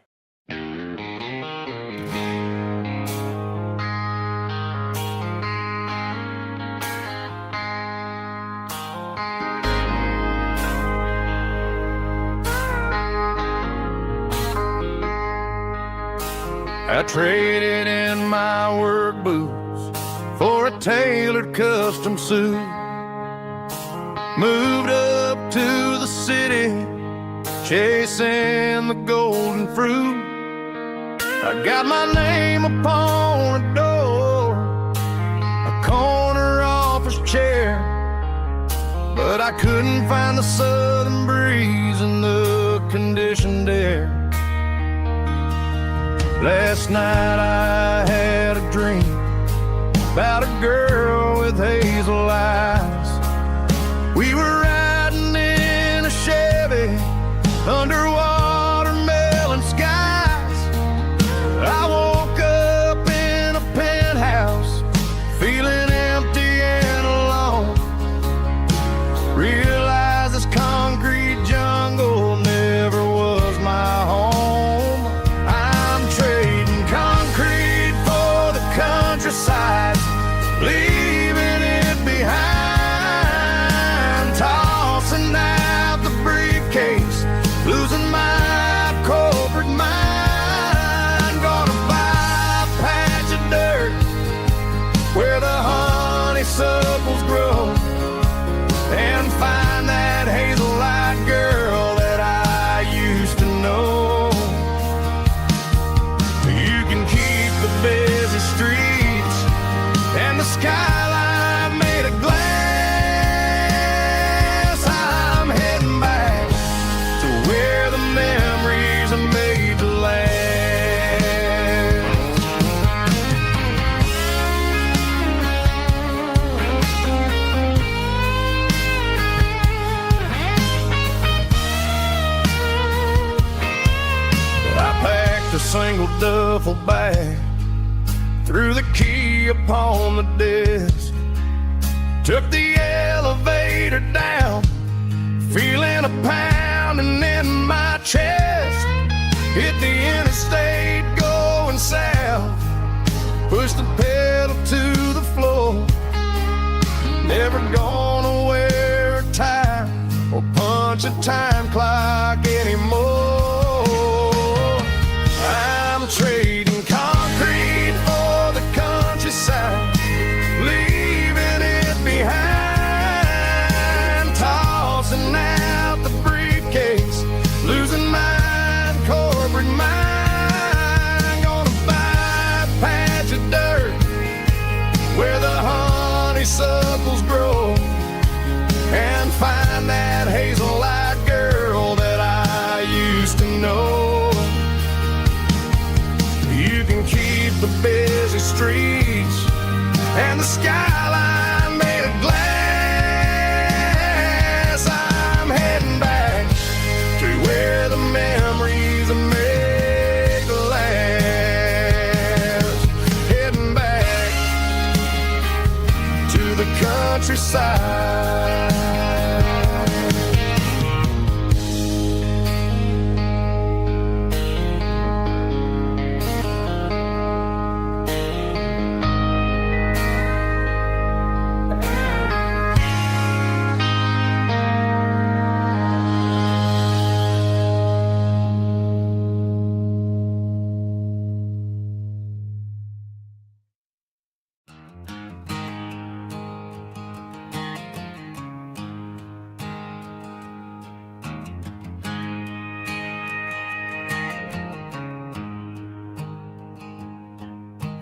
I traded in my work boots for a tailored custom suit, moved up to the city chasing the golden fruit. I got my name upon a door, a corner office chair, but I couldn't find the southern breeze in the conditioned air. Last night I had a dream about a girl with hazel eyes. We were riding in a Chevy under watermelon skies. I woke up in a penthouse feeling empty and alone. Realized this concrete jungle never was my home. I'm trading concrete for the countryside, leaving it duffel bag, threw the key upon the desk, took the elevator down, feeling a pounding in my chest. Hit the interstate going south, pushed the pedal to the floor. Never gonna wear a tie or punch a time clock anymore. I'm trading concrete for the countryside, leaving it behind, tossing out the briefcase, losing my corporate mind. Gonna buy a patch of dirt where the honeysuckles grow, and find that hazel-eyed girl that I used to know. You can keep the busy streets and the skyline made of glass. I'm heading back to where the memories are made to last. Heading back to the countryside.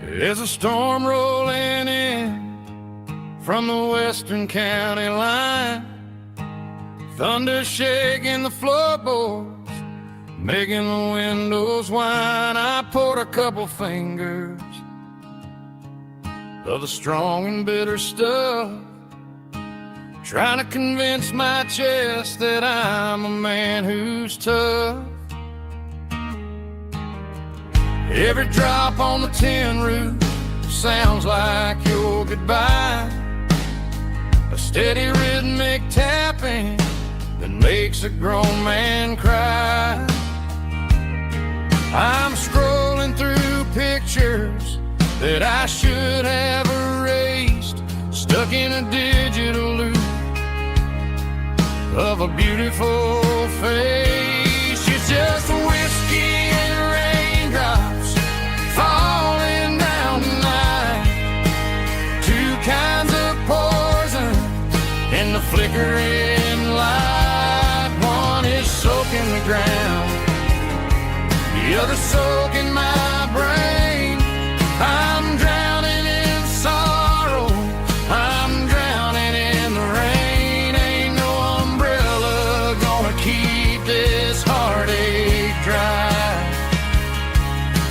There's a storm rolling in from the western county line, thunder shaking the floorboards, making the windows whine. I poured a couple fingers of the strong and bitter stuff, trying to convince my chest that I'm a man who's tough. Every drop on the tin roof sounds like your goodbye, a steady rhythmic tapping that makes a grown man cry. I'm scrolling through pictures that I should have erased, stuck in a digital loop of a beautiful face. It's just whiskey and raindrops falling down tonight, two kinds of poison in the flickering light. One is soaking the ground, the other soaking my brain. I'm drowning in sorrow, I'm drowning in the rain. Ain't no umbrella gonna keep this heartache dry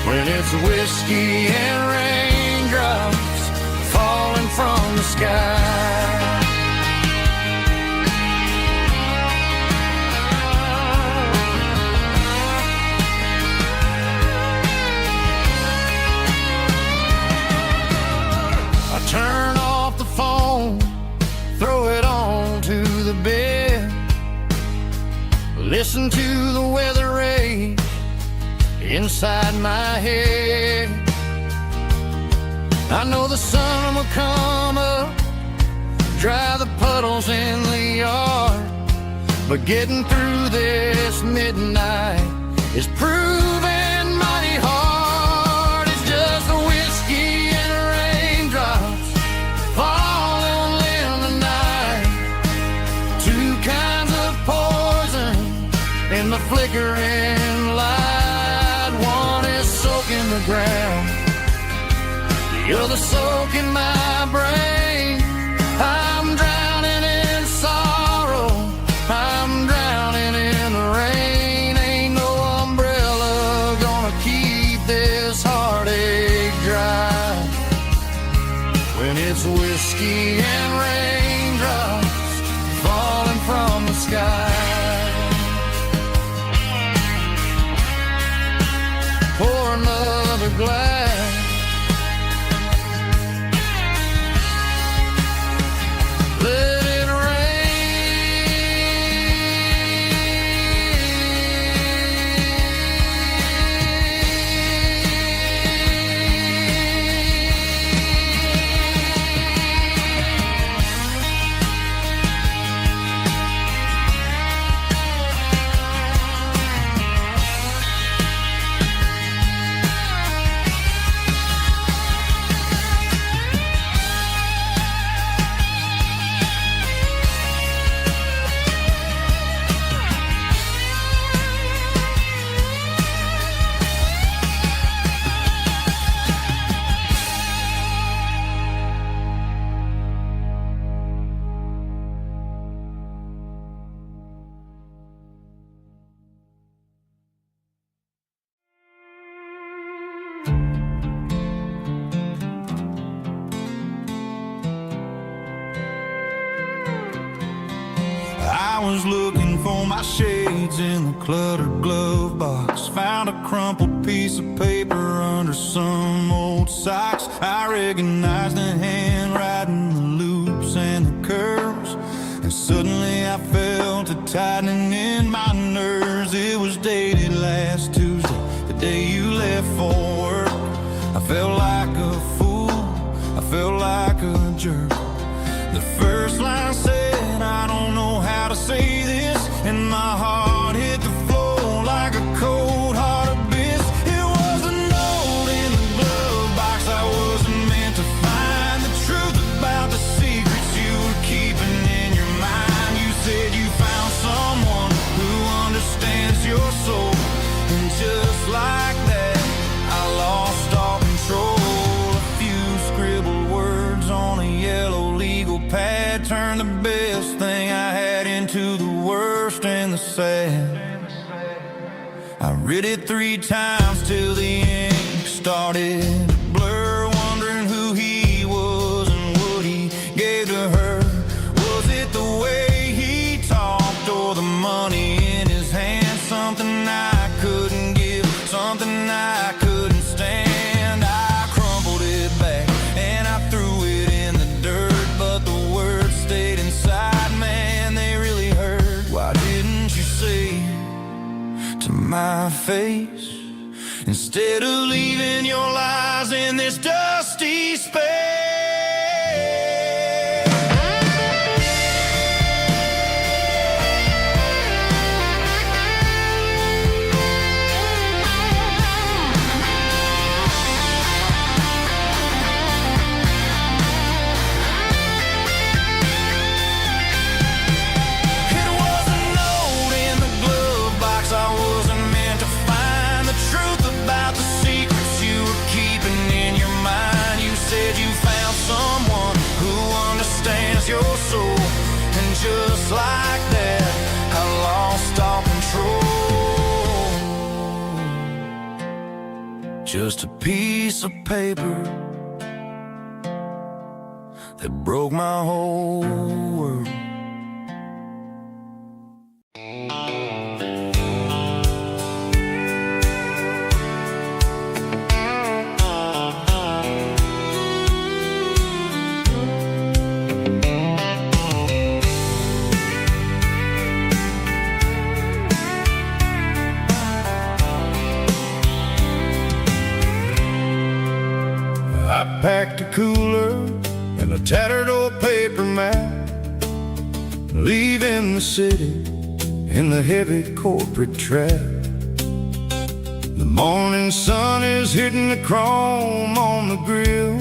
when it's whiskey and raindrops falling from the sky. Turn off the phone, throw it on to the bed, listen to the weather rage inside my head. I know the sun will come up, dry the puddles in the yard, but getting through this midnight is proving mighty hard. It's just a whiskey and raindrops falling in the night, two kinds of poison in the flickering light. One is soaking the ground, the other soaking my brain. I'm drowning in sorrow, I'm drowning in the rain. Ain't no umbrella gonna keep this heartache dry when it's whiskey and raindrops falling from the sky. Pour another glass I was looking for my shades in the cluttered glove box. Found a crumpled piece of paper under some old socks. I recognized the handwriting, the loops and the curves, and suddenly I felt a tightening in my nerves. It was dated last Tuesday, the day you left for work. I felt like a fool, I felt like a jerk. The first line said, I don't know how to say this, and my heart hit the floor like a cold hard abyss. It was a note in the glove box I wasn't meant to find. The truth about the secrets you were keeping in your mind. You said you found someone who understands your soul, and just like that, I lost all control. A few scribbled words on a yellow legal pad turned the best thing I had into the worst and the sad. I read it 3 times till the ink started to blur, wondering who he was and what he gave to her. Was it the way he talked or the money in his hand? Something I couldn't give, something I couldn't stand. I crumpled it back and I threw it in the dirt, but the words stayed inside, man, they really hurt. Why didn't you say to my face, instead of leaving your lies in this dusty space? Your soul, and just like that, I lost all control. Just a piece of paper that broke my whole world. I packed a cooler and a tattered old paper map, leaving the city in the heavy corporate trap. The morning sun is hitting the chrome on the grill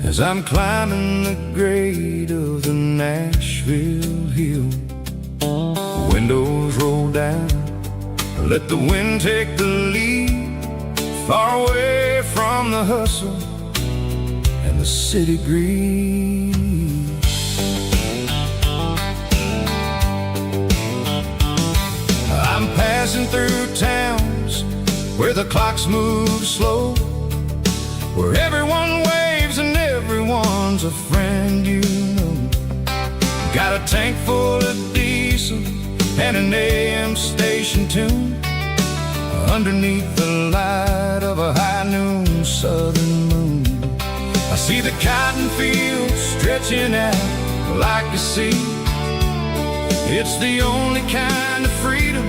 as I'm climbing the grade of the Nashville hill. Windows roll down, let the wind take the lead, far away from the hustle and the city greed. I'm passing through towns where the clocks move slow, where everyone waves and everyone's a friend you know. Got a tank full of diesel and an AM station tune underneath the light of a high noon southern moon. I see the cotton fields stretching out like a sea. It's the only kind of freedom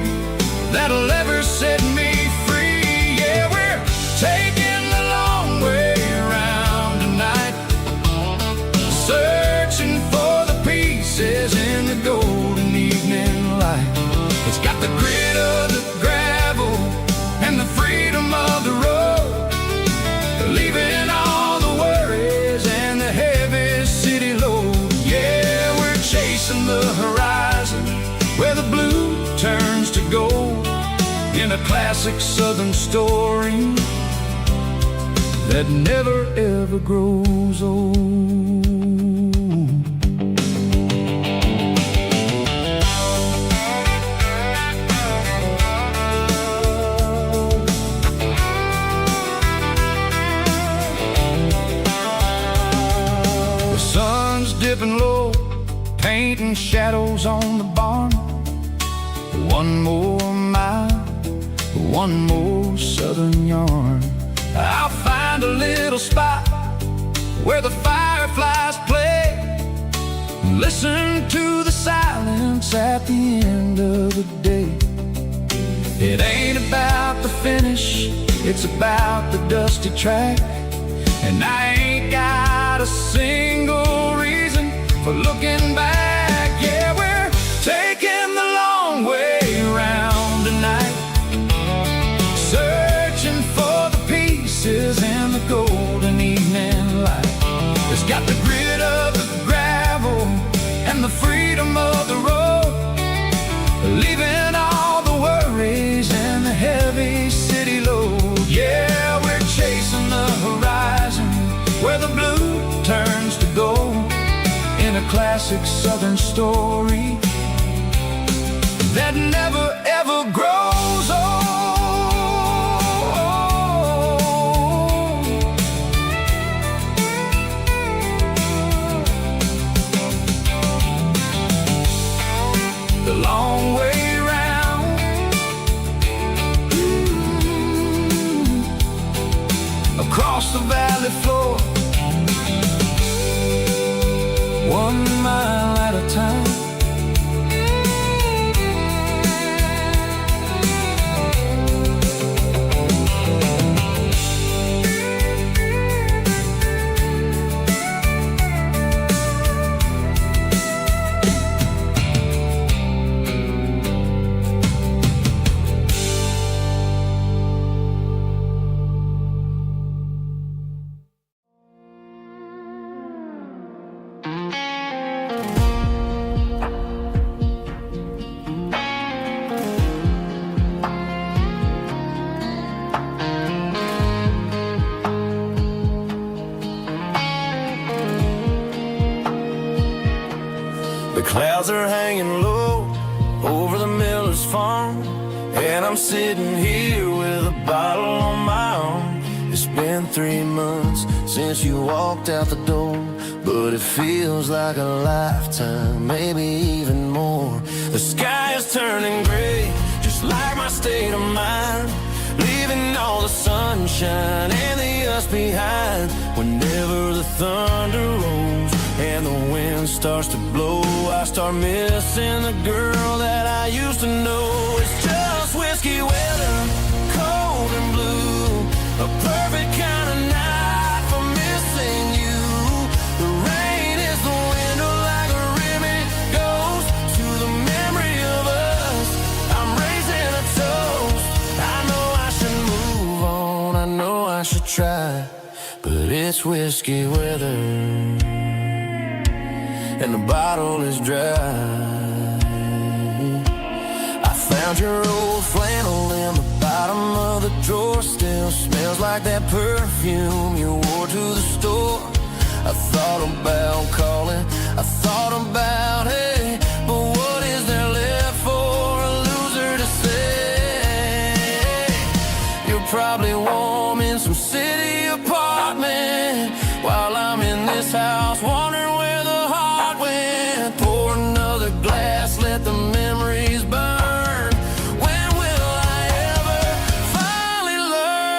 that'll ever set me free. Yeah, we're taking the long way around tonight, searching for the pieces in the golden evening light. It's got the grit of the gravel and the freedom of the road, leaving all the worries and the heavy city load. Yeah, we're chasing the horizon where the blue turns to gold, in a classic southern story that never ever grows old. Dipping low, painting shadows on the barn. One more mile, one more southern yarn. I'll find a little spot where the fireflies play, listen to the silence at the end of the day. It ain't about the finish, it's about the dusty track. And I ain't got a single reason for looking back. Yeah, we're taking the long way around tonight, searching for the pieces in the golden evening light. It's got the grit of the gravel and the freedom of the road, leaving all the worries and the heavy city load. Yeah, we're chasing the horizon where the blue turns to gold, in a classic southern story that never ever grows old. The long way round, across the valley floor, 1 mile at a time. The clouds are hanging low over the miller's farm, and I'm sitting here with a bottle on my arm. It's been 3 months since you walked out the door, but it feels like a lifetime, maybe even more. The sky is turning gray, just like my state of mind, leaving all the sunshine and the us behind. Whenever the thunder rolls and the wind starts to blow, I start missing the girl that I used to know. It's just whiskey weather, cold and blue, a perfect kind of night for missing you. The rain is the window like a ribbon goes to the memory of us. I'm raising a toast. I know I should move on, I know I should try, but it's whiskey weather and the bottle is dry. I found your old flannel in the bottom of the drawer, still smells like that perfume you wore to the store. I thought about calling, I thought about, hey, but what is there left for a loser to say? You're probably warm in some city apartment, while I'm in this house wondering where the heart went. Pour another glass, let the memories burn. When will I ever finally learn?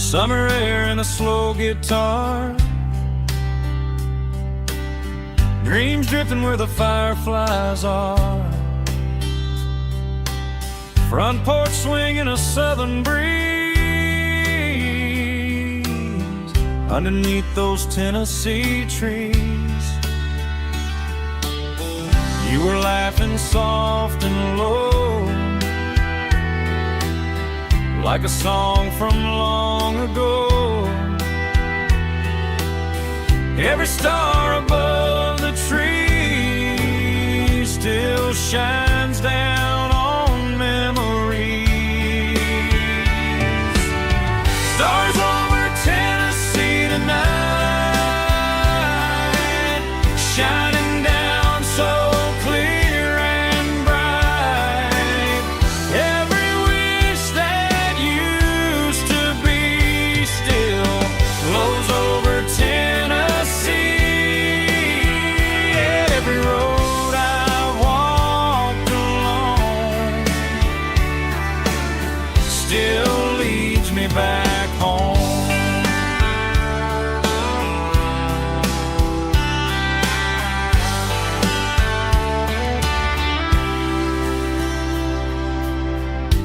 Summer air and a slow guitar, dreams drifting where the fireflies are. Front porch swinging a southern breeze underneath those Tennessee trees. You were laughing soft and low, like a song from long ago. Every star above the tree still shines down on memories. Stars over Tennessee tonight, shining down so clear and bright. Every wish that used to be still glows over Tennessee. Every road I walked along still leads me back home.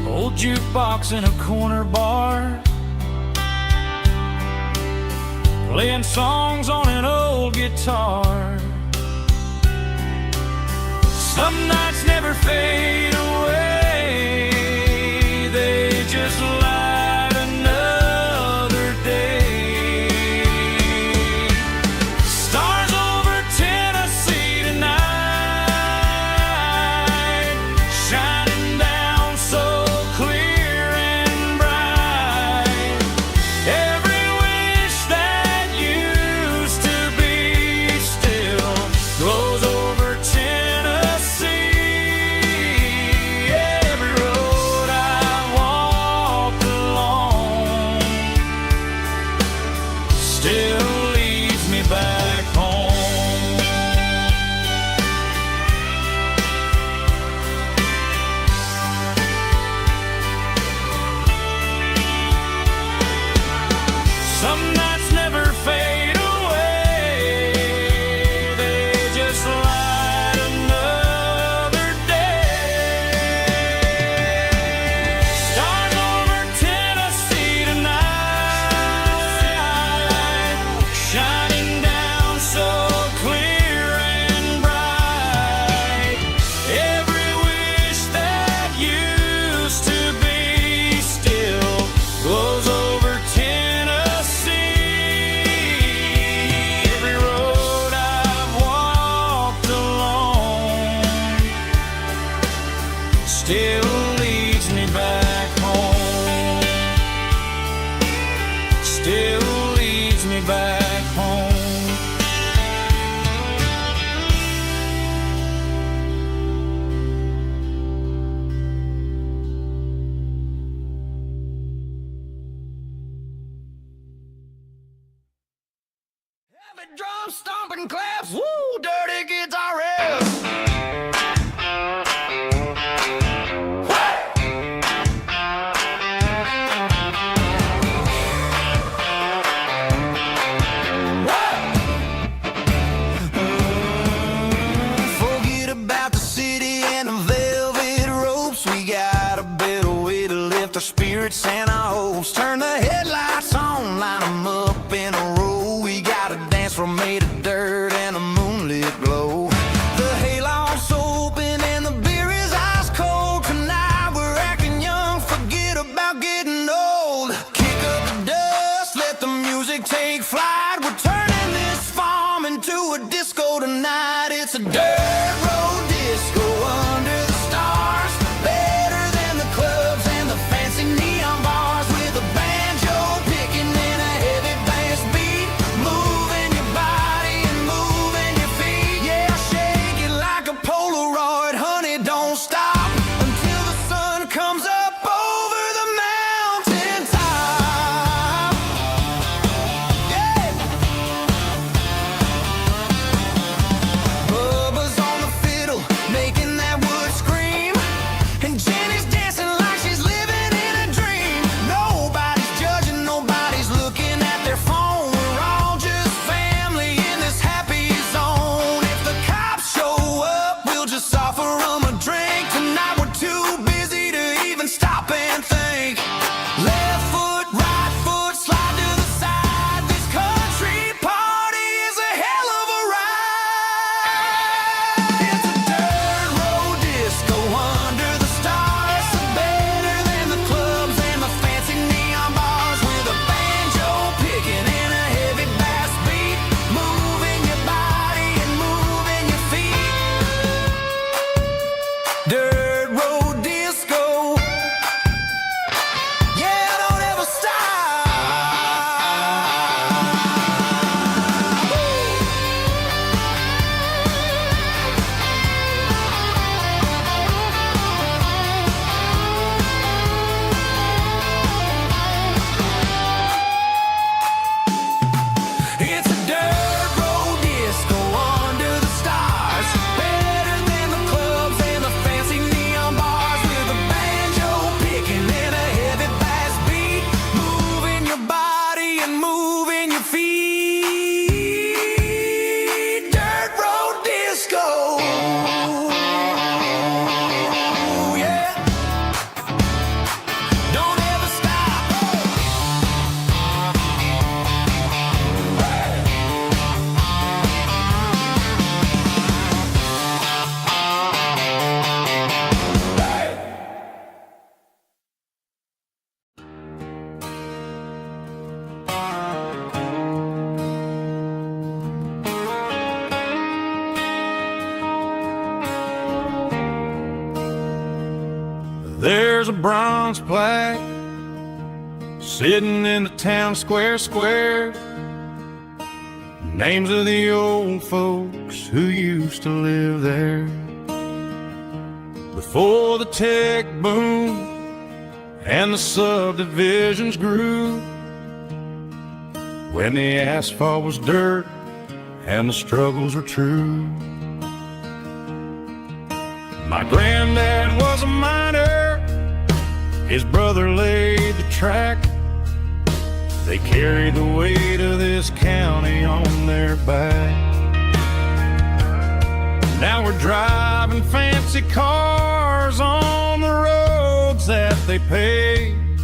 Old jukebox in a corner bar, playing songs on an old guitar. Some nights never fade away, they just light another day. Stars over Tennessee tonight, shining down so clear and bright. Every wish that used to be still glows over Tennessee. Every road I walked along still leads me back home. Some nights never fade away, they just light another day. Stars over Tennessee tonight, shining down so clear and bright. Every wish that used to be still glows over Tennessee. Every road I've walked along still leads me back home. Still leads me back home. Heavy drum stomping claps, woo, dirty guitar riffs. Forget about the city and the velvet ropes. We got a better way to lift our spirits and our hopes. Turn the headlights on, line them up in a row. We got a dance floor made of dirt and a moonlit glow. The hayloft's open and the beer is ice cold. Tonight we're acting young, forget about getting old. Kick up the dust, let the music take flight. We're turning this farm into a disco tonight. It's a dirt road disco under the stars. Better than the clubs and the fancy neon bars. With a banjo picking in a heavy bass beat. Moving your body and moving your feet. Yeah, shake it like a Polaroid, honey, don't stop until the sun comes up over the mountain top. Yeah. Left foot, right foot, slide to the side. This country party is a hell of a ride. It's a dirt road disco under the stars. Better than the clubs and the fancy neon bars, with a banjo picking and a heavy bass beat, moving your body and moving your feet. Dirt road disco. Yeah, don't ever stop. It's a dirt road disco under the stars. Better than the clubs and the fancy neon bars, with a banjo picking and a heavy bass beat, moving your body and moving your feet. Dirt road disco. Yeah. Don't ever stop. There's a bronze plaque sitting in the town square. Names of the old folks who used to live there before the tech boom and the subdivisions grew, when the asphalt was dirt and the struggles were true. My granddad was a miner, his brother laid the track. They carried the weight of this county on their back. Now we're driving fancy cars on the roads that they paved,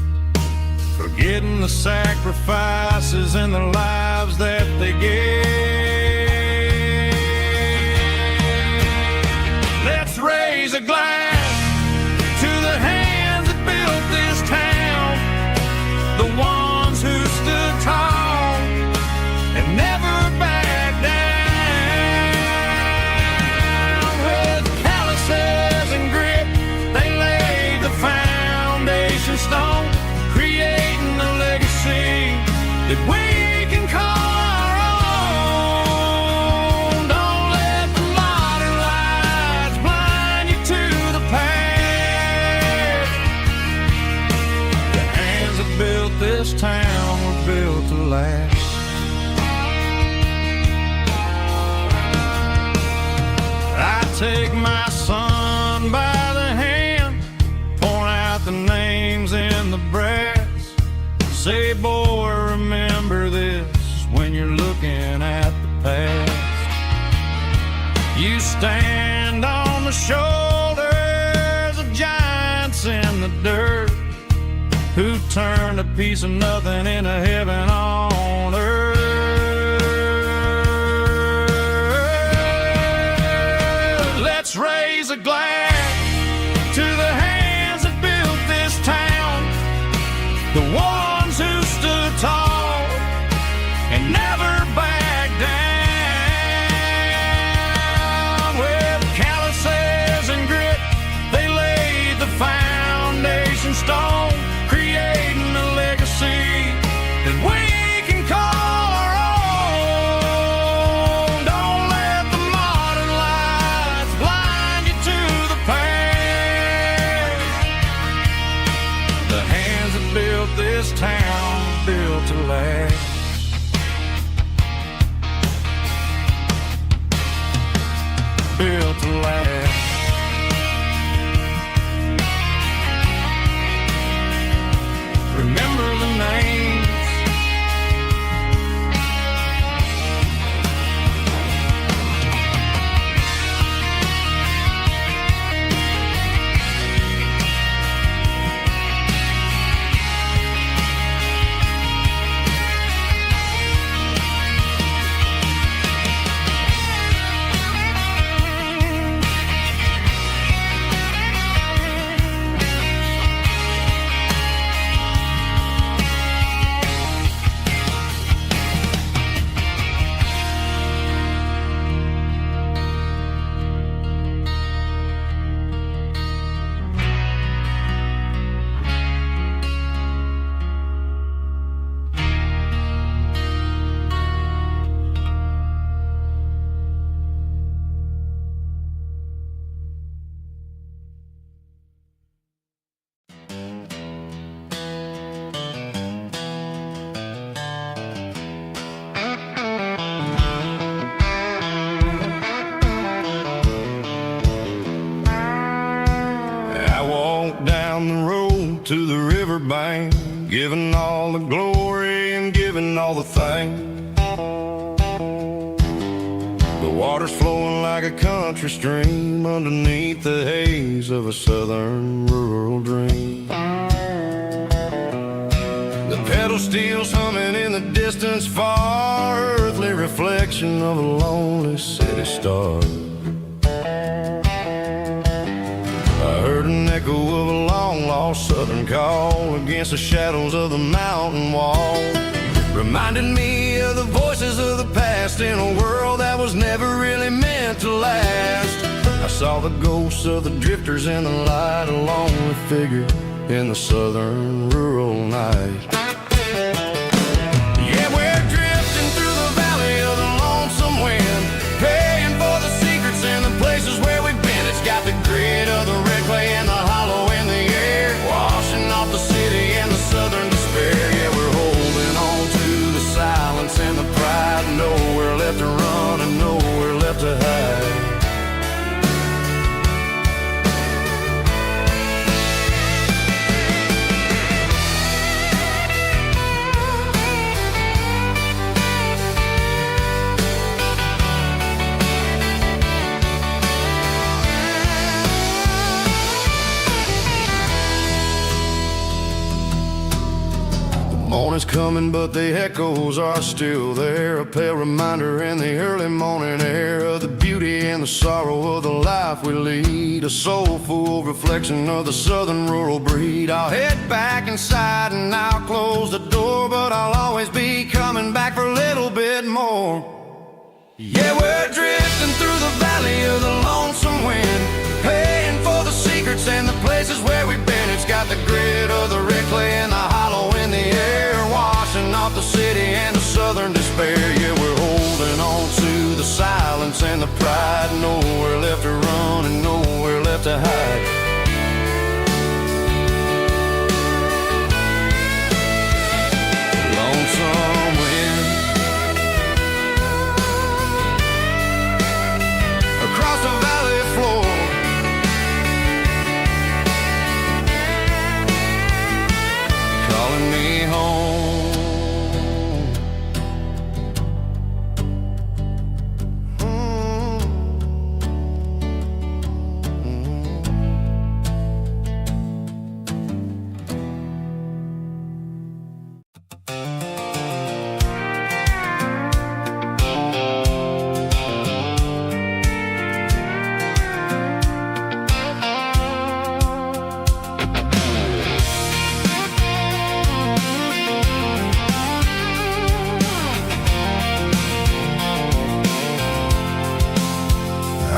forgetting the sacrifices and the lives that they gave. Let's raise a glass to the hands that built this town, the ones who stood tall and never backed down. With calluses and grit, they laid the foundation stone, creating a legacy that we can call our own. Don't let the modern lights blind you to the past. The hands that built this town were built to last. I take my son by the hand, point out the names in the brass. Say, boy, remember this when you're looking at the past. You stand on the shoulders of giants in the dirt, who turned a piece of nothing into heaven on earth. Let's raise a glass to the hands that built this town, the ones who stood tall and never backed down. With calluses and grit, they laid the foundation stone, creating a legacy that we can call our own. Don't let the modern lights blind you to the past. The hands that built this town built to last. Built to last. Remember the names. given all the glory and given all the thanks. The water's flowing like a country stream underneath the haze of a southern rural dream. The pedal steel's humming in the distance far, earthly reflection of a lonely city star. I heard an echo of a long-lost southern call against the shadows of the mountain wall. Reminded me of the voices of the past in a world that was never really meant to last. I saw the ghosts of the drifters in the light, a lonely figure in the southern rural night. Yeah, we're drifting through the valley of the lonesome wind, paying for the secrets and the places where we've been. It's got the grit of the red clay and the hollow in the air, washing off the city and the southern despair. Yeah, we're holding on to the silence and the pride, nowhere left to run and nowhere left to hide. Morning's coming, but the echoes are still there, a pale reminder in the early morning air of the beauty and the sorrow of the life we lead, a soulful reflection of the southern rural breed. I'll head back inside and I'll close the door, but I'll always be coming back for a little bit more. Yeah, we're drifting through the valley of the lonesome wind, paying for the secrets and the places where we've been. It's got the grit of the red clay and the hollow in the air, washing off the city and the southern despair. Yeah, we're holding on to the silence and the pride, nowhere left to run and nowhere left to hide. Lonesome wind across the valley floor, calling me home.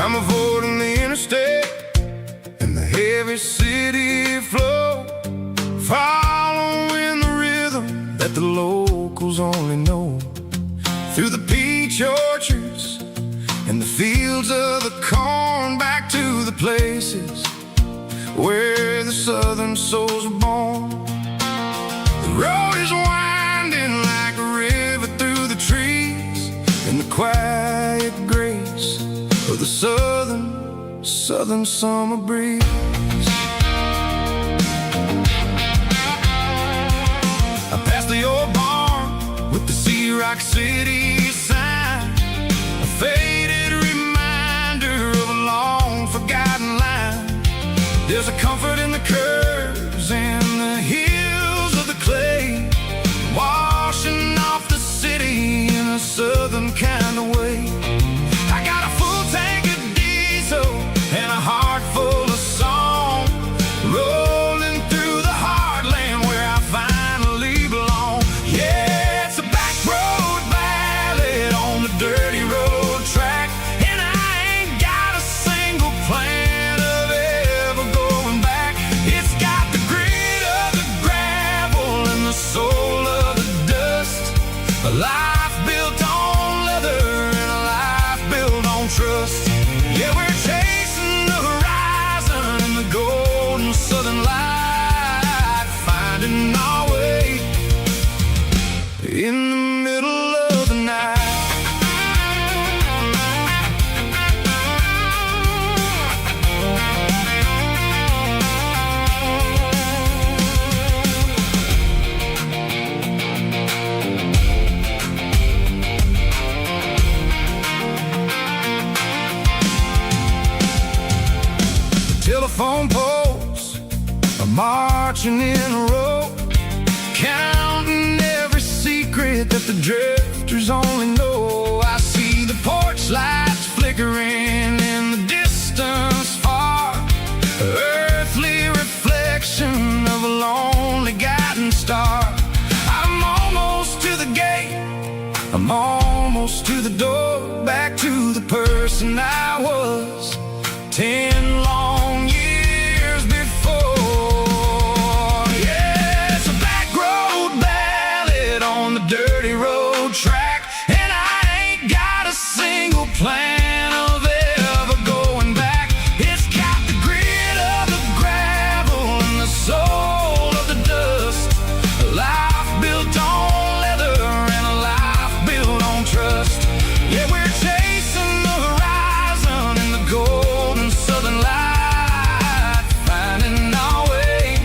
I'm avoiding the interstate and the heavy city flow, following the rhythm that the locals only know, through the peach orchards and the fields of the corn, back to the places where the southern souls were born. The road is winding like a river through the trees, in the quiet grace of the southern summer breeze. I passed the old barn with the Sea Rock City sign, a faded reminder of a long forgotten line. There's a comfort in the curves and the hills of the clay, washing off the city in a southern kind of way. I got a full tank of diesel and a heart full of song, rolling through the heartland where I finally belong. Yeah, it's a back road ballad on the dirty road track, and I ain't got a single plan of ever going back. It's got the grit of the gravel and the soul of the dust, a life built on leather and a life built on trust. Yeah, we're chasing the horizon and the golden southern light, finding our way in the middle of the night. marching in a row, counting every secret that the drifters only know. I see the porch lights flickering in the distance far, earthly reflection of a lonely guiding star. I'm almost to the gate, I'm almost to the door, back to the person I was 10 long years before. Yeah, it's a back road ballad on the dirty road track, and I ain't got a single plan of ever going back. It's got the grit of the gravel and the soul of the dust, a life built on leather and a life built on trust. Yeah, we're chasing the horizon in the golden southern light, finding our way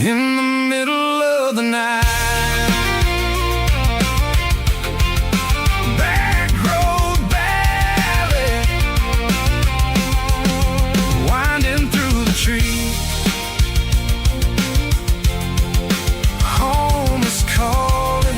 in the middle of the night. Back road ballad, winding through the trees. Home is calling.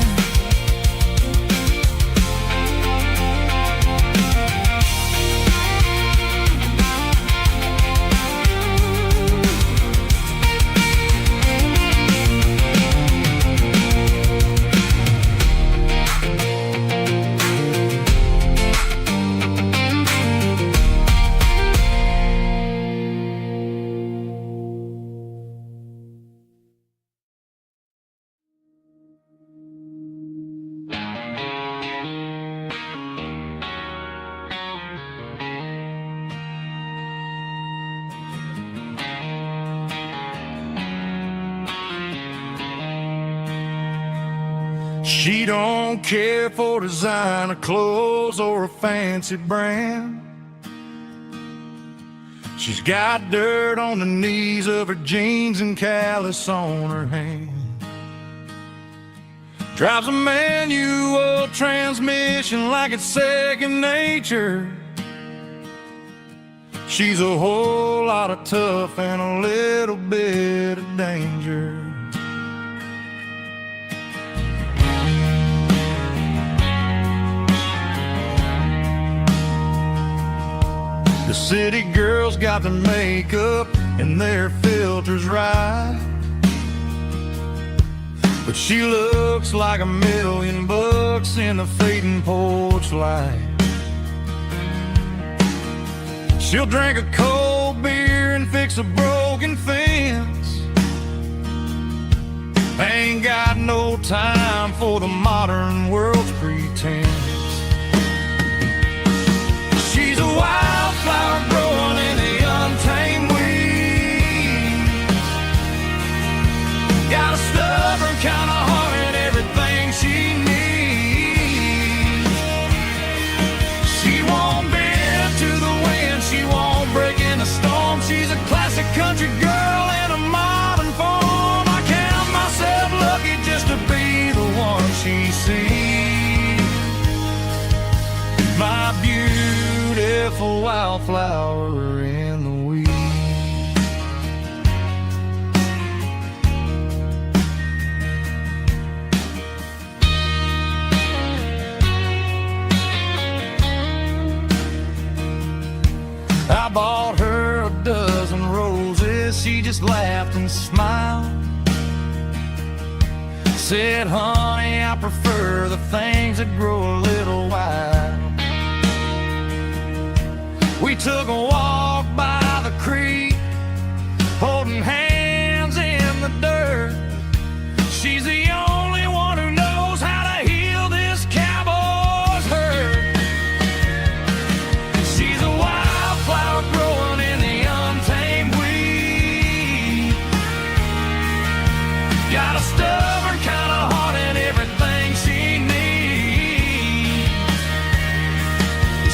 She don't care for designer clothes or a fancy brand. She's got dirt on the knees of her jeans and callus on her hand. Drives a manual transmission like it's second nature. She's a whole lot of tough and a little bit of danger. The city girls got their makeup and their filters right, but she looks like $1,000,000 in a fading porch light. She'll drink a cold beer and fix a broken fence. Ain't got no time for the modern world's pretense. She's a wildflower growing in the untamed weeds. Got a stubborn kind of heart and everything she needs. She won't bend to the wind, she won't break in the storm. She's a classic country girl in a modern form. I count myself lucky just to be the one she sees. My beautiful wildflower in the weeds. I bought her a dozen roses, she just laughed and smiled. Said, honey, I prefer the things that grow a little wild. We took a walk by the creek, holding hands in the dirt. She's the only one who knows how to heal this cowboy's hurt. She's a wildflower growing in the untamed weed. Got a stubborn kind of heart and everything she needs.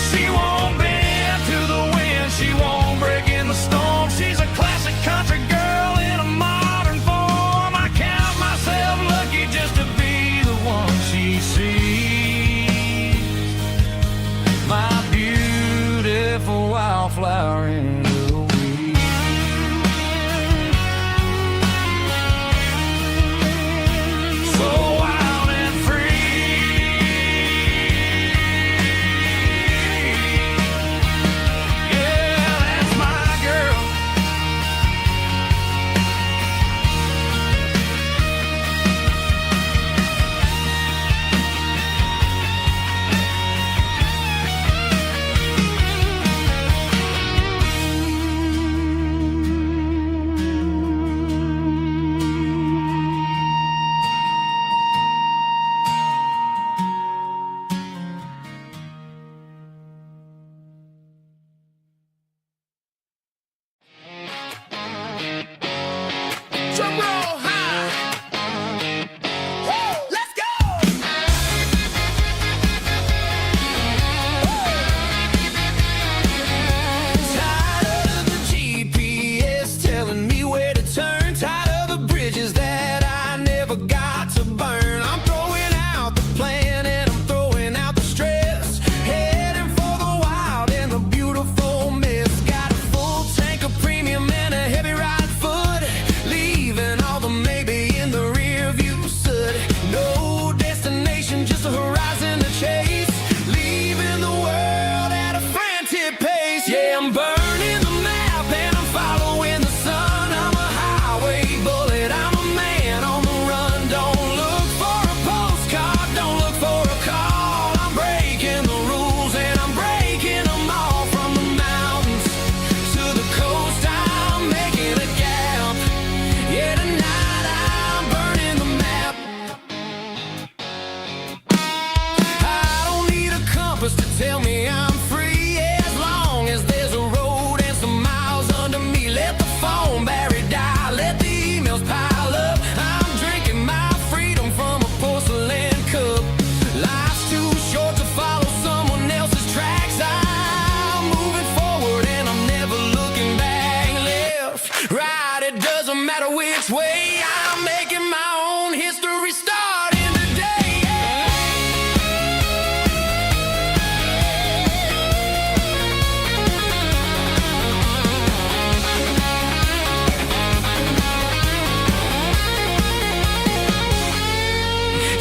She won't bend to the wind, she won't break in the storm. She's a classic country girl in a modern form. I count myself lucky just to be the one she sees. My beautiful wildflower in the weeds. never got to burn. I'm throwing out the plan and I'm throwing out the stress. Heading for the wild and the beautiful mist. Got a full tank of premium and a heavy right foot. Leaving all the maybe in the rear view soot. No destination, just a horizon to chase. Leaving the world at a frantic pace. Yeah, I'm burning the map and I'm following the sun. I'm a highway bullet, I'm a man on the run. Don't look for a postcard, don't look for a call. I'm breaking the rules and I'm breaking them all. From the mountains to the coast, I'm making a gap. Yeah, tonight I'm burning the map. I don't need a compass to tell me I'm free, as long as there's a road and some miles under me. Let the phone battery die, let the emails pile up. I'm drinking my freedom from a porcelain cup. Life's too short to follow someone else's tracks. I'm moving forward and I'm never looking back. Left, right, it doesn't matter which way. I'm making my own history starting today.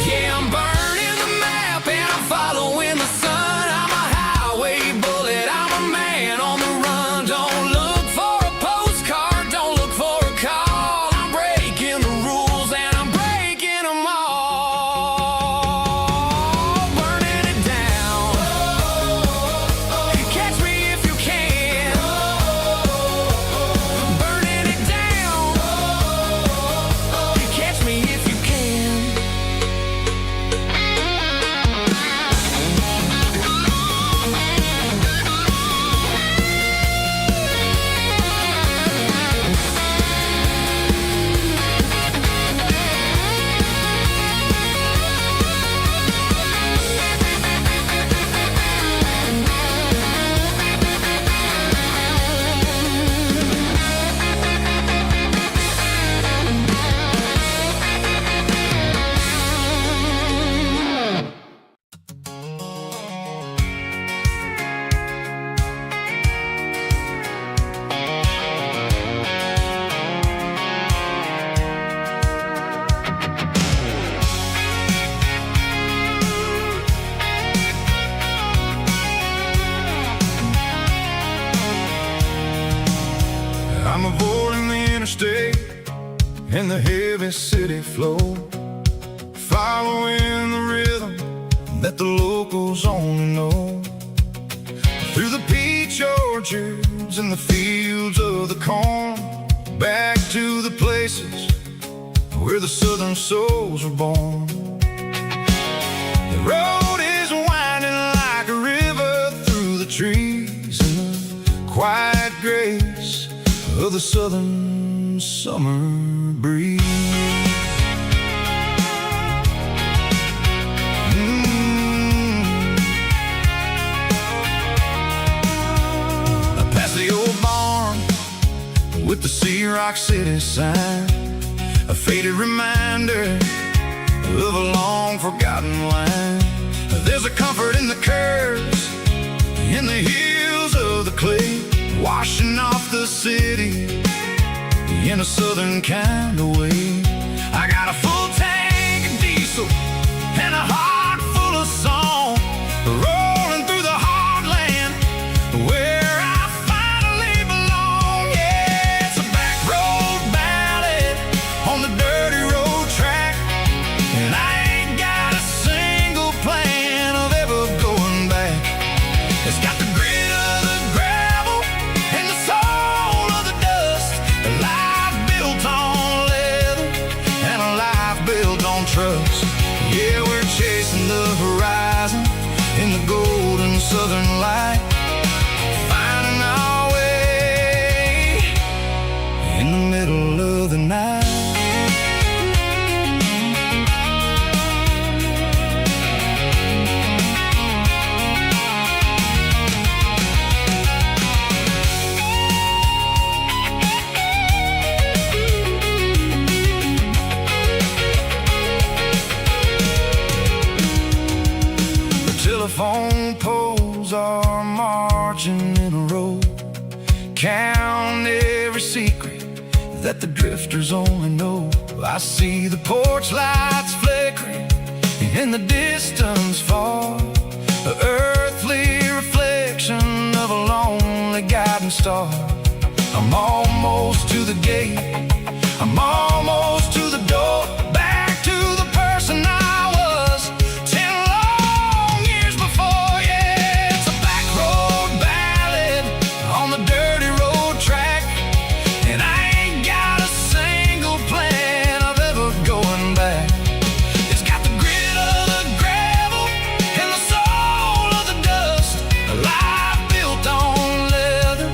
Yeah, I'm burning the map and I'm following the sun. I'm a highway bullet, I'm a man on the run. Don't look for a postcard, don't look for a call. I'm breaking the rules and I'm breaking them all. Burning it down. Catch me if you can. Burning it down. Catch me if you can. I'm avoiding the interstate and the heavy city flow, following the rhythm that the locals only know. Through the peach orchards and the fields of the corn, back to the places where the southern souls were born. The road is winding like a river through the trees in the quiet grace of the southern summer breeze. I pass the old barn with the Sea Rock City sign, a faded reminder of a long forgotten line. There's a comfort in the curves, in the hills of the clay, washing off the city in a southern kind of way. I got a full tank of diesel and a heart full of song, rolling through the heartland where I finally belong. Yeah, it's a back road ballad on the dirty road track, and I ain't got a single plan of ever going back. It's got the grit of the gravel and the soul of the dust, a life built on leather and a life built on trust. Yeah, we're chasing the horizon in the golden southern light, finding our way in the middle of the night. the drifters only know. I see the porch lights flickering in the distance far, an earthly reflection of a lonely guiding star. I'm almost to the gate, I'm almost to the door, back to the person I was 10 long years before. Yeah, it's a back road ballad on the dirty road track, and I ain't got a single plan of ever going back. It's got the grit of the gravel and the soul of the dust, a life built on leather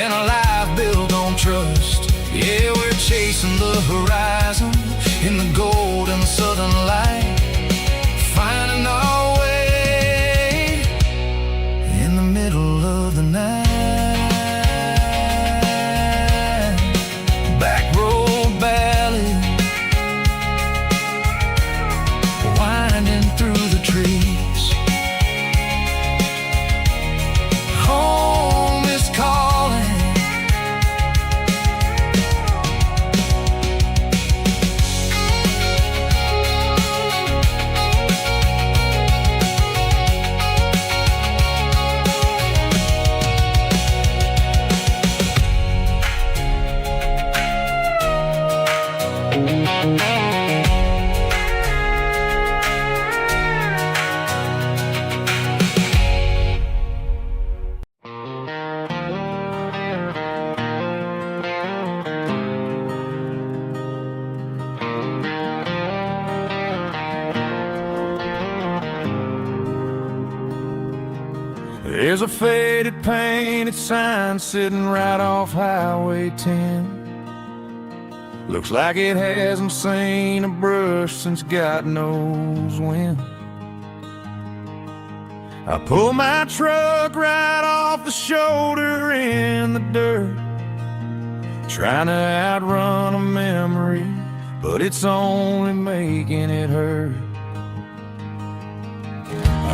and a life built on trust. Yeah, we're chasing the horizon in the golden southern light, finding our way in the middle of the night. Back road ballad, winding through the trees. Home is calling. There's a faded painted sign sitting right off Highway 10. Looks like it hasn't seen a brush since God knows when. I pull my truck right off the shoulder in the dirt, trying to outrun a memory, but it's only making it hurt.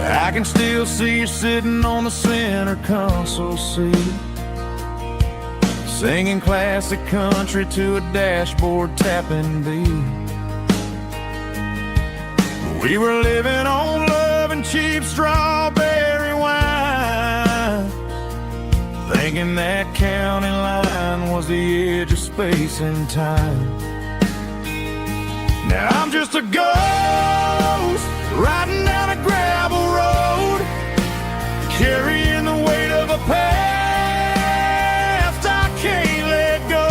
I can still see you sitting on the center console seat, singing classic country to a dashboard tapping beat. We were living on love and cheap strawberry wine, thinking that county line was the edge of space and time. Now I'm just a ghost riding down a gravel road, carrying the weight of a past I can't let go.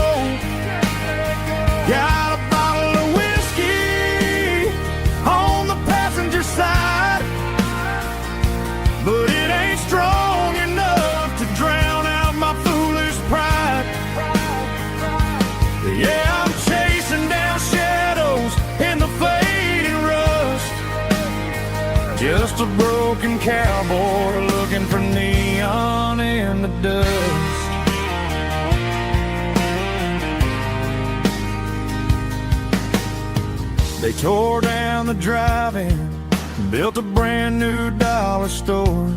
Got a bottle of whiskey on the passenger side, but it ain't strong enough to drown out my foolish pride. Yeah, I'm chasing down shadows in the fading rust, just a broken cowboy looking for neon in the dust. They tore down the drive-in, built a brand new dollar store,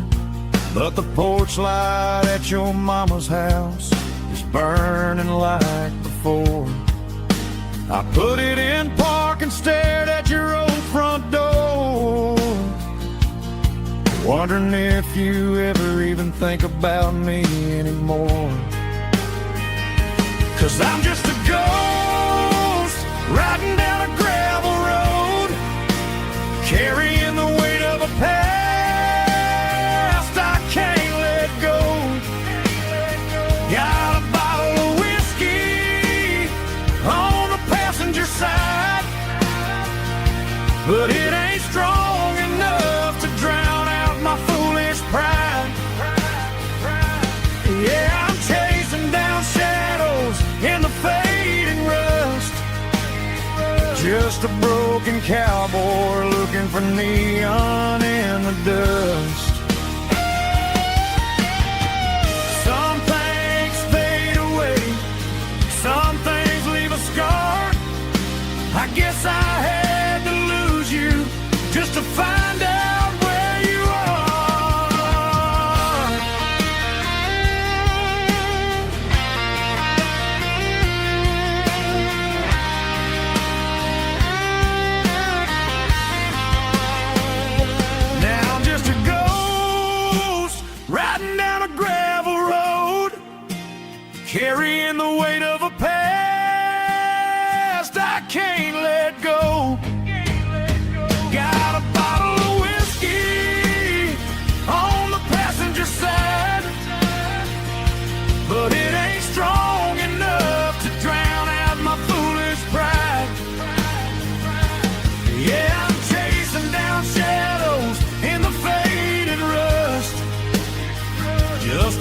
but the porch light at your mama's house is burning like before. I put it in park and stared at your old front door, wondering if you ever even think about me anymore. 'Cause I'm just a ghost riding down a gravel road, carrying the weight of a past I can't let go. Got a bottle of whiskey on the passenger side, but it ain't strong enough to drown out my foolish pride. Yeah, I'm chasing down shadows in the fading rust, just a broken cowboy looking for neon in the dust. Some things fade away, some things leave a scar. I guess I had to lose you just to find out where you are.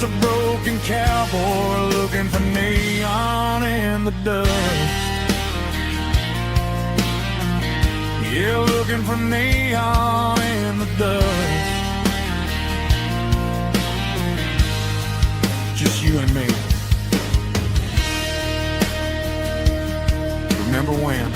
just a broken cowboy looking for neon in the dust. Yeah, looking for neon in the dust. Just you and me. Remember when?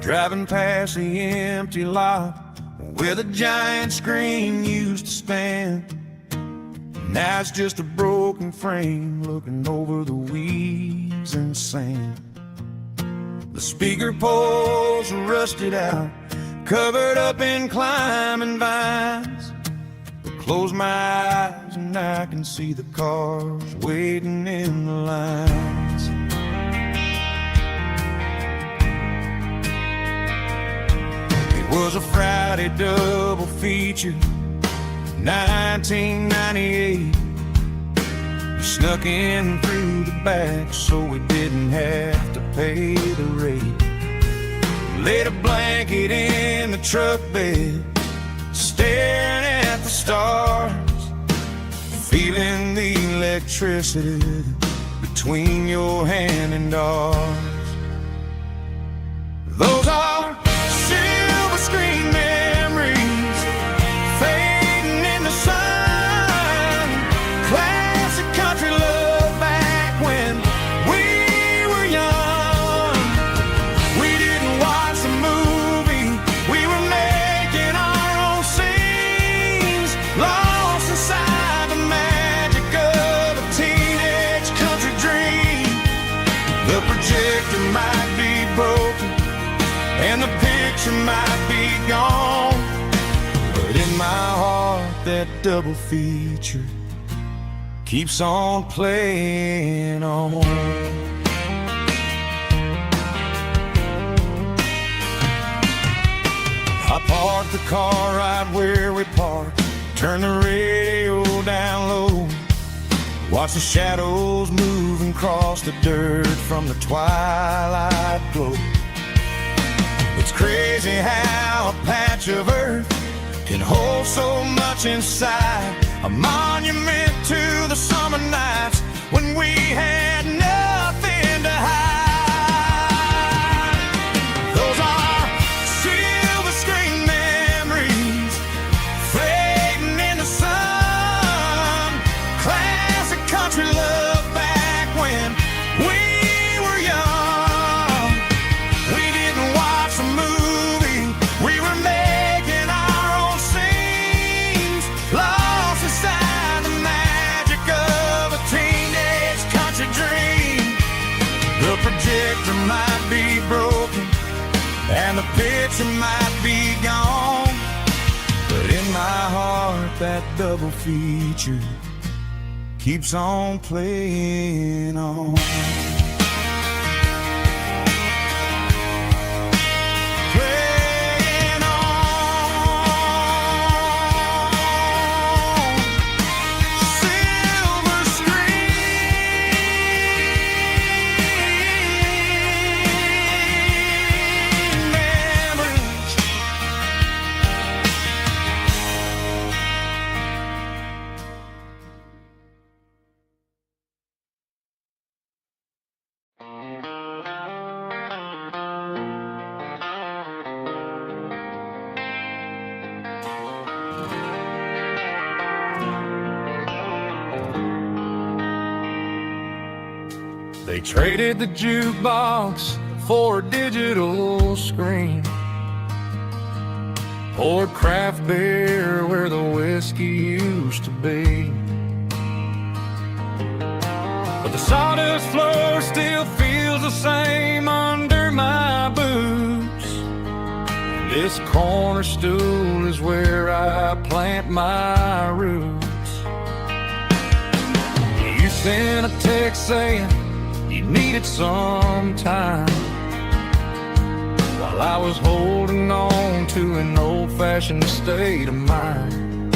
Driving past the empty lot where the giant screen used to stand. Now it's just a broken frame looking over the weeds and sand. The speaker poles are rusted out, covered up in climbing vines. I close my eyes and I can see the cars waiting in the lines. It was a Friday double feature, 1998. We snuck in through the back so we didn't have to pay the rate. Laid a blanket in the truck bed, staring at the stars, feeling the electricity between your hand and ours. Those are silver screen memories fading in the sun. Classic country love back when we were young. We didn't watch the movie, we were making our own scenes, lost inside the magic of a teenage country dream. The projector might be broken and the picture might be gone, but in my heart that double feature keeps on playing on. I parked the car right where we parked, turned the radio down low, watch the shadows move and cross the dirt from the twilight glow. It's crazy how a patch of earth can hold so much inside, a monument to the summer nights when we had nothing to hide. Those are silver screen memories fading in the sun. Classic country love back when we were young. We didn't watch a movie, we were making our own scenes, lost inside the magic of a teenage country dream. The projector might be broken and the picture might be gone, but in my heart that double feature keeps on playing on. Playing on. Silver screen memories. They traded the jukebox for a digital screen, poured craft beer where the whiskey used to be. But the sawdust floor still feels the same under my boots. This corner stool is where I plant my roots. You sent a text saying you needed some time, while I was holding on to an old-fashioned state of mind.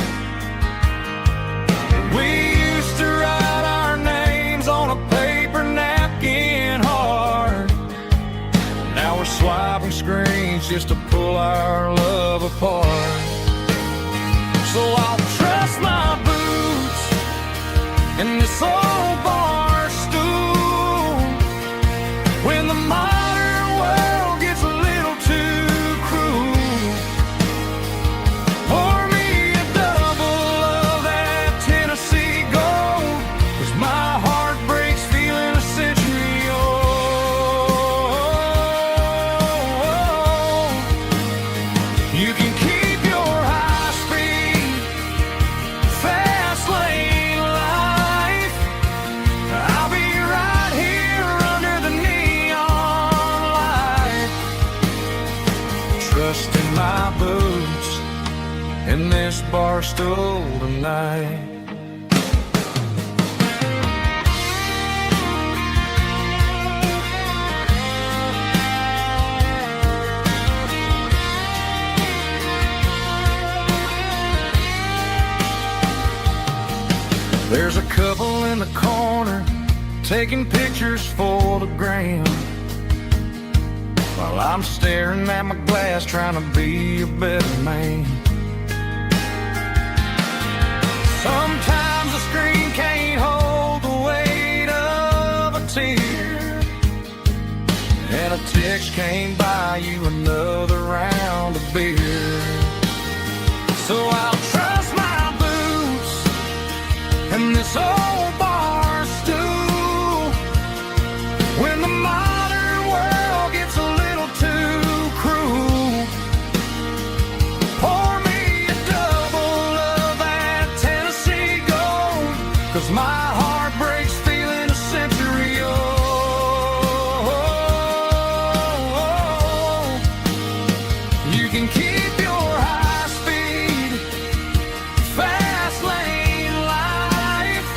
We used to write our names on a paper napkin hard. Now we're swiping screens just to pull our love apart. So I'll trust my boots in this old bar stool when the modern world gets a little too cruel. Pour me a double of that Tennessee gold, 'cause my heart breaks feeling a century old. You can keep your high-speed, fast lane life. I'll be right here under the neon light, trusting my boots in this bar stool tonight. There's a couple in the corner taking pictures for the gram, while I'm staring at my glass trying to be a better man. Sometimes the screen can't hold the weight of a tear, and a text can't buy you another round of beer. So I'll trust my boots and this old bar stool when the modern world gets a little too cruel. Pour me a double of that Tennessee gold, 'cause my heart breaks feeling a century old. You can keep your high-speed, fast lane life.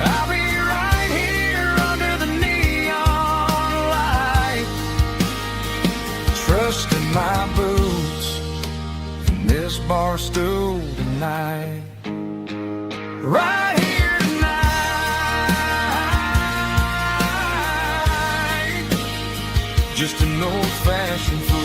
I'll be right here under the neon light, trusting my boots in this bar stool tonight. Right here tonight, just an old-fashioned fool.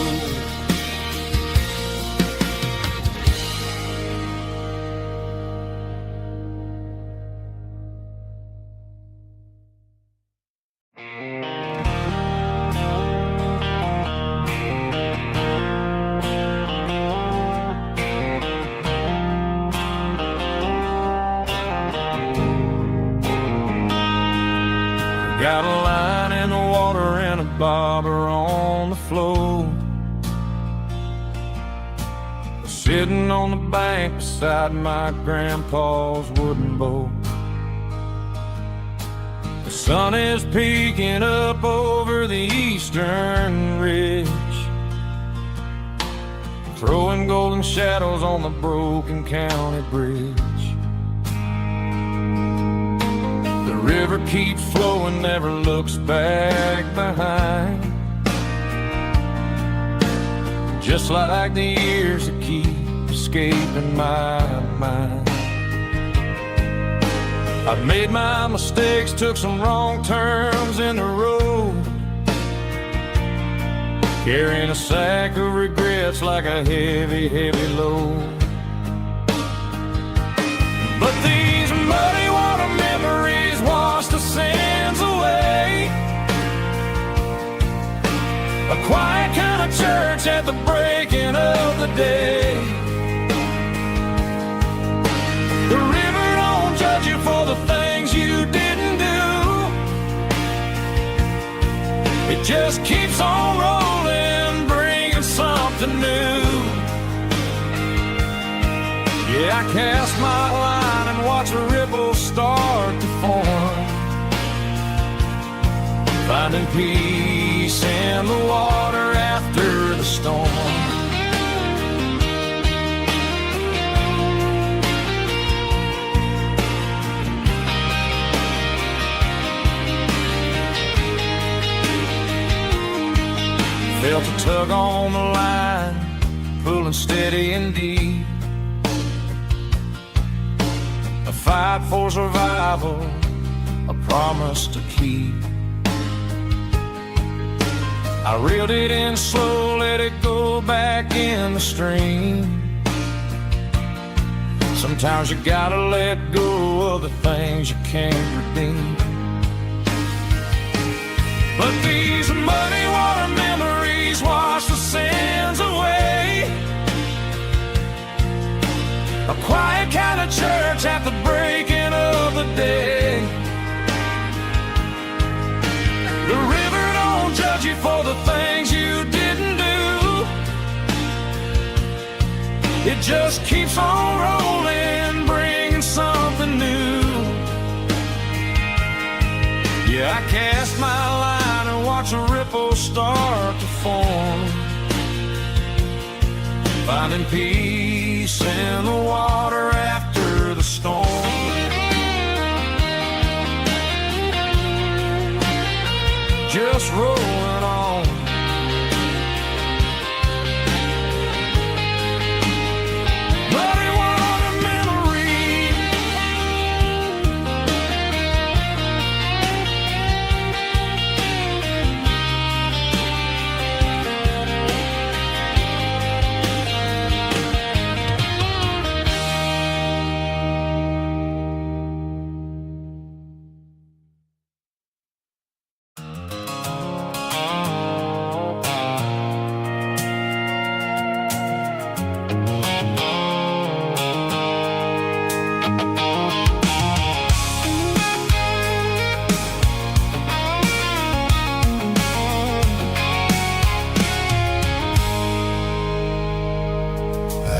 Got a line in the water and a bobber on the floor, sitting on the bank beside my grandpa's wooden boat. The sun is peeking up over the eastern ridge, throwing golden shadows on the broken county bridge. The river keeps flowing, never looks back behind, just like the years that keep escaping my mind. I've made my mistakes, took some wrong turns in the road, carrying a sack of regrets like a heavy, heavy load. But these muddy water memories wash the sins away. A quiet kind of church at the breaking of the day. The river don't judge you for the things you didn't do. It just keeps on rolling, bringing something new. Yeah, I cast my line and watch a ripple start to form, finding peace in the water after the storm. Felt a tug on the line, pulling steady and deep. A fight for survival, a promise to keep. I reeled it in slow, let it go back in the stream. Sometimes you gotta let go of the things you can't redeem. But these muddy water memories wash the sins away. A quiet kind of church at the breaking of the day. The river don't judge you for the things you didn't do. It just keeps on rolling, bringing something new. Yeah, I cast my line and watch a ripple start to form, finding peace in the water after the storm. Just rolling on. Muddy water memory.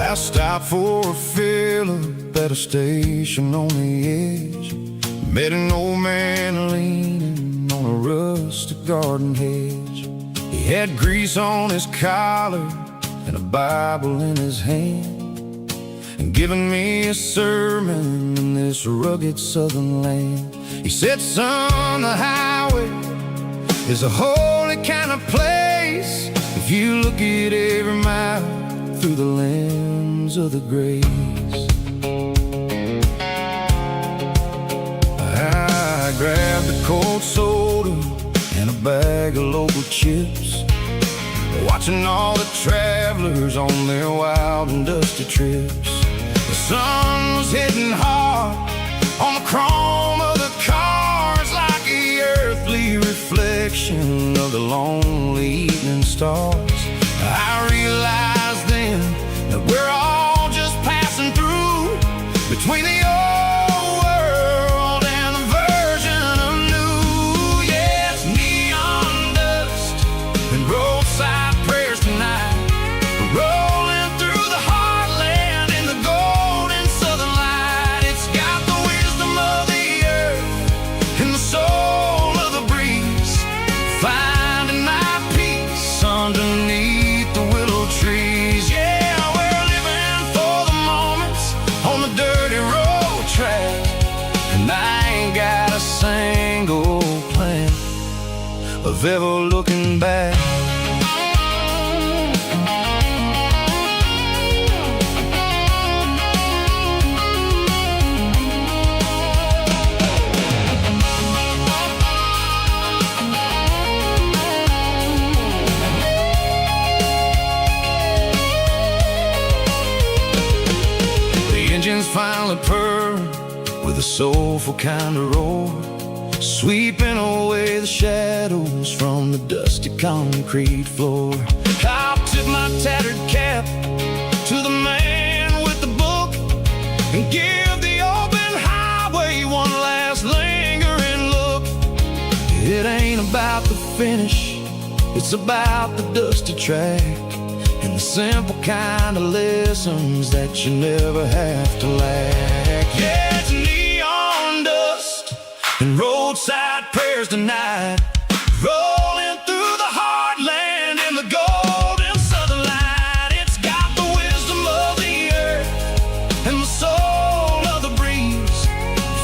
I stopped for a fill-up at a station on the edge. Met an old man leaning on a rustic garden hedge. He had grease on his collar and a Bible in his hand, and giving me a sermon in this rugged southern land. He said, son, the highway is a holy kind of place if you look at every mile through the lens of the grace. I grabbed a cold soda and a bag of local chips, watching all the travelers on their wild and dusty trips. The sun was hitting hard on the chrome of the cars, like the earthly reflection of the lonely evening stars. I realized then that we're all just passing through between the old world and the version of new. Yeah, it's neon dust and roadside prayers tonight, rolling through the heartland in the golden southern light. It's got the wisdom of the earth and the soul of the breeze, finding my peace underneath the willow trees. Yeah, we're living for the moments on the dirty road track, and I ain't got a single plan of ever looking back. Engines finally purr with a soulful kind of roar, sweeping away the shadows from the dusty concrete floor. I'll tip my tattered cap to the man with the book and give the open highway one last lingering look. It ain't about the finish, it's about the dusty track and the simple kind of lessons that you never have to lack. Yeah, it's neon dust and roadside prayers tonight, rolling through the heartland in the golden southern light. It's got the wisdom of the earth and the soul of the breeze,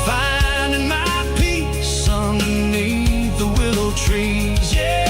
finding my peace underneath the willow trees. Yeah.